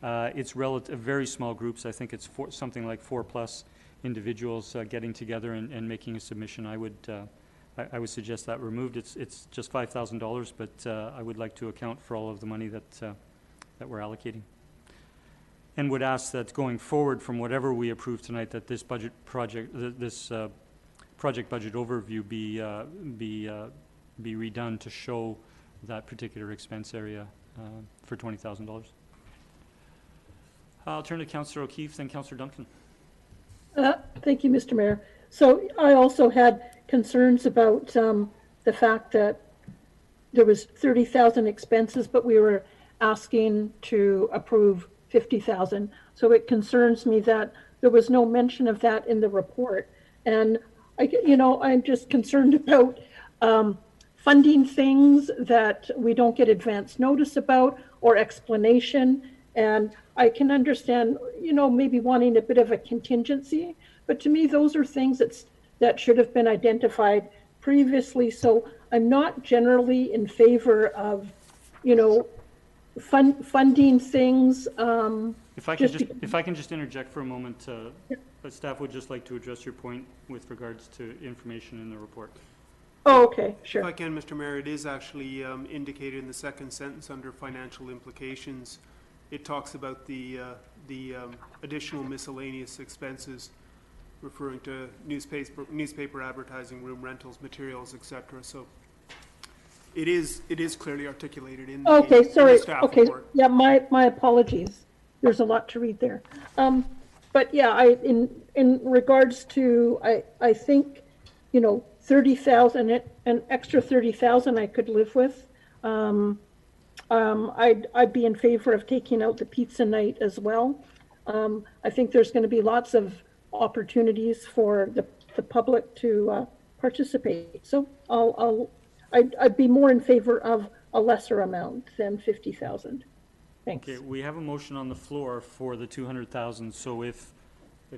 it's very small groups. I think it's something like 4+ individuals getting together and making a submission. I would suggest that removed. It's just $5,000, but I would like to account for all of the money that we're allocating. And would ask that going forward from whatever we approve tonight, that this project budget overview be redone to show that particular expense area for $20,000. I'll turn to Councillor O'Keefe, then Councillor Duncan. Thank you, Mr. Mayor. So I also had concerns about the fact that there was 30,000 expenses, but we were asking to approve 50,000. So it concerns me that there was no mention of that in the report. And I'm just concerned about funding things that we don't get advance notice about or explanation. And I can understand, maybe wanting a bit of a contingency, but to me, those are things that should have been identified previously. So I'm not generally in favor of, funding things. If I can just interject for a moment, staff would just like to address your point with regards to information in the report. Oh, okay, sure. If I can, Mr. Mayor, it is actually indicated in the second sentence under financial implications. It talks about the additional miscellaneous expenses, referring to newspaper advertising, room rentals, materials, etc. So It is clearly articulated in Okay, in sorry. the staff Okay, report. yeah, my apologies. There's a lot to read there. But yeah, in regards to, I think, 30,000, an extra 30,000 I could live with. I'd be in favor of taking out the pizza night as well. I think there's going to be lots of opportunities for the public to participate. So I'd be more in favor of a lesser amount than 50,000. Thanks. Okay, we have a motion on the floor for the 200,000, so if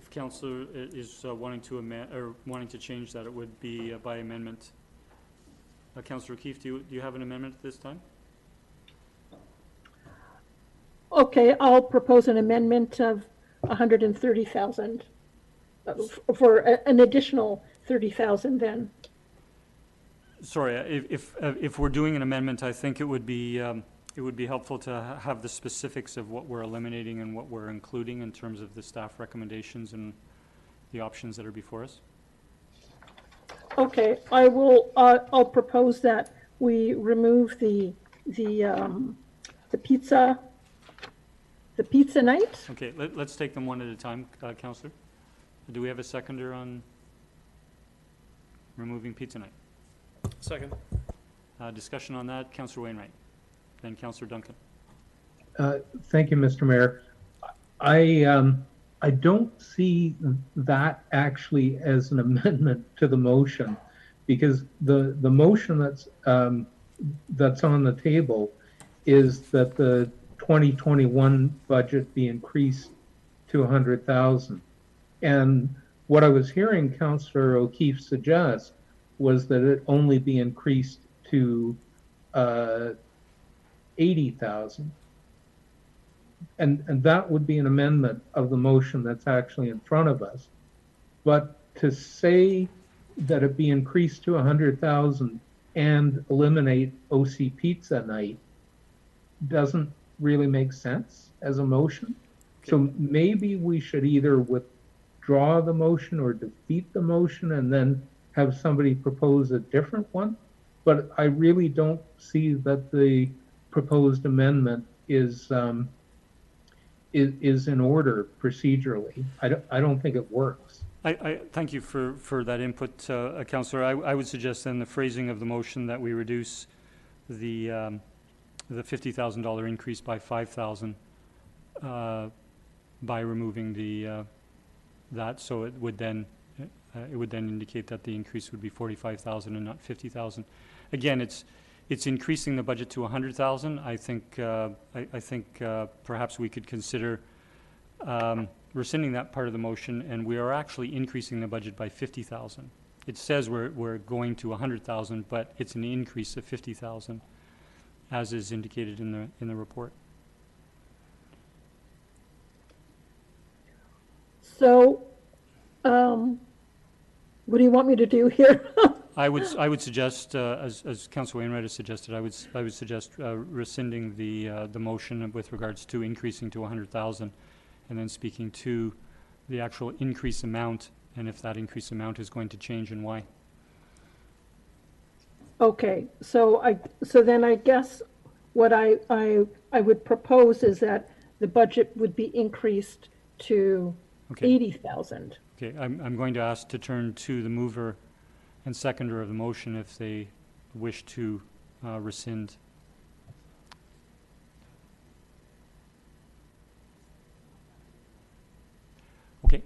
councillor is wanting to amend, or wanting to change that, it would be by amendment. Councillor O'Keefe, do you have an amendment at this time? Okay, I'll propose an amendment of 130,000 for an additional 30,000 then. Sorry, if we're doing an amendment, I think it would be helpful to have the specifics of what we're eliminating and what we're including in terms of the staff recommendations and the options that are before us. Okay, I'll propose that we remove the pizza night. Okay, let's take them one at a time, Councillor. Do we have a seconder on removing pizza night? Second. Discussion on that, Councillor Wainwright, then Councillor Duncan. Thank you, Mr. Mayor. I don't see that actually as an amendment to the motion, because the motion that's on the table is that the 2021 budget be increased to 100,000. And what I was hearing Councillor O'Keefe suggest was that it only be increased to 80,000. And that would be an amendment of the motion that's actually in front of us. But to say that it be increased to 100,000 and eliminate OC Pizza Night doesn't really make sense as a motion. Okay. So maybe we should either withdraw the motion or defeat the motion and then have somebody propose a different one. But I really don't see that the proposed amendment is in order procedurally. I don't think it works. I thank you for that input, Councillor. I would suggest then the phrasing of the motion that we reduce the $50,000 increase by 5,000 by removing that. So it would then indicate that the increase would be 45,000 and not 50,000. Again, it's increasing the budget to 100,000. I think perhaps we could consider rescinding that part of the motion, and we are actually increasing the budget by 50,000. It says we're going to 100,000, but it's an increase of 50,000, as is indicated in the report. So, what do you want me to do here? I would suggest, as Councillor Wainwright has suggested, I would suggest rescinding the motion with regards to increasing to 100,000, and then speaking to the actual increase amount, and if that increase amount is going to change and why. Okay, so then I guess what I would propose is that the budget would be increased to 80,000. Okay, I'm going to ask to turn to the mover and seconder of the motion if they wish to rescind. Okay.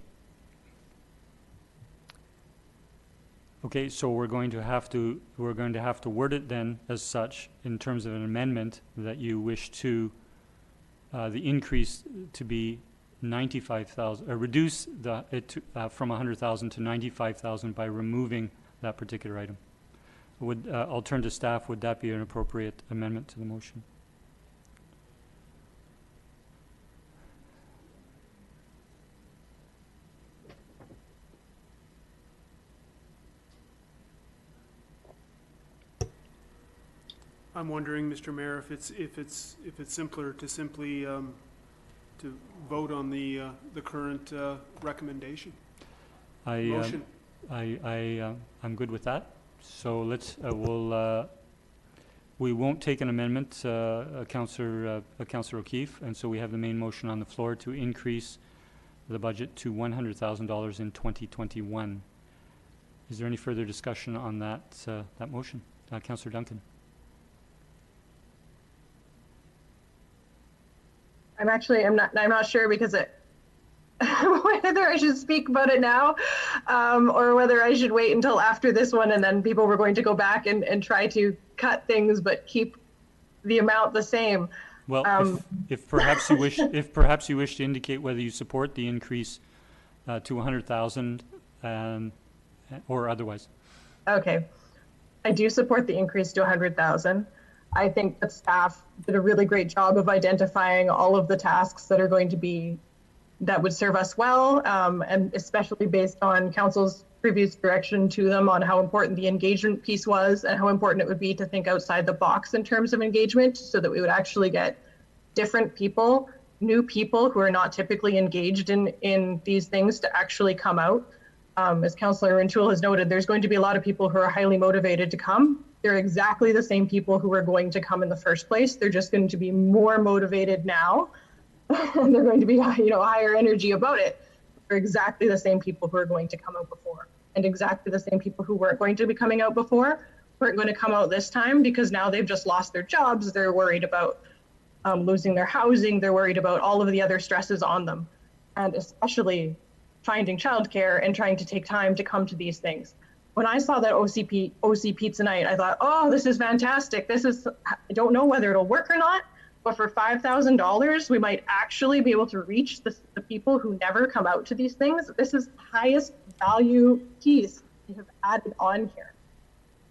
Okay, so we're going to have to word it then as such in terms of an amendment that you wish to the increase to be 95,000, reduce it from 100,000 to 95,000 by removing that particular item. I'll turn to staff. Would that be an appropriate amendment to the motion? I'm wondering, Mr. Mayor, if it's simpler to simply to vote on the current recommendation. Motion. I'm good with that. So let's We won't take an amendment, Councillor O'Keefe, and so we have the main motion on the floor to increase the budget to $100,000 in 2021. Is there any further discussion on that motion? Councillor Duncan. I'm not sure because whether I should speak about it now, or whether I should wait until after this one and then people were going to go back and try to cut things but keep the amount the same. Well, if perhaps you wish to indicate whether you support the increase to 100,000 or otherwise. Okay, I do support the increase to 100,000. I think that staff did a really great job of identifying all of the tasks that would serve us well, and especially based on council's previous direction to them on how important the engagement piece was and how important it would be to think outside the box in terms of engagement so that we would actually get different people, new people who are not typically engaged in these things to actually come out. As Councillor Rintoul has noted, there's going to be a lot of people who are highly motivated to come. They're exactly the same people who were going to come in the first place. They're just going to be more motivated now. And they're going to be, higher energy about it. They're exactly the same people who are going to come out before. And exactly the same people who weren't going to be coming out before weren't going to come out this time because now they've just lost their jobs. They're worried about losing their housing. They're worried about all of the other stresses on them. And especially finding childcare and trying to take time to come to these things. When I saw that OC Pizza Night, I thought, oh, this is fantastic. I don't know whether it'll work or not, but for $5,000, we might actually be able to reach the people who never come out to these things. This is the highest value piece we have added on here.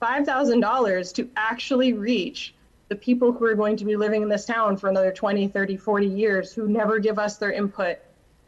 $5,000 to actually reach the people who are going to be living in this town for another 20, 30, 40 years who never give us their input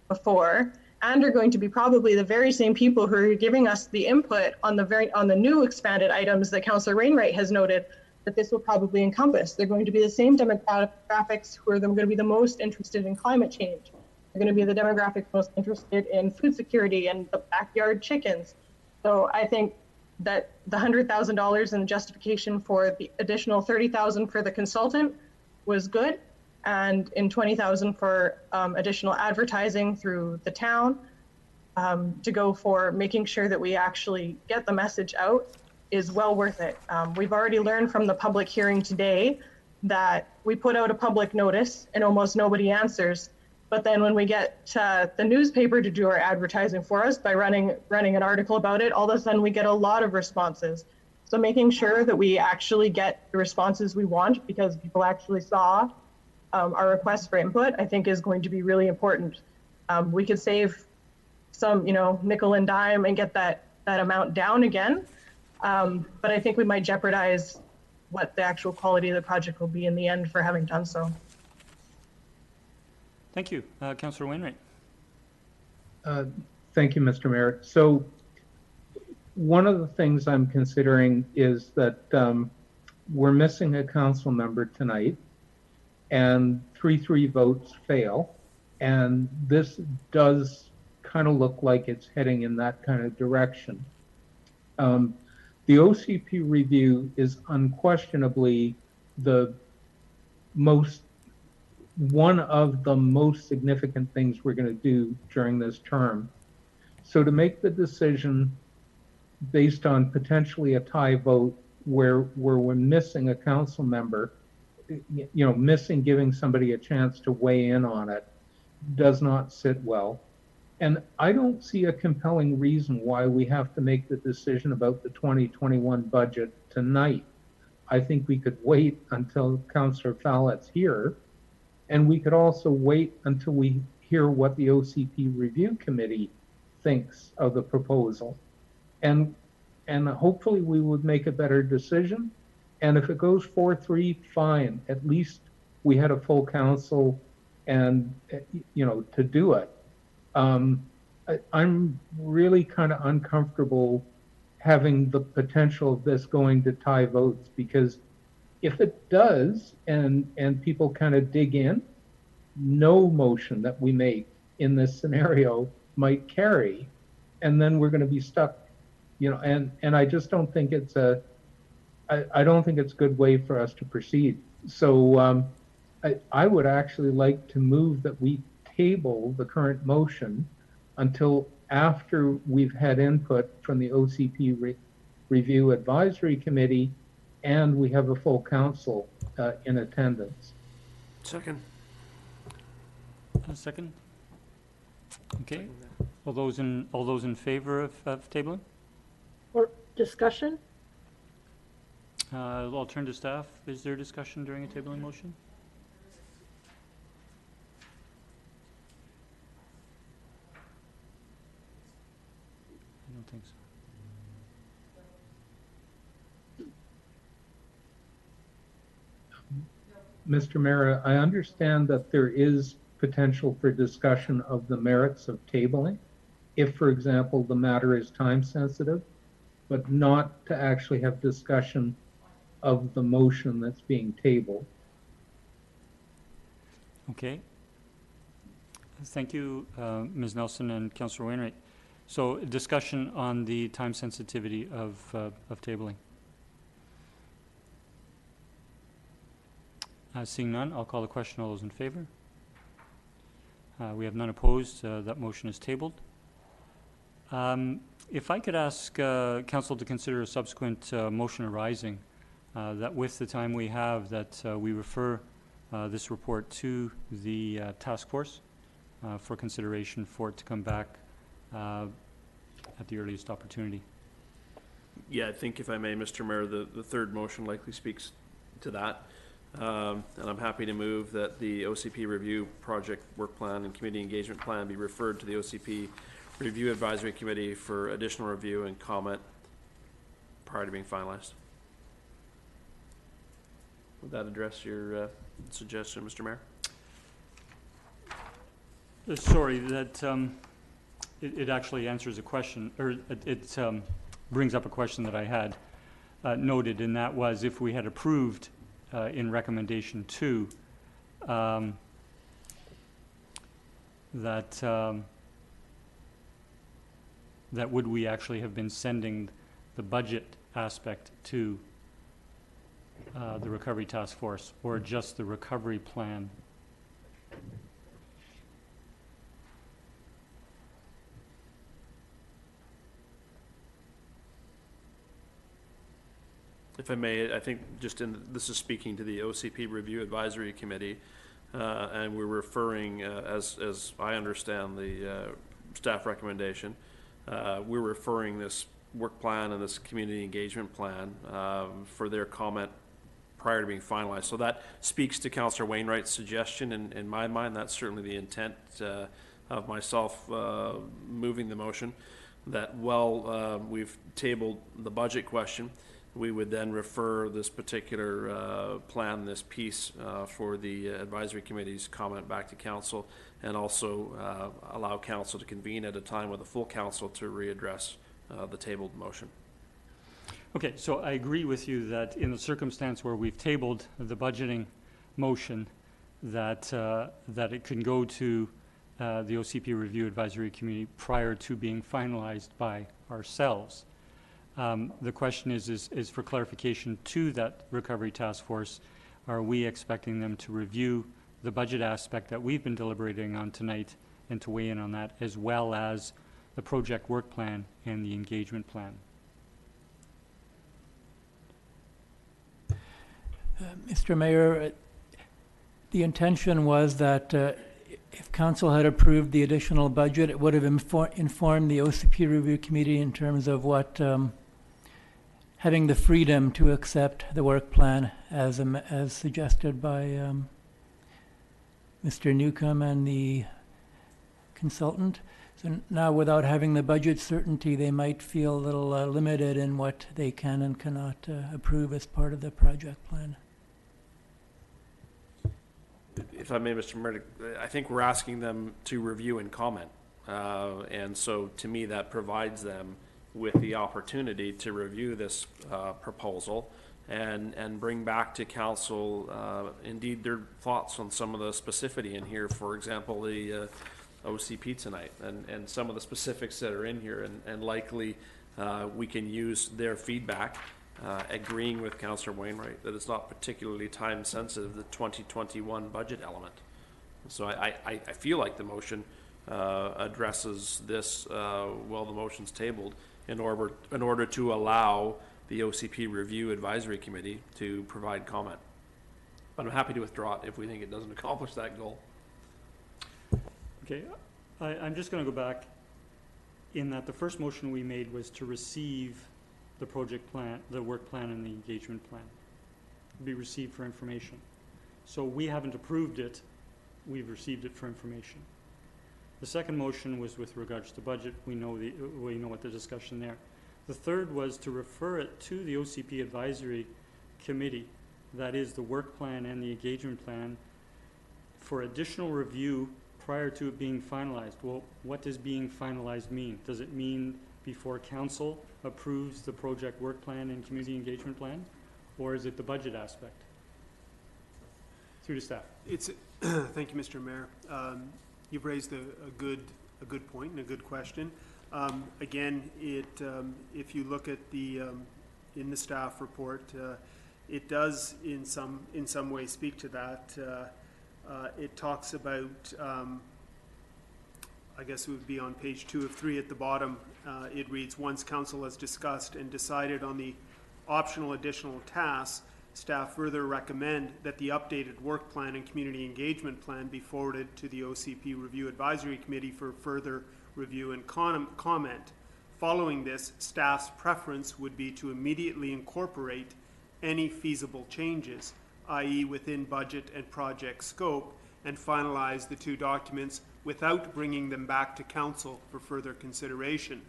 before, and are going to be probably the very same people who are giving us the input on the new expanded items that Councillor Wainwright has noted that this will probably encompass. They're going to be the same demographics who are going to be the most interested in climate change. They're going to be the demographics most interested in food security and the backyard chickens. So I think that the $100,000 and the justification for the additional $30,000 for the consultant was good, and in $20,000 for additional advertising through the town to go for making sure that we actually get the message out is well worth it. We've already learned from the public hearing today that we put out a public notice and almost nobody answers. But then when we get the newspaper to do our advertising for us by running an article about it, all of a sudden we get a lot of responses. So making sure that we actually get the responses we want because people actually saw our requests for input, I think is going to be really important. We could save some, nickel and dime and get that amount down again. But I think we might jeopardize what the actual quality of the project will be in the end for having done so. Thank you. Councillor Wainwright. Thank you, Mr. Mayor. So one of the things I'm considering is that we're missing a council member tonight, and 3-3 votes fail. And this does kind of look like it's heading in that kind of direction. The OCP review is unquestionably one of the most significant things we're going to do during this term. So to make the decision based on potentially a tie vote where we're missing a council member, missing giving somebody a chance to weigh in on it, does not sit well. And I don't see a compelling reason why we have to make the decision about the 2021 budget tonight. I think we could wait until Councillor Fallett's here, and we could also wait until we hear what the OCP Review Committee thinks of the proposal. And hopefully we would make a better decision. And if it goes 4-3, fine. At least we had a full council and, to do it. I'm really kind of uncomfortable having the potential of this going to tie votes, because if it does and people kind of dig in, no motion that we make in this scenario might carry, and then we're going to be stuck, and I just don't think it's I don't think it's a good way for us to proceed. So I would actually like to move that we table the current motion until after we've had input from the OCP Review Advisory Committee and we have a full council in attendance. Second. A second? Okay. All those in favor of tabling? Or discussion? I'll turn to staff. Is there discussion during a tabling motion? I don't think so. Mr. Mayor, I understand that there is potential for discussion of the merits of tabling, if, for example, the matter is time sensitive, but not to actually have discussion of the motion that's being tabled. Okay. Thank you, Ms. Nelson and Councillor Wainwright. So discussion on the time sensitivity of tabling. Seeing none, I'll call the question. All those in favor? We have none opposed. That motion is tabled. If I could ask Council to consider a subsequent motion arising, that with the time we have, that we refer this report to the task force for consideration for it to come back at the earliest opportunity. Yeah, I think if I may, Mr. Mayor, the third motion likely speaks to that. And I'm happy to move that the OCP review project work plan and community engagement plan be referred to the OCP Review Advisory Committee for additional review and comment prior to being finalized. Would that address your suggestion, Mr. Mayor? Sorry, that it actually answers a question, or it brings up a question that I had noted, and that was if we had approved in recommendation 2 that would we actually have been sending the budget aspect to the recovery task force, or just the recovery plan? If I may, I think this is speaking to the OCP Review Advisory Committee, and we're referring, as I understand the staff recommendation, we're referring this work plan and this community engagement plan for their comment prior to being finalized. So that speaks to Councillor Wainwright's suggestion. In my mind, that's certainly the intent of myself moving the motion, that while we've tabled the budget question, we would then refer this particular plan, this piece, for the advisory committee's comment back to council, and also allow council to convene at a time with the full council to readdress the tabled motion. Okay, so I agree with you that in the circumstance where we've tabled the budgeting motion, that it can go to the OCP Review Advisory Committee prior to being finalized by ourselves. The question is for clarification to that recovery task force, are we expecting them to review the budget aspect that we've been deliberating on tonight and to weigh in on that, as well as the project work plan and the engagement plan? Mr. Mayor, the intention was that if council had approved the additional budget, it would have informed the OCP Review Committee in terms of what having the freedom to accept the work plan as suggested by Mr. Newcomb and the consultant. So now, without having the budget certainty, they might feel a little limited in what they can and cannot approve as part of the project plan. If I may, Mr. Mayor, I think we're asking them to review and comment. And so to me, that provides them with the opportunity to review this proposal and bring back to council, indeed, their thoughts on some of the specificity in here. For example, the OCP tonight and some of the specifics that are in here, and likely we can use their feedback agreeing with Councillor Wainwright that it's not particularly time sensitive, the 2021 budget element. So I feel like the motion addresses this while the motion's tabled in order to allow the OCP Review Advisory Committee to provide comment. But I'm happy to withdraw it if we think it doesn't accomplish that goal. Okay, I'm just going to go back in that the first motion we made was to receive the project plan, the work plan and the engagement plan, be received for information. So we haven't approved it, we've received it for information. The second motion was with regards to budget. We know what the discussion there. The third was to refer it to the OCP Advisory Committee, that is the work plan and the engagement plan, for additional review prior to it being finalized. Well, what does being finalized mean? Does it mean before council approves the project work plan and community engagement plan? Or is it the budget aspect? Through to staff. It's, thank you, Mr. Mayor. You've raised a good point and a good question. Again, if you look at the in the staff report, it does in some way speak to that. It talks about, I guess it would be on page 2 of 3 at the bottom. It reads, once council has discussed and decided on the optional additional tasks, staff further recommend that the updated work plan and community engagement plan be forwarded to the OCP Review Advisory Committee for further review and comment. Following this, staff's preference would be to immediately incorporate any feasible changes, i.e. within budget and project scope, and finalize the two documents without bringing them back to council for further consideration.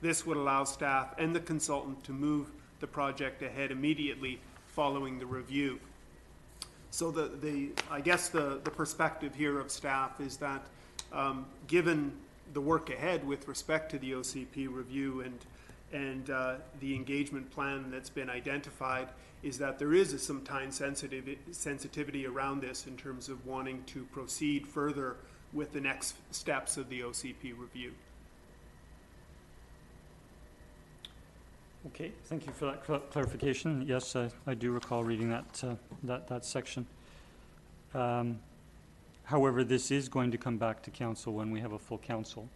This would allow staff and the consultant to move the project ahead immediately following the review. So I guess the perspective here of staff is that given the work ahead with respect to the OCP review and the engagement plan that's been identified, is that there is some time sensitivity around this in terms of wanting to proceed further with the next steps of the OCP review. Okay, thank you for that clarification. Yes, I do recall reading that section. However, this is going to come back to council when we have a full council.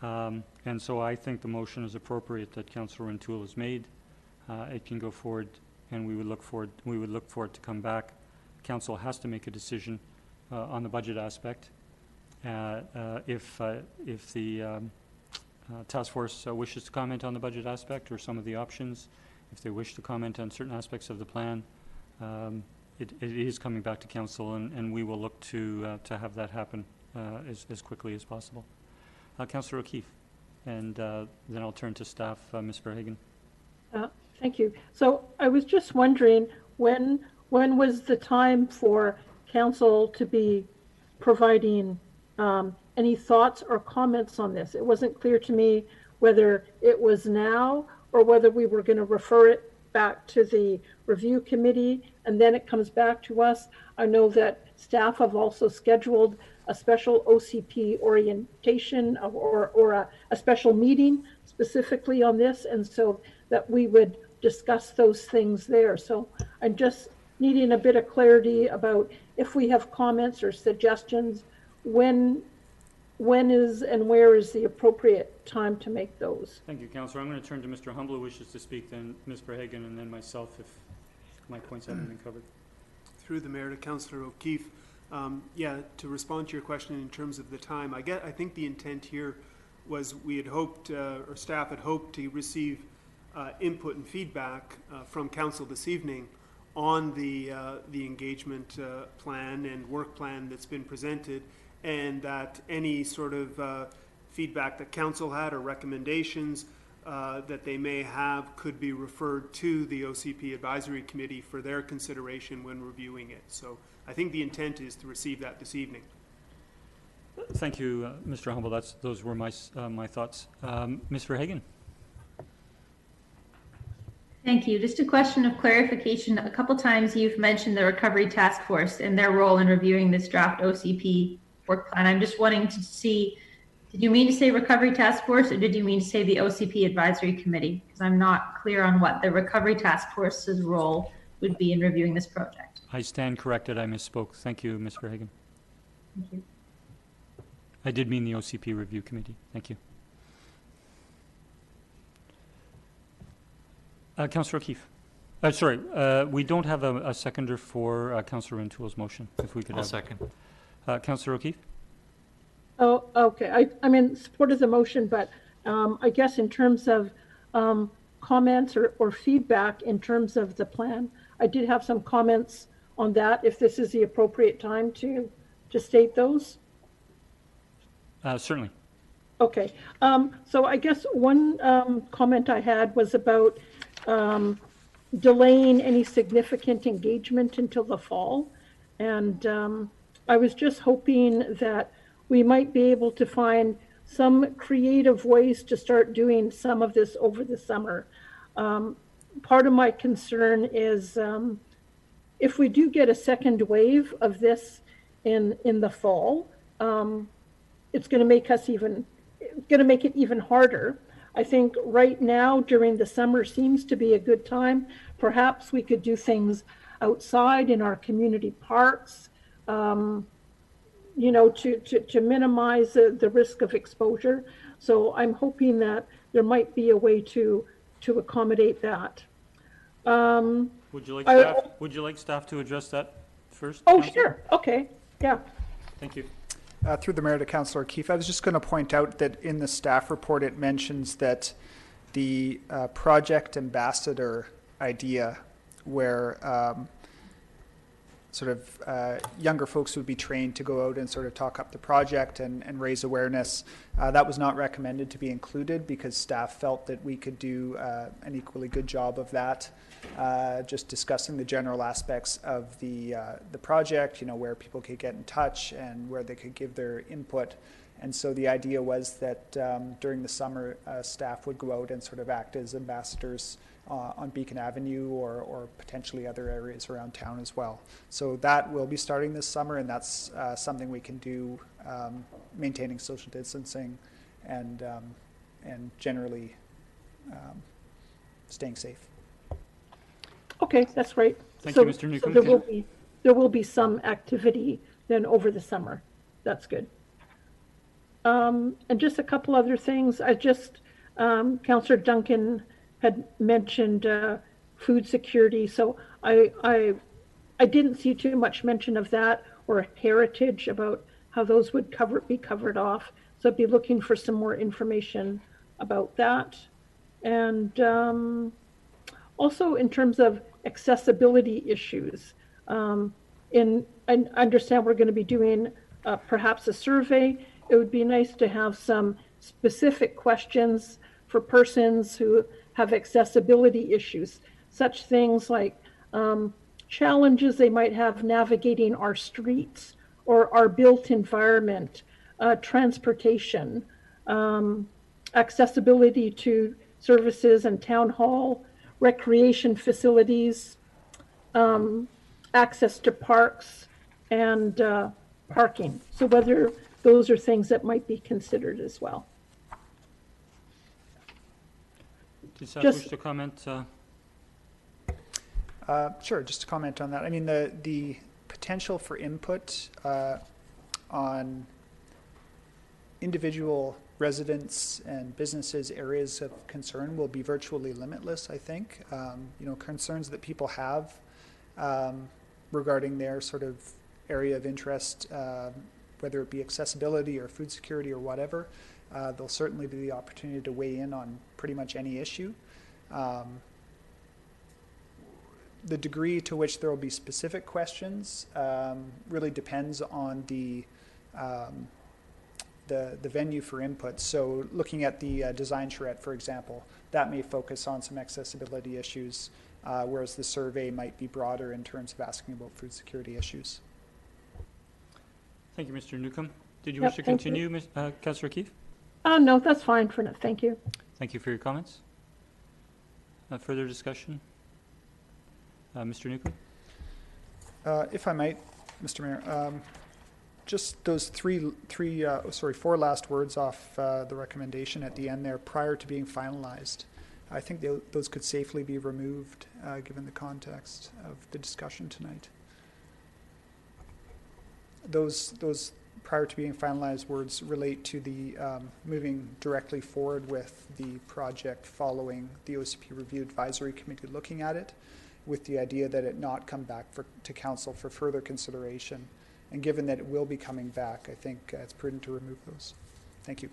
And so I think the motion is appropriate that Councillor Rintoul has made. It can go forward, and we would look for it to come back. Council has to make a decision on the budget aspect. If the task force wishes to comment on the budget aspect or some of the options, if they wish to comment on certain aspects of the plan, it is coming back to council, and we will look to have that happen as quickly as possible. Councillor O'Keefe, and then I'll turn to staff, Ms. Verhagen. Thank you. So I was just wondering, when was the time for council to be providing any thoughts or comments on this? It wasn't clear to me whether it was now or whether we were going to refer it back to the review committee and then it comes back to us. I know that staff have also scheduled a special OCP orientation or a special meeting specifically on this, and so that we would discuss those things there. So I'm just needing a bit of clarity about if we have comments or suggestions, when is and where is the appropriate time to make those? Thank you, Councillor. I'm going to turn to Mr. Humble, who wishes to speak, then Ms. Verhagen, and then myself if my points haven't been covered. Through the Mayor to Councillor O'Keefe. To respond to your question in terms of the time, I think the intent here was we had hoped, or staff had hoped to receive input and feedback from council this evening on the engagement plan and work plan that's been presented, and that any sort of feedback that council had or recommendations that they may have could be referred to the OCP Advisory Committee for their consideration when reviewing it. So I think the intent is to receive that this evening. Thank you, Mr. Humble. Those were my thoughts. Ms. Verhagen. Thank you. Just a question of clarification. A couple times you've mentioned the Recovery Task Force and their role in reviewing this draft OCP work plan. I'm just wanting to see Did you mean to say Recovery Task Force, or did you mean to say the OCP Advisory Committee? Because I'm not clear on what the Recovery Task Force's role would be in reviewing this project. I stand corrected. I misspoke. Thank you, Ms. Verhagen. Thank you. I did mean the OCP Review Committee. Thank you. Councillor O'Keefe. Sorry, we don't have a seconder for Councillor Rintoul's motion. If we could I'll have second. Councillor O'Keefe. Oh, okay. I'm in support of the motion, but I guess in terms of comments or feedback in terms of the plan, I did have some comments on that, if this is the appropriate time to state those. Certainly. Okay. So I guess one comment I had was about delaying any significant engagement until the fall. And I was just hoping that we might be able to find some creative ways to start doing some of this over the summer. Part of my concern is if we do get a second wave of this in the fall, it's going to make it even harder. I think right now during the summer seems to be a good time. Perhaps we could do things outside in our community parks, to minimize the risk of exposure. So I'm hoping that there might be a way to accommodate that. Would you like staff to address that first? Oh, Councillor? sure. Okay. Yeah. Thank you. Through the mayor to Councillor O'Keefe, I was just going to point out that in the staff report, it mentions that the project ambassador idea where younger folks would be trained to go out and sort of talk up the project and raise awareness. That was not recommended to be included because staff felt that we could do an equally good job of that. Just discussing the general aspects of the project, where people could get in touch and where they could give their input. And so the idea was that during the summer, staff would go out and sort of act as ambassadors on Beacon Avenue or potentially other areas around town as well. So that will be starting this summer, and that's something we can do, maintaining social distancing and generally staying safe. Okay, that's great. Thank you, Mr. Newcomb. So there will be some activity then over the summer. That's good. And just a couple other things. Councillor Duncan had mentioned food security, so I didn't see too much mention of that or heritage about how those would be covered off. So I'd be looking for some more information about that. And also in terms of accessibility issues, I understand we're going to be doing perhaps a survey. It would be nice to have some specific questions for persons who have accessibility issues, such things like challenges they might have navigating our streets or our built environment, transportation, accessibility to services and town hall, recreation facilities, access to parks, and parking. So whether those are things that might be considered as well. Does staff wish to comment? Sure, just to comment on that. I mean, the potential for input on individual residents and businesses' areas of concern will be virtually limitless, I think. Concerns that people have regarding their sort of area of interest, whether it be accessibility or food security or whatever, there'll certainly be the opportunity to weigh in on pretty much any issue. The degree to which there will be specific questions really depends on the venue for input. So looking at the design charrette, for example, that may focus on some accessibility issues, whereas the survey might be broader in terms of asking about food security issues. Thank you, Mr. Newcomb. Did you wish to continue, Councillor Keefe? No, that's fine for now. Thank you. Thank you for your comments. Further discussion? Mr. Newcomb? If I might, Mr. Mayor, Just those four last words off the recommendation at the end there, prior to being finalized. I think those could safely be removed, given the context of the discussion tonight. Those prior to being finalized words relate to the moving directly forward with the project following the OCP Review Advisory Committee looking at it, with the idea that it not come back to council for further consideration. And given that it will be coming back, I think it's prudent to remove those. Thank you.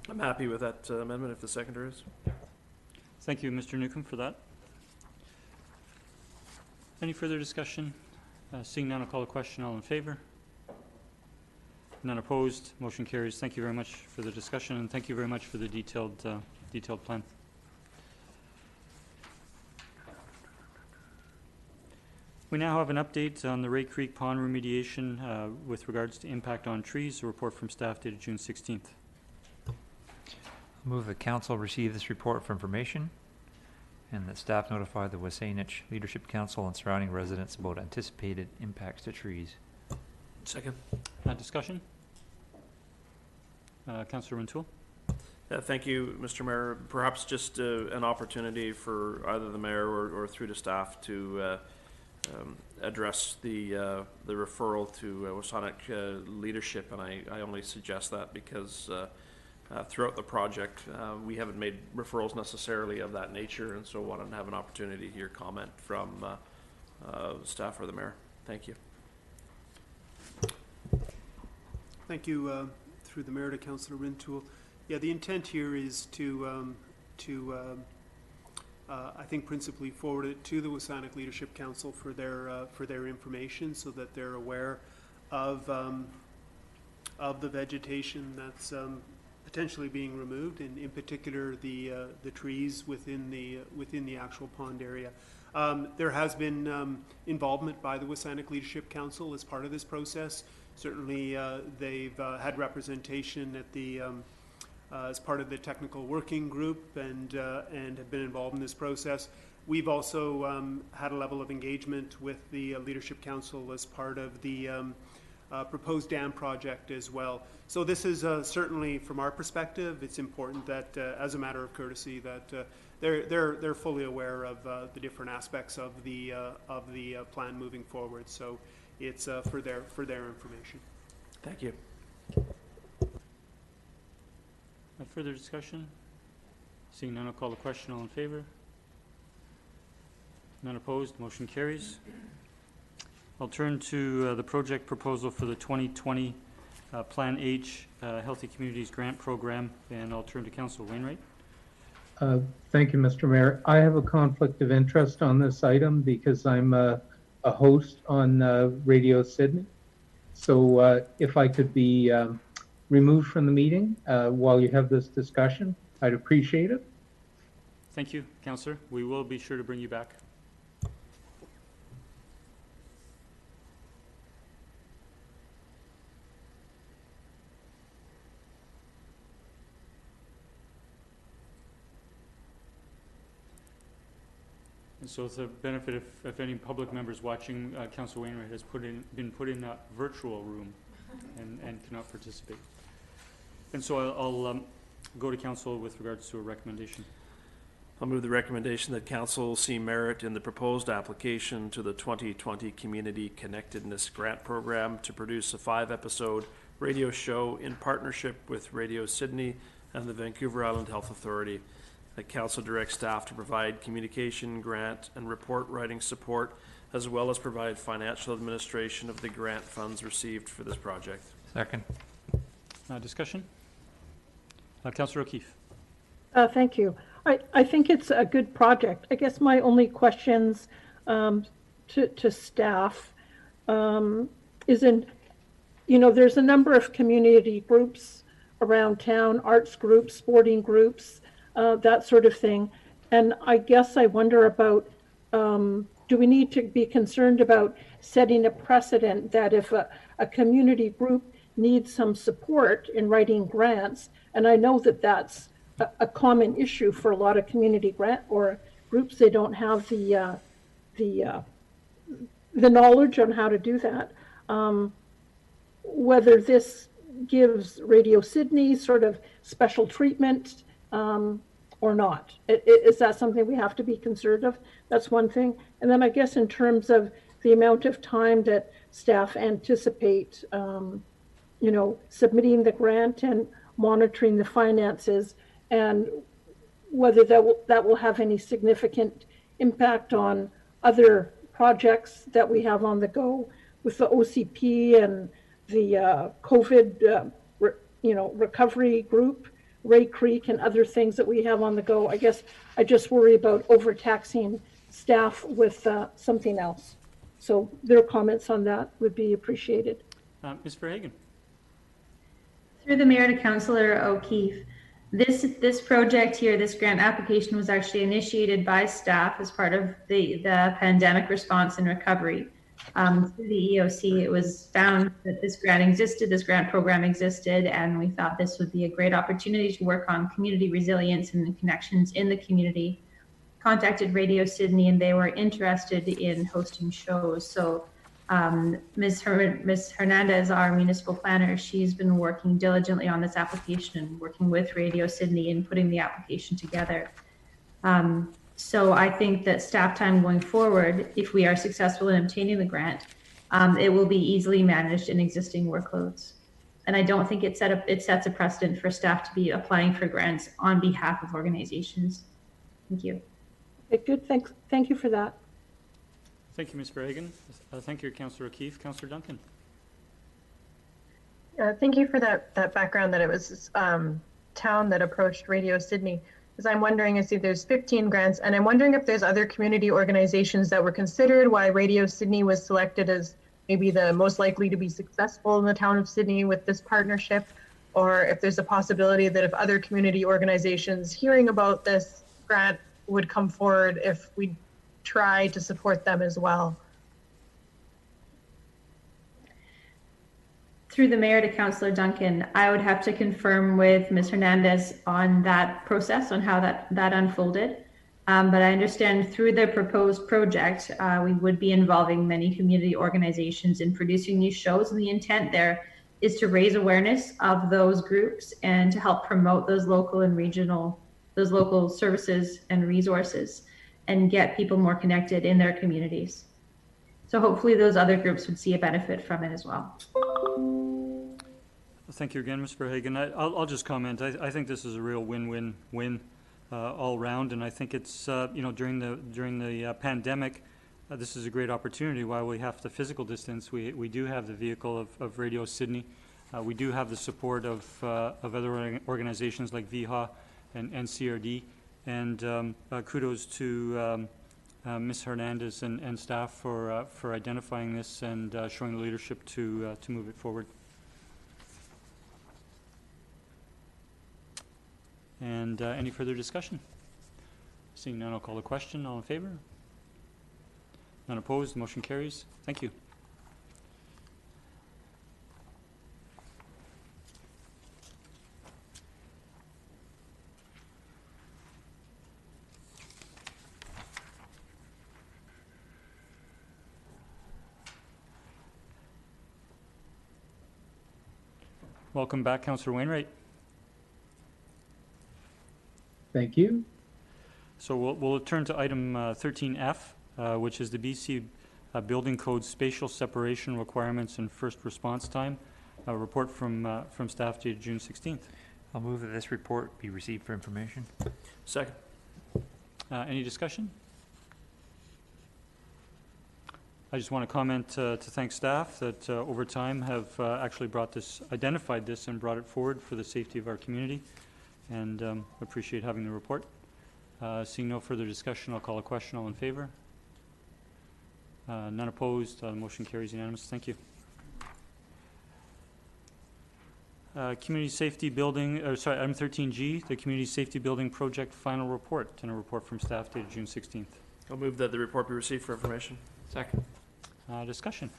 I'm happy with that amendment if the seconder is. Thank you, Mr. Newcomb, for that. Any further discussion? Seeing none, I'll call a question. All in favor? None opposed. Motion carries. Thank you very much for the discussion, and thank you very much for the detailed plan. We now have an update on the Ray Creek Pond remediation with regards to impact on trees. A report from staff dated June 16th. Move that council receive this report for information and that staff notify the Wasanich Leadership Council and surrounding residents about anticipated impacts to trees. Second. Discussion? Councillor Rintoul? Thank you, Mr. Mayor. Perhaps just an opportunity for either the mayor or through the staff to address the referral to Wasanic leadership, and I only suggest that because throughout the project we haven't made referrals necessarily of that nature, and so wanted to have an opportunity to hear comment from staff or the mayor. Thank you. Thank you, through the mayor to Councillor Rintoul. Yeah, the intent here is to I think principally forward it to the Wasanic Leadership Council for their information, so that they're aware of the vegetation that's potentially being removed, and in particular the trees within the actual pond area. There has been involvement by the Wasanic Leadership Council as part of this process. Certainly, they've had representation at the as part of the technical working group, and have been involved in this process. We've also had a level of engagement with the Leadership Council as part of the proposed dam project as well. So this is certainly, from our perspective, it's important that, as a matter of courtesy, that they're fully aware of the different aspects of the plan moving forward. So it's for their information. Thank you. Further discussion? Seeing none, I'll call the question. All in favor? None opposed. Motion carries. I'll turn to the project proposal for the 2020 Plan H Healthy Communities Grant Program, and I'll turn to Councillor Wainwright. Thank you, Mr. Mayor. I have a conflict of interest on this item because I'm a host on Radio Sydney. So if I could be removed from the meeting while you have this discussion, I'd appreciate it. Thank you, Councillor. We will be sure to bring you back. And so, it's a benefit if any public members watching, Councillor Wainwright has been put in that virtual room and cannot participate. And so I'll go to council with regards to a recommendation. I'll move the recommendation that council see merit in the proposed application to the 2020 Community Connectedness Grant Program to produce a 5-episode radio show in partnership with Radio Sydney and the Vancouver Island Health Authority. That council directs staff to provide communication, grant, and report writing support, as well as provide financial administration of the grant funds received for this project. Second. Discussion? Councillor O'Keefe. Thank you. I think it's a good project. I guess my only questions to staff is there's a number of community groups around town, arts groups, sporting groups, that sort of thing. And I guess I wonder about, do we need to be concerned about setting a precedent that if a community group needs some support in writing grants, and I know that that's a common issue for a lot of community grant or groups, they don't have the the knowledge on how to do that. Whether this gives Radio Sydney sort of special treatment or not. Is that something we have to be concerned of? That's one thing. And then I guess in terms of the amount of time that staff anticipate, submitting the grant and monitoring the finances, and whether that will have any significant impact on other projects that we have on the go with the OCP and the COVID, recovery group, Ray Creek, and other things that we have on the go. I guess I just worry about overtaxing staff with something else. So their comments on that would be appreciated. Ms. Verhagen. Through the mayor to Councillor O'Keefe, this project here, this grant application was actually initiated by staff as part of the pandemic response and recovery. Through the EOC, it was found that this grant program existed, and we thought this would be a great opportunity to work on community resilience and the connections in the community. Contacted Radio Sydney, and they were interested in hosting shows. So Ms. Hernandez, our municipal planner, she's been working diligently on this application and working with Radio Sydney and putting the application together. So I think that staff time going forward, if we are successful in obtaining the grant, it will be easily managed in existing workloads. And I don't think it sets a precedent for staff to be applying for grants on behalf of organizations. Thank you. Okay, good. Thank you for that. Thank you, Ms. Verhagen. Thank you, Councillor O'Keefe. Councillor Duncan. Thank you for that background that it was town that approached Radio Sydney. Because I'm wondering, I see there's 15 grants, and I'm wondering if there's other community organizations that were considered, why Radio Sydney was selected as maybe the most likely to be successful in the town of Sydney with this partnership, or if there's a possibility that if other community organizations hearing about this grant would come forward if we try to support them as well. Through the mayor to Councillor Duncan, I would have to confirm with Ms. Hernandez on that process, on how that unfolded. But I understand through the proposed project, we would be involving many community organizations in producing these shows. And the intent there is to raise awareness of those groups and to help promote those local and regional, those local services and resources, and get people more connected in their communities. So hopefully those other groups would see a benefit from it as well. Thank you again, Ms. Verhagen. I'll just comment. I think this is a real win-win-win all round, and I think it's during the pandemic, this is a great opportunity. While we have the physical distance, we do have the vehicle of Radio Sydney. We do have the support of other organizations like VHA and CRD, and kudos to Ms. Hernandez and staff for identifying this and showing the leadership to move it forward. And any further discussion? Seeing none, I'll call the question. All in favor? None opposed. The motion carries. Thank you. Welcome back, Councillor Wainwright. Thank you. So we'll turn to item 13F, which is the BC Building Code Spatial Separation Requirements and First Response Time, a report from staff dated June 16th. I'll move that this report be received for information. Second. Any discussion? I just want to comment to thank staff that over time have actually identified this and brought it forward for the safety of our community, and appreciate having the report. Seeing no further discussion, I'll call a question. All in favor? None opposed. Motion carries unanimous. Thank you. Community Safety Building, item 13G, the Community Safety Building Project Final Report, and a report from staff dated June 16th. I'll move that the report be received for information. Second. Discussion.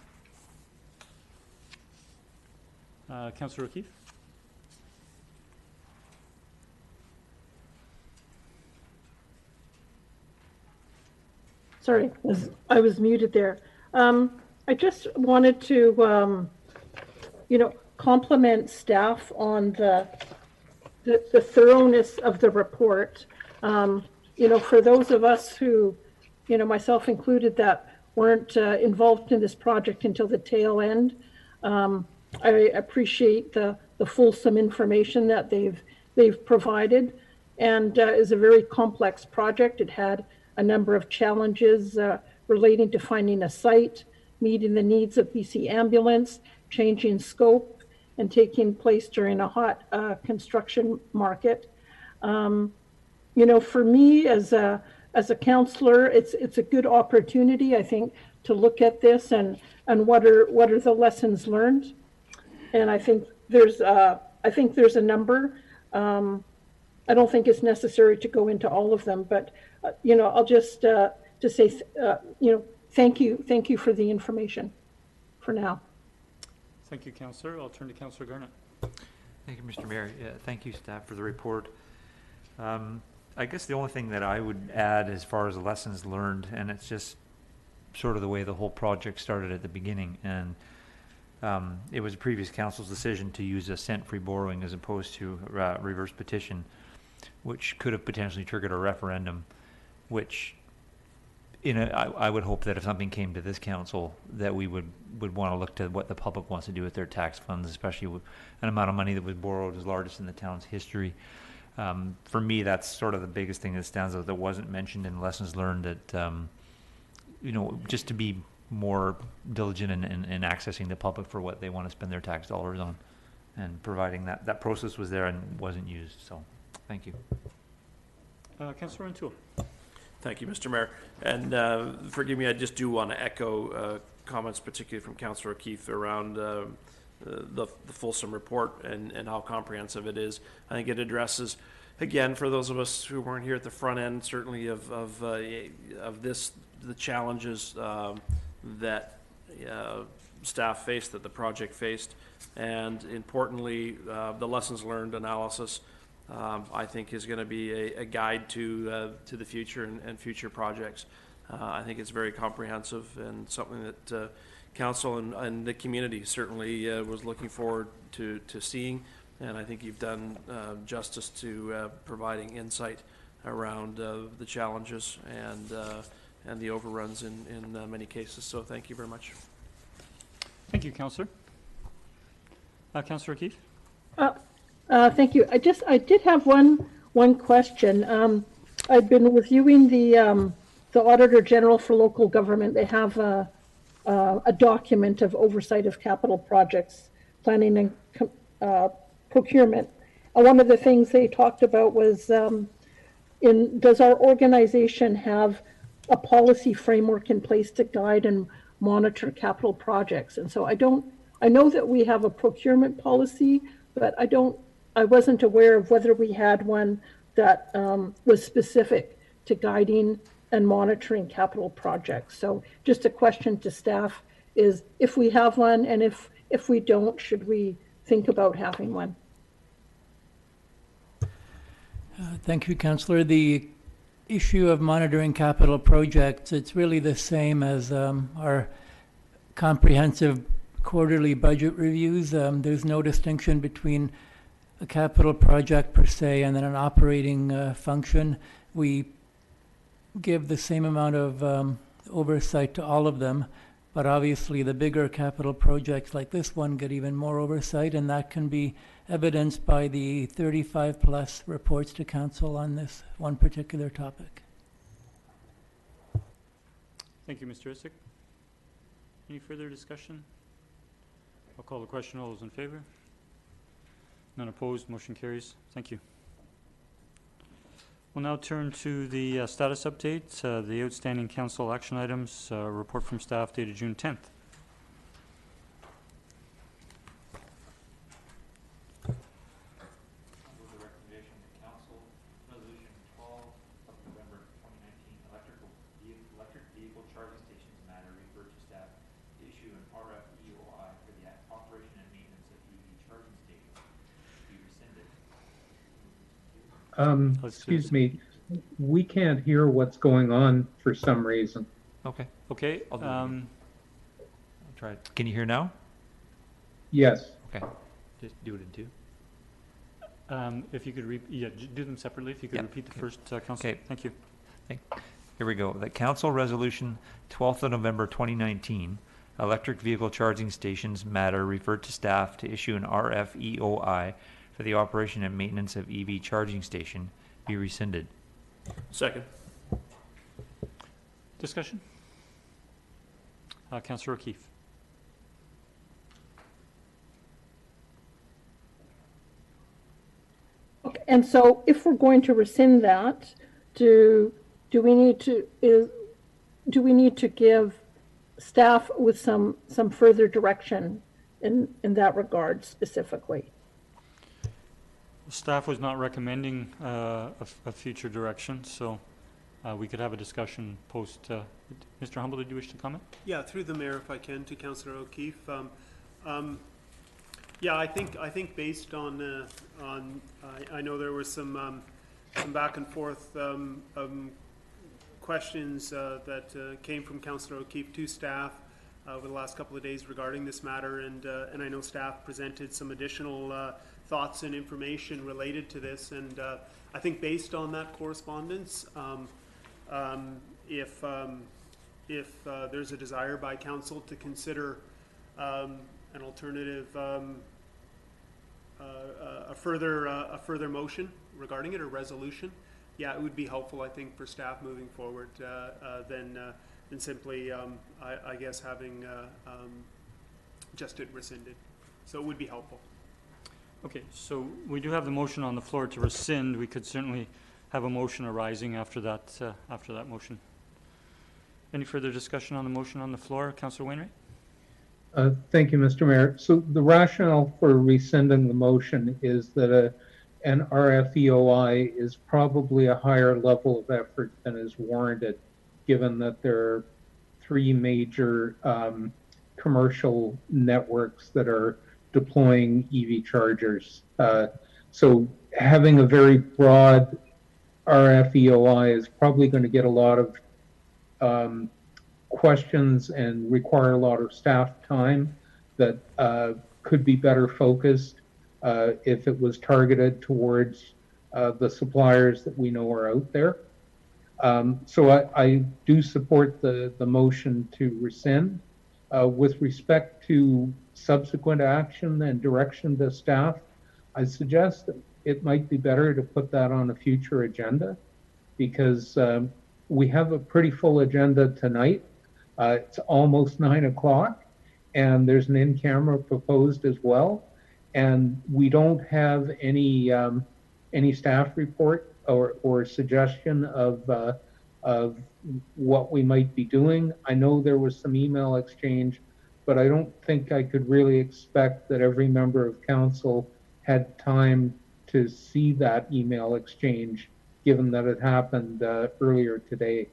Councillor O'Keefe? Sorry, I was muted there. I just wanted to, compliment staff on the thoroughness of the report. For those of us who, myself included, that weren't involved in this project until the tail end, I appreciate the fulsome information that they've provided. And is a very complex project. It had a number of challenges relating to finding a site, meeting the needs of BC Ambulance, changing scope, and taking place during a hot construction market. For me as a counselor, it's a good opportunity, I think, to look at this and what are the lessons learned. And I think there's a number. I don't think it's necessary to go into all of them, but I'll just say thank you for the information for now. Thank you, Councillor. I'll turn to Councillor Garnett. Thank you, Mr. Mayor. Yeah, thank you, staff, for the report. I guess the only thing that I would add as far as lessons learned, and it's just sort of the way the whole project started at the beginning, and it was previous council's decision to use assent-free borrowing as opposed to reverse petition, which could have potentially triggered a referendum, which I would hope that if something came to this council, that we would want to look to what the public wants to do with their tax funds, especially with an amount of money that was borrowed as largest in the town's history. For me, that's sort of the biggest thing that stands out that wasn't mentioned in lessons learned, that just to be more diligent in accessing the public for what they want to spend their tax dollars on, and providing that process was there and wasn't used. So thank you. Councillor O'Toole. Thank you, Mr. Mayor. And forgive me, I just do want to echo comments, particularly from Councillor O'Keefe, around the fulsome report and how comprehensive it is. I think it addresses, again, for those of us who weren't here at the front end, certainly of this, the challenges that staff faced, that the project faced, and importantly, the lessons learned analysis. I think is going to be a guide to the future and future projects. I think it's very comprehensive and something that council and the community certainly was looking forward to seeing. And I think you've done justice to providing insight around the challenges and the overruns in many cases. So thank you very much. Thank you, Councillor. Councillor O'Keefe. Thank you. I did have one question. I've been reviewing the Auditor General for Local Government. They have a document of oversight of capital projects, planning and procurement. And one of the things they talked about was, does our organization have a policy framework in place to guide and monitor capital projects? And so I know that we have a procurement policy, but I wasn't aware of whether we had one that was specific to guiding and monitoring capital projects. So just a question to staff is if we have one, and if we don't, should we think about having one? Thank you, Councillor. The issue of monitoring capital projects, it's really the same as our comprehensive quarterly budget reviews. There's no distinction between a capital project per se and then an operating function. We give the same amount of oversight to all of them, but obviously the bigger capital projects like this one get even more oversight, and that can be evidenced by the 35 plus reports to council on this one particular topic. Thank you, Mr. Isick. Any further discussion? I'll call the question. All those in favor? None opposed. Motion carries. Thank you. We'll now turn to the status update, the outstanding council action items, report from staff dated June 10th. Excuse me, we can't hear what's going on for some reason. Okay. Okay. try it. Can you hear now? Yes. Okay. Just do it in two. If you could, do them separately, if you could Yeah. repeat the first, Council. Okay. Thank you. Here we go. The Council Resolution 12th of November 2019, electric vehicle charging stations matter referred to staff to issue an RFEOI for the operation and maintenance of EV charging station be rescinded. Second. Discussion? Councillor O'Keefe. Okay, and so if we're going to rescind that, do we need to give staff with some further direction in that regard specifically? Staff was not recommending a future direction, so we could have a discussion post. Mr. Humble, did you wish to comment? Yeah, through the mayor, if I can, to Councillor O'Keefe. Yeah, I think based on I know there was some back and forth questions that came from Councillor O'Keefe to staff over the last couple of days regarding this matter, and I know staff presented some additional thoughts and information related to this, and I think based on that correspondence, if there's a desire by council to consider an alternative, a further motion regarding it, or resolution, yeah, it would be helpful, I think, for staff moving forward than simply, I guess, having just it rescinded. So it would be helpful. Okay, so we do have the motion on the floor to rescind. We could certainly have a motion arising after that motion. Any further discussion on the motion on the floor? Councillor Wainwright? Thank you, Mr. Mayor. So the rationale for rescinding the motion is that an RFEOI is probably a higher level of effort than is warranted, given that there are three major commercial networks that are deploying EV chargers. So having a very broad RFEOI is probably going to get a lot of questions and require a lot of staff time that could be better focused if it was targeted towards the suppliers that we know are out there. So I do support the motion to rescind. With respect to subsequent action and direction to staff, I suggest that it might be better to put that on a future agenda, because we have a pretty full agenda tonight. It's almost 9 o'clock, and there's an in-camera proposed as well, and we don't have any staff report or suggestion of what we might be doing. I know there was some email exchange, but I don't think I could really expect that every member of council had time to see that email exchange, given that it happened earlier today.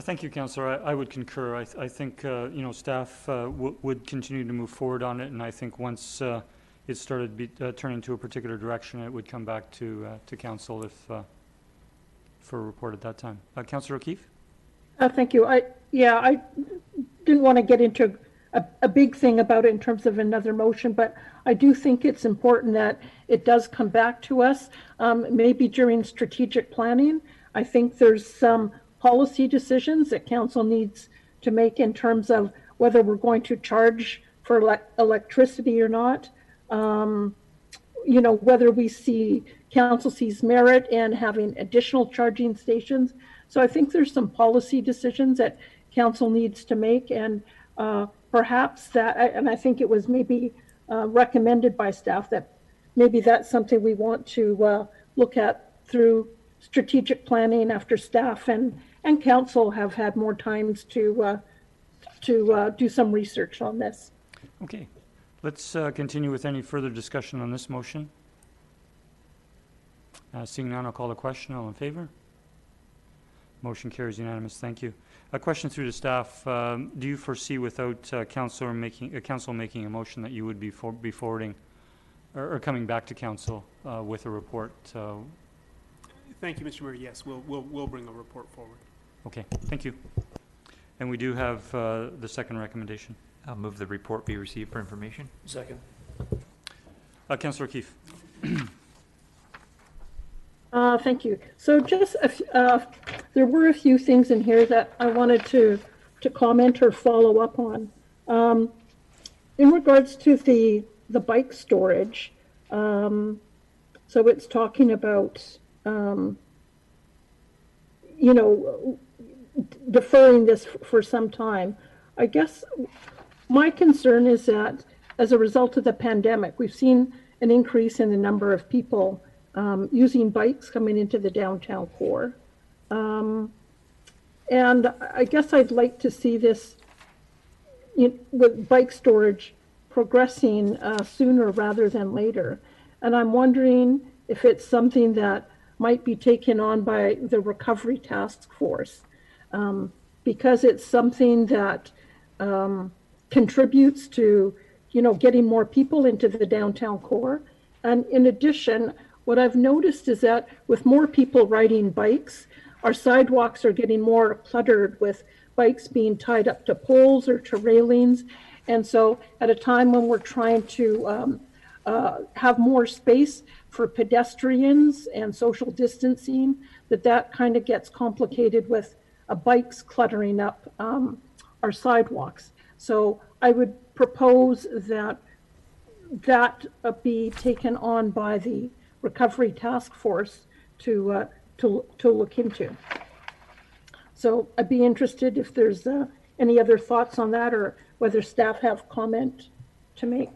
Thank you, Councillor. I would concur. I think staff would continue to move forward on it, and I think once it started turning to a particular direction, it would come back to council for a report at that time. Councillor O'Keefe? Thank you. I didn't want to get into a big thing about it in terms of another motion, but I do think it's important that it does come back to us, maybe during strategic planning. I think there's some policy decisions that council needs to make in terms of whether we're going to charge for electricity or not. Whether council sees merit in having additional charging stations. So I think there's some policy decisions that council needs to make, and perhaps and I think it was maybe recommended by staff that maybe that's something we want to look at through strategic planning after staff and council have had more times to do some research on this. Okay, let's continue with any further discussion on this motion. Seeing none, I'll call the question. All in favor? Motion carries unanimous. Thank you. A question through to staff. Do you foresee, without council making a motion, that you would be forwarding or coming back to council with a report? Thank you, Mr. Mayor. Yes, we'll bring a report forward. Okay, thank you. And we do have the second recommendation. I'll move the report be received for information. Second. Councillor O'Keefe. Thank you. So just, there were a few things in here that I wanted to comment or follow up on. In regards to the bike storage, so it's talking about, deferring this for some time. I guess my concern is that as a result of the pandemic, we've seen an increase in the number of people using bikes coming into the downtown core. And I guess I'd like to see this with bike storage progressing sooner rather than later. And I'm wondering if it's something that might be taken on by the Recovery Task Force, because it's something that contributes to, getting more people into the downtown core. And in addition, what I've noticed is that with more people riding bikes, our sidewalks are getting more cluttered with bikes being tied up to poles or to railings. And so at a time when we're trying to have more space for pedestrians and social distancing, that kind of gets complicated with bikes cluttering up our sidewalks. So I would propose that be taken on by the Recovery Task Force to look into. So I'd be interested if there's any other thoughts on that, or whether staff have comment to make.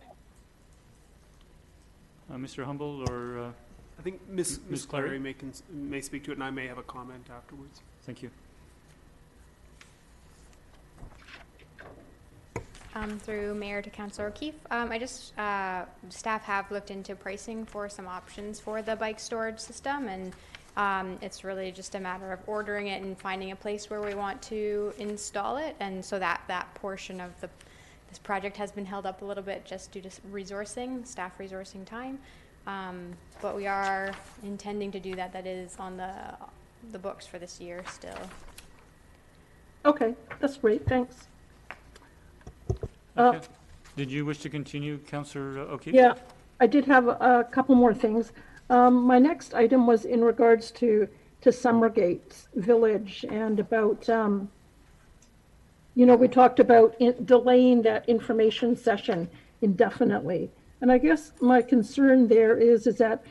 Mr. Humble or I think Ms. Clary Clary may speak to it, and I may have a comment afterwards. Thank you. Through Mayor to Councillor O'Keefe, staff have looked into pricing for some options for the bike storage system, and it's really just a matter of ordering it and finding a place where we want to install it. And so that portion of this project has been held up a little bit just due to staff resourcing time. But we are intending to do that. That is on the books for this year still. Okay, that's great, thanks. Okay. Did you wish to continue, Councillor O'Keefe? Yeah, I did have a couple more things. My next item was in regards to Summergate Village and about, we talked about delaying that information session indefinitely. And I guess my concern there is that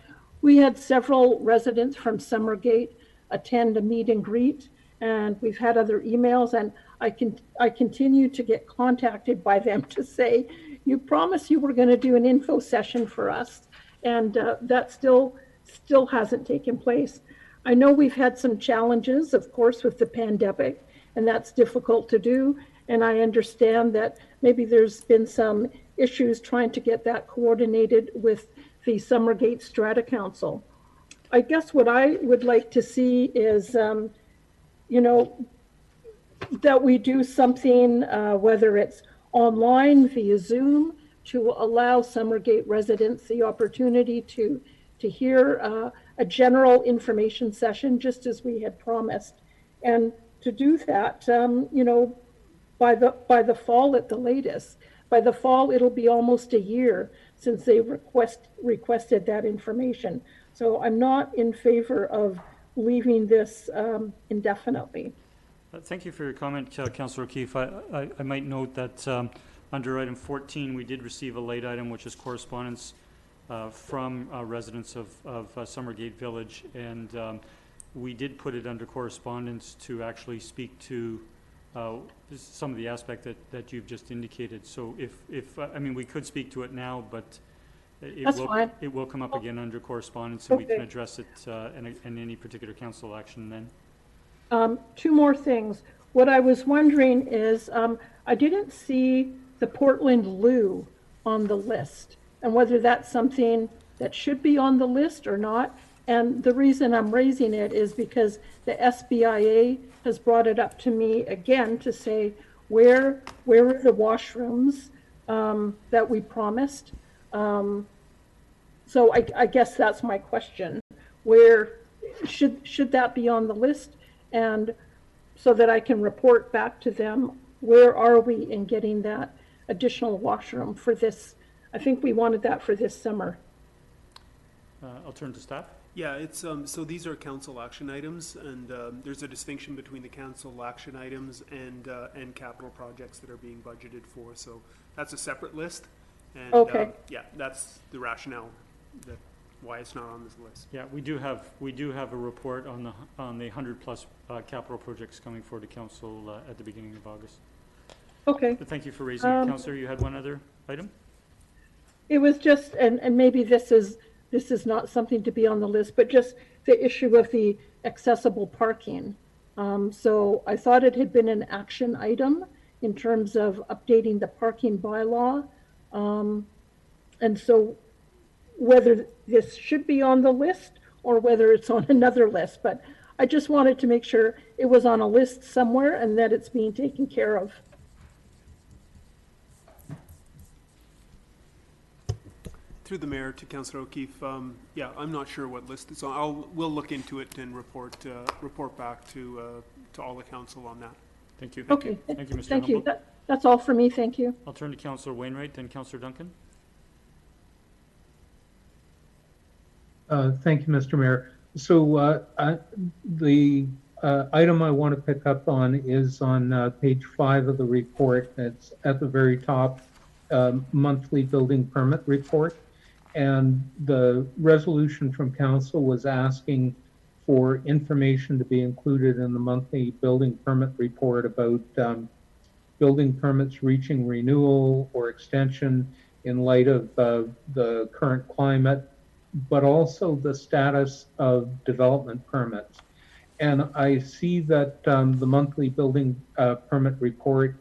we had several residents from Summergate attend a meet and greet, and we've had other emails, and I continue to get contacted by them to say, you promised you were going to do an info session for us, and that still hasn't taken place. I know we've had some challenges, of course, with the pandemic, and that's difficult to do. And I understand that maybe there's been some issues trying to get that coordinated with the Summergate Strata Council. I guess what I would like to see is, that we do something, whether it's online via Zoom, to allow Summergate residents the opportunity to hear a general information session, just as we had promised. And to do that, by the fall at the latest. By the fall, it'll be almost a year since they requested that information. So I'm not in favor of leaving this indefinitely. Thank you for your comment, Councillor O'Keefe. I might note that under item 14, we did receive a late item, which is correspondence from residents of Summergate Village, and we did put it under correspondence to actually speak to some of the aspect that you've just indicated. So we could speak to it now, but it will come up again under correspondence, and we can address it in any particular council action then. Two more things. What I was wondering is, I didn't see the Portland Loo on the list, and whether that's something that should be on the list or not. And the reason I'm raising it is because the SBIA has brought it up to me again to say, where are the washrooms that we promised? So I guess that's my question. Where should that be on the list? And so that I can report back to them, where are we in getting that additional washroom for this? I think we wanted that for this summer. I'll turn to staff. Yeah, it's, so these are council action items, and there's a distinction between the council action items and capital projects that are being budgeted for. So that's a separate list. And, Okay. yeah, that's the rationale that why it's not on this list. Yeah, we do have a report on the 100+ capital projects coming forward to council at the beginning of August. Okay. But thank you for raising it. Councillor, you had one other item? It was just, and maybe this is not something to be on the list, but just the issue of the accessible parking. So I thought it had been an action item in terms of updating the parking bylaw. And so whether this should be on the list or whether it's on another list, but I just wanted to make sure it was on a list somewhere and that it's being taken care of. Through the mayor to Councillor O'Keefe, yeah, I'm not sure what list it's on. We'll look into it and report back to all the council on that. Thank you. Okay. Thank you, Mr. Thank you. Humboldt. That's all for me. Thank you. I'll turn to Councillor Wainwright, then Councillor Duncan. Thank you, Mr. Mayor. So the item I want to pick up on is on page 5 of the report. It's at the very top, monthly building permit report. And the resolution from council was asking for information to be included in the monthly building permit report about building permits reaching renewal or extension in light of the current climate, but also the status of development permits. And I see that the monthly building permit report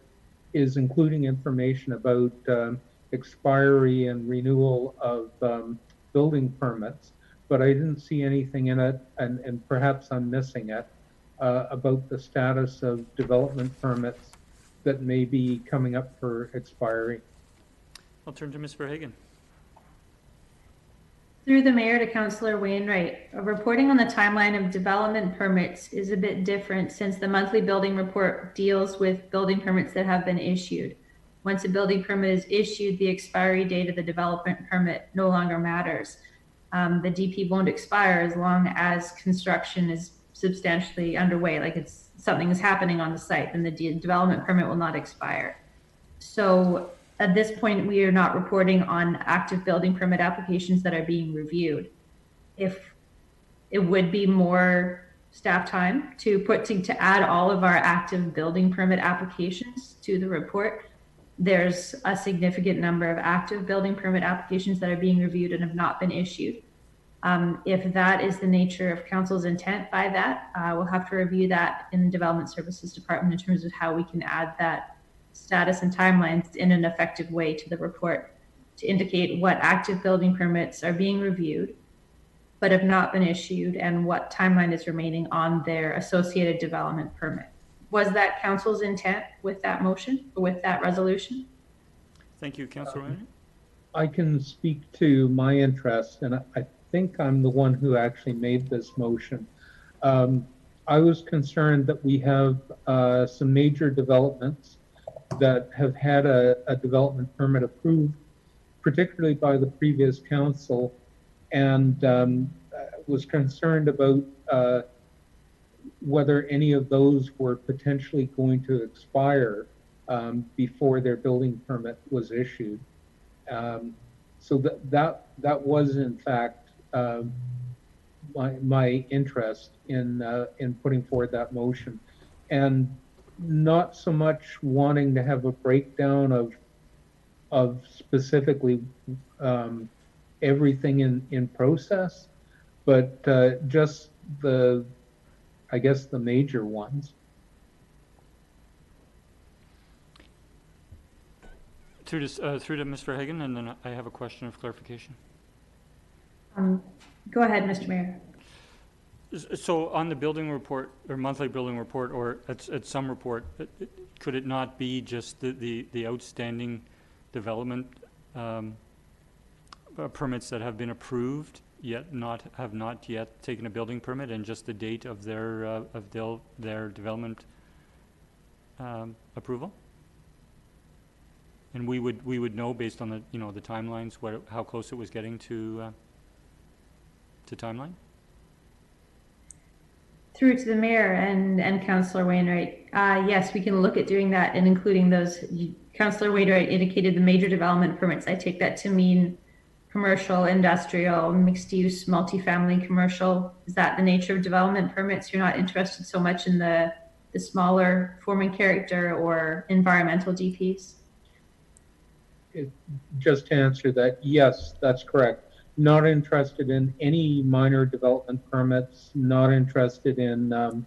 is including information about expiry and renewal of building permits, but I didn't see anything in it, and perhaps I'm missing it, about the status of development permits that may be coming up for expiry. I'll turn to Ms. Verhagen. Through the mayor to Councillor Wainwright, reporting on the timeline of development permits is a bit different since the monthly building report deals with building permits that have been issued. Once a building permit is issued, the expiry date of the development permit no longer matters. The DP won't expire as long as construction is substantially underway, like something is happening on the site, then the development permit will not expire. So at this point, we are not reporting on active building permit applications that are being reviewed. If it would be more staff time to add all of our active building permit applications to the report, there's a significant number of active building permit applications that are being reviewed and have not been issued. If that is the nature of council's intent by that, we'll have to review that in the Development Services Department in terms of how we can add that status and timelines in an effective way to the report to indicate what active building permits are being reviewed but have not been issued and what timeline is remaining on their associated development permit. Was that council's intent with that motion, or with that resolution? Thank you, Councillor Wainwright. I can speak to my interest, and I think I'm the one who actually made this motion. I was concerned that we have some major developments that have had a development permit approved, particularly by the previous council, and was concerned about whether any of those were potentially going to expire before their building permit was issued. So that was in fact my interest in putting forward that motion, and not so much wanting to have a breakdown of specifically everything in process, but just I guess the major ones. Through to Ms. Verhagen, and then I have a question of clarification. Go ahead, Mr. Mayor. So on the building report, or monthly building report, or at some report, could it not be just the outstanding development permits that have been approved yet have not yet taken a building permit, and just the date of their development approval? And we would know based on the, you know, the timelines, how close it was getting to timeline? Through to the mayor and Councillor Wainwright. Yes, we can look at doing that and including those. Councillor Wainwright indicated the major development permits. I take that to mean commercial, industrial, mixed use, multifamily commercial. Is that the nature of development permits? You're not interested so much in the smaller form and character or environmental DPs? Just to answer that, yes, that's correct. Not interested in any minor development permits, not interested in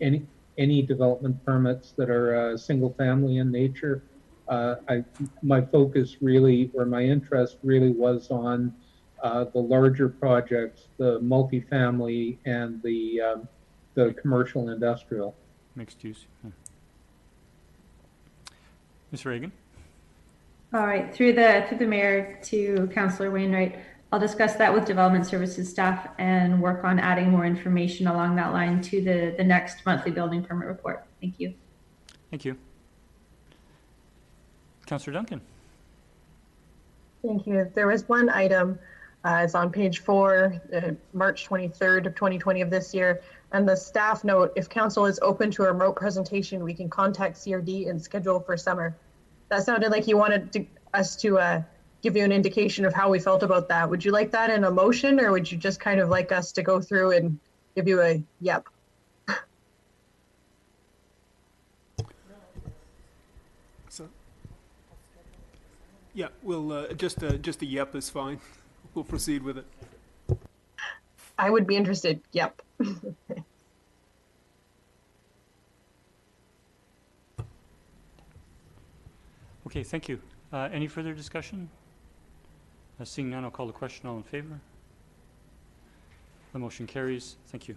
any development permits that are single family in nature. My focus really, or my interest really was on the larger projects, the multifamily and the commercial industrial. Mixed use. Ms. Reagan? All right, through the mayor to Councillor Wainwright, I'll discuss that with Development Services staff and work on adding more information along that line to the next monthly building permit report. Thank you. Thank you. Councillor Duncan? Thank you. There was one item, it's on page 4, March 23rd of 2020 of this year, and the staff note, if council is open to a remote presentation, we can contact CRD and schedule for summer. That sounded like you wanted us to give you an indication of how we felt about that. Would you like that in a motion, or would you just kind of like us to go through and give you a yep? So, yeah, we'll just a yep is fine. We'll proceed with it. I would be interested. Yep. Okay, thank you. Any further discussion? Seeing none, I'll call the question. All in favor? The motion carries. Thank you.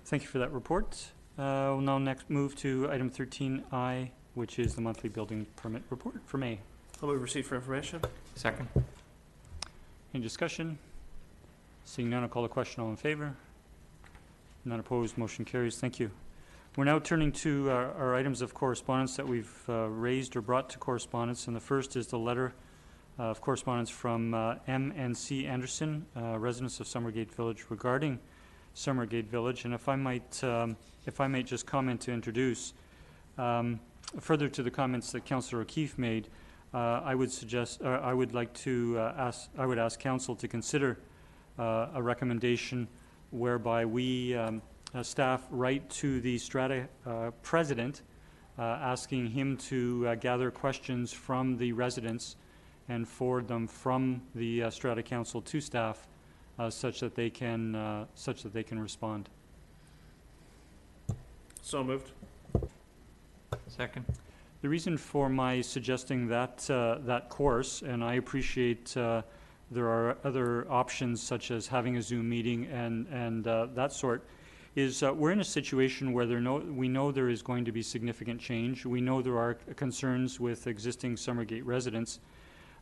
Thank you for that report. We'll now next move to item 13I, which is the monthly building permit report for May. I'll move receipt for information. Second. Any discussion? Seeing none, I'll call the question. All in favor? None opposed. Motion carries. Thank you. We're now turning to our items of correspondence that we've raised or brought to correspondence, and the first is the letter of correspondence from M.N.C. Anderson, residents of Summergate Village, regarding Summergate Village. And if I might just comment to introduce, further to the comments that Councillor O'Keefe made, I would ask Council to consider a recommendation whereby we staff write to the Strata president, asking him to gather questions from the residents and forward them from the Strata Council to staff, such that they can respond. So moved. Second. The reason for my suggesting that course, and I appreciate there are other options such as having a Zoom meeting and that sort, is we're in a situation where we know there is going to be significant change. We know there are concerns with existing Summergate residents.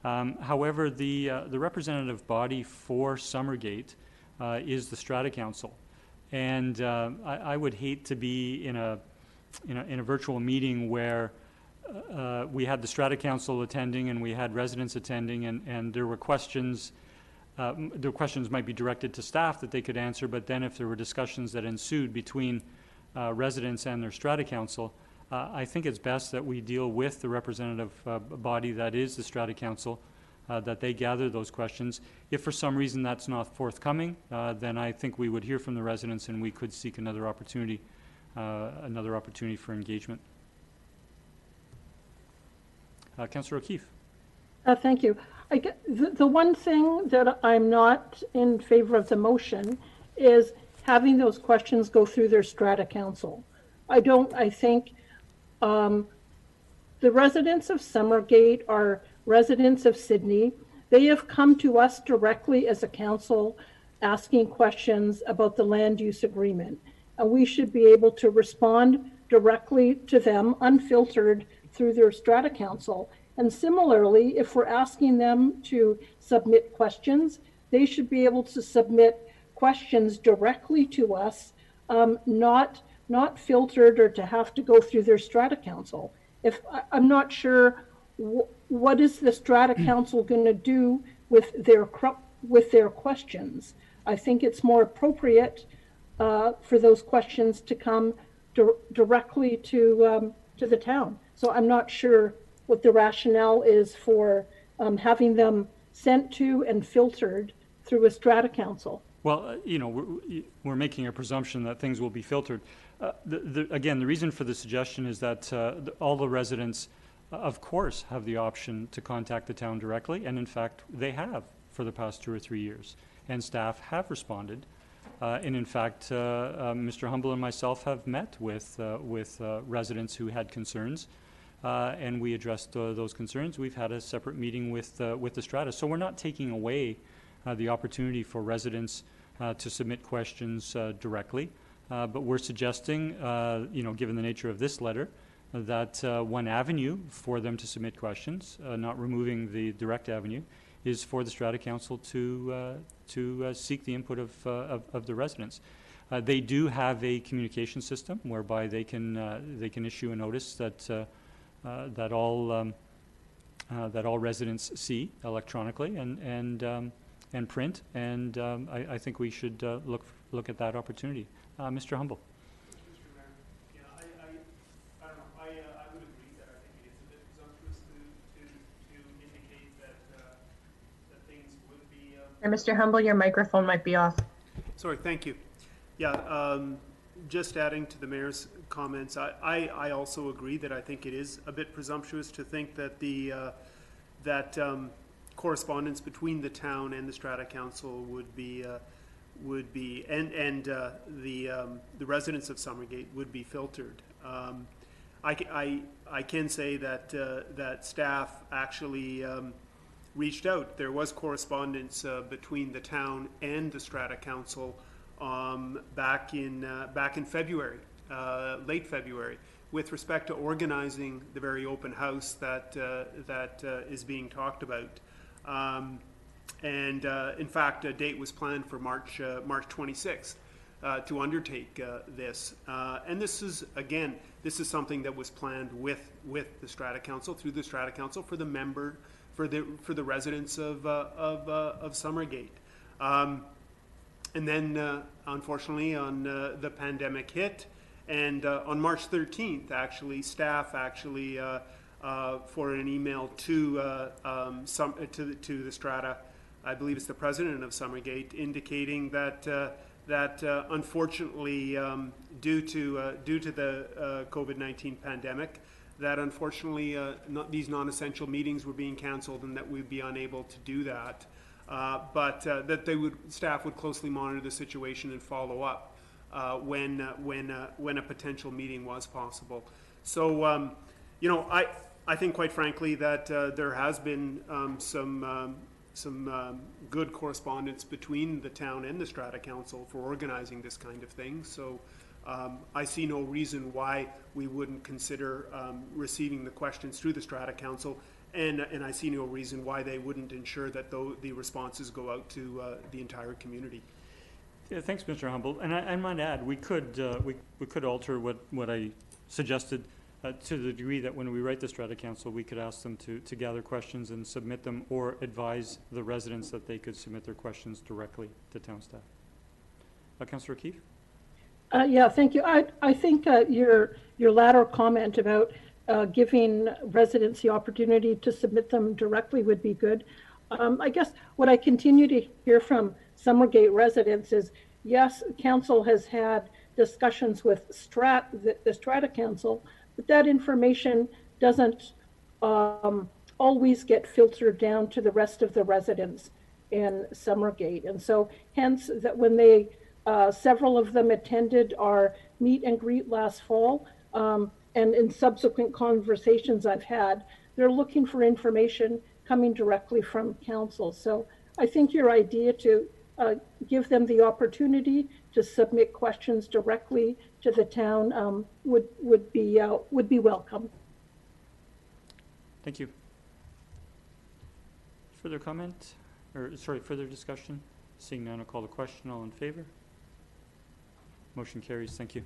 However, the representative body for Summergate is the Strata Council, and I would hate to be in a virtual meeting where we had the Strata Council attending and we had residents attending, and there were questions. The questions might be directed to staff that they could answer, but then if there were discussions that ensued between residents and their Strata Council, I think it's best that we deal with the representative body that is the Strata Council, that they gather those questions. If for some reason that's not forthcoming, then I think we would hear from the residents and we could seek another opportunity for engagement. Councillor O'Keefe. Thank you. The one thing that I'm not in favor of the motion is having those questions go through their Strata Council. I think the residents of Summergate are residents of Sydney. They have come to us directly as a council asking questions about the land use agreement. And we should be able to respond directly to them, unfiltered through their Strata Council. And similarly, if we're asking them to submit questions, they should be able to submit questions directly to us not filtered or to have to go through their strata council. I'm not sure what is the strata council going to do with their questions. I think it's more appropriate for those questions to come directly to the town. So I'm not sure what the rationale is for having them sent to and filtered through a strata council. Well, we're making a presumption that things will be filtered. Again, the reason for the suggestion is that all the residents, of course, have the option to contact the town directly, and in fact, they have for the past 2 or 3 years, and staff have responded. And in fact, Mr. Humble and myself have met with residents who had concerns, and we addressed those concerns. We've had a separate meeting with the strata. So we're not taking away the opportunity for residents to submit questions directly, but we're suggesting, given the nature of this letter, that one avenue for them to submit questions, not removing the direct avenue, is for the strata council to seek the input of the residents. They do have a communication system whereby they can issue a notice that all residents see electronically and print, and I think we should look at that opportunity. Mr. Humble. Mr. Mayor, yeah, I don't know. I would agree that I think it is a bit presumptuous to indicate that things would be. Mr. Humble, your microphone might be off. Sorry, thank you. Yeah, just adding to the mayor's comments, I also agree that I think it is a bit presumptuous to think that correspondence between the town and the strata council would be and the residents of Summergate would be filtered. I can say that staff actually reached out. There was correspondence between the town and the strata council back in February, late February, with respect to organizing the very open house that is being talked about. In fact, a date was planned for March 26th to undertake this. And this is something that was planned with the Strata Council, through the Strata Council, for the residents of Summergate. And then, unfortunately, the pandemic hit, and on March 13th, actually, staff actually for an email to the Strata, I believe it's the president of Summergate, indicating that unfortunately, due to the COVID-19 pandemic, that unfortunately these non-essential meetings were being canceled, and that we'd be unable to do that. But that staff would closely monitor the situation and follow up when a potential meeting was possible. So, I think, quite frankly, that there has been some good correspondence between the town and the Strata Council for organizing this kind of thing. So I see no reason why we wouldn't consider receiving the questions through the Strata Council, and I see no reason why they wouldn't ensure that the responses go out to the entire community. Yeah, thanks, Mr. Humble. And I might add, we could alter what I suggested to the degree that when we write the Strata Council, we could ask them to gather questions and submit them, or advise the residents that they could submit their questions directly to town staff. Councillor O'Keefe? Yeah, thank you. I think your latter comment about giving residents the opportunity to submit them directly would be good. I guess what I continue to hear from Summergate residents is, yes, council has had discussions with the Strata Council, but that information doesn't always get filtered down to the rest of the residents in Summergate. And so hence that when they, several of them attended our meet and greet last fall, and in subsequent conversations I've had, they're looking for information coming directly from council. So I think your idea to give them the opportunity to submit questions directly to the town would be welcome. Thank you. Further comment, or sorry, further discussion? Seeing none, I'll call the question. All in favor? Motion carries. Thank you.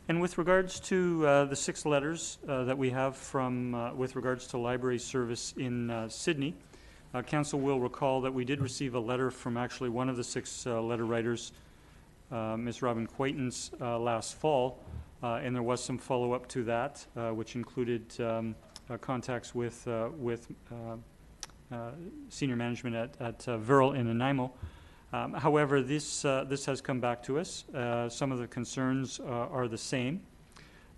And with regards to the 6 letters that we have from, with regards to library service in Sydney, Council will recall that we did receive a letter from actually one of the 6 letter writers, Ms. Robin Quaintance, last fall, and there was some follow-up to that, which included contacts with senior management at Virl in Nanaimo. However, this has come back to us. Some of the concerns are the same,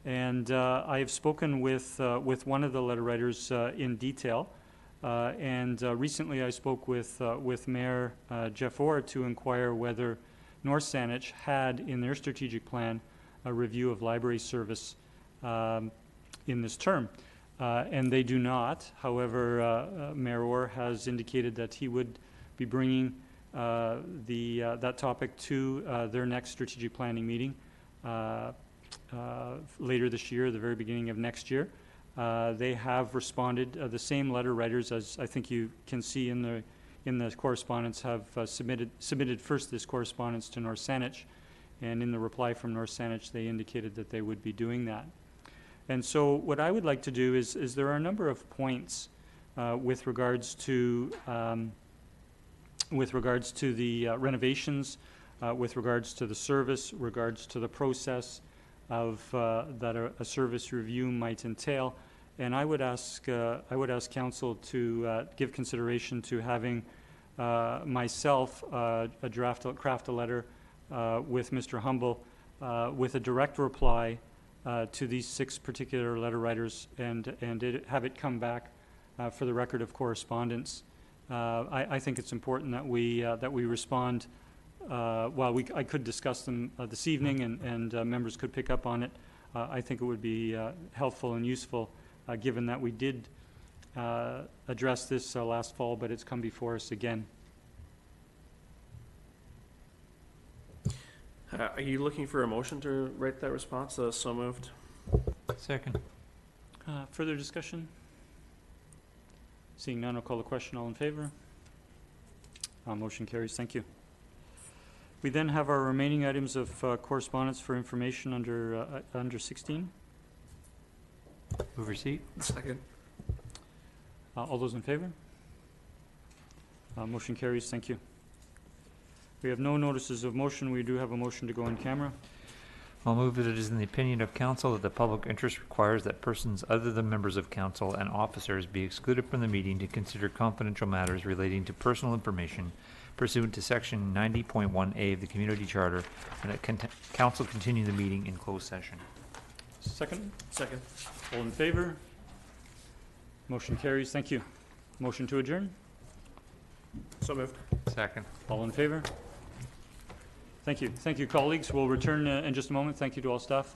and I have spoken with one of the letter writers in detail. And recently, I spoke with Mayor Jeff Orr to inquire whether North Saanich had in their strategic plan a review of library service in this term, and they do not. However, Mayor Orr has indicated that he would be bringing that topic to their next strategic planning meeting later this year, the very beginning of next year. They have responded, the same letter writers, as I think you can see in the correspondence, have submitted first this correspondence to North Saanich, and in the reply from North Saanich, they indicated that they would be doing that. And so what I would like to do is there are a number of points with regards to the renovations, with regards to the service, regards to the process of that a service review might entail, and I would ask council to give consideration to having myself craft a letter with Mr. Humble with a direct reply to these 6 particular letter writers, and have it come back for the record of correspondence. I think it's important that we respond. I could discuss them this evening, and members could pick up on it. I think it would be helpful and useful, given that we did address this last fall, but it's come before us again. Are you looking for a motion to write that response? So moved. Second. Further discussion? Seeing none, I'll call the question. All in favor? Motion carries. Thank you. We then have our remaining items of correspondence for information under 16. Move receipt. Second. All those in favor? Motion carries. Thank you. We have no notices of motion. We do have a motion to go in camera. I'll move that it is in the opinion of council that the public interest requires that persons other than members of council and officers be excluded from the meeting to consider confidential matters relating to personal information pursuant to section 90.1A of the Community Charter, and that council continue the meeting in closed session. Second? Second. All in favor? Motion carries. Thank you. Motion to adjourn? So moved. Second. All in favor? Thank you. Thank you, colleagues. We'll return in just a moment. Thank you to all staff.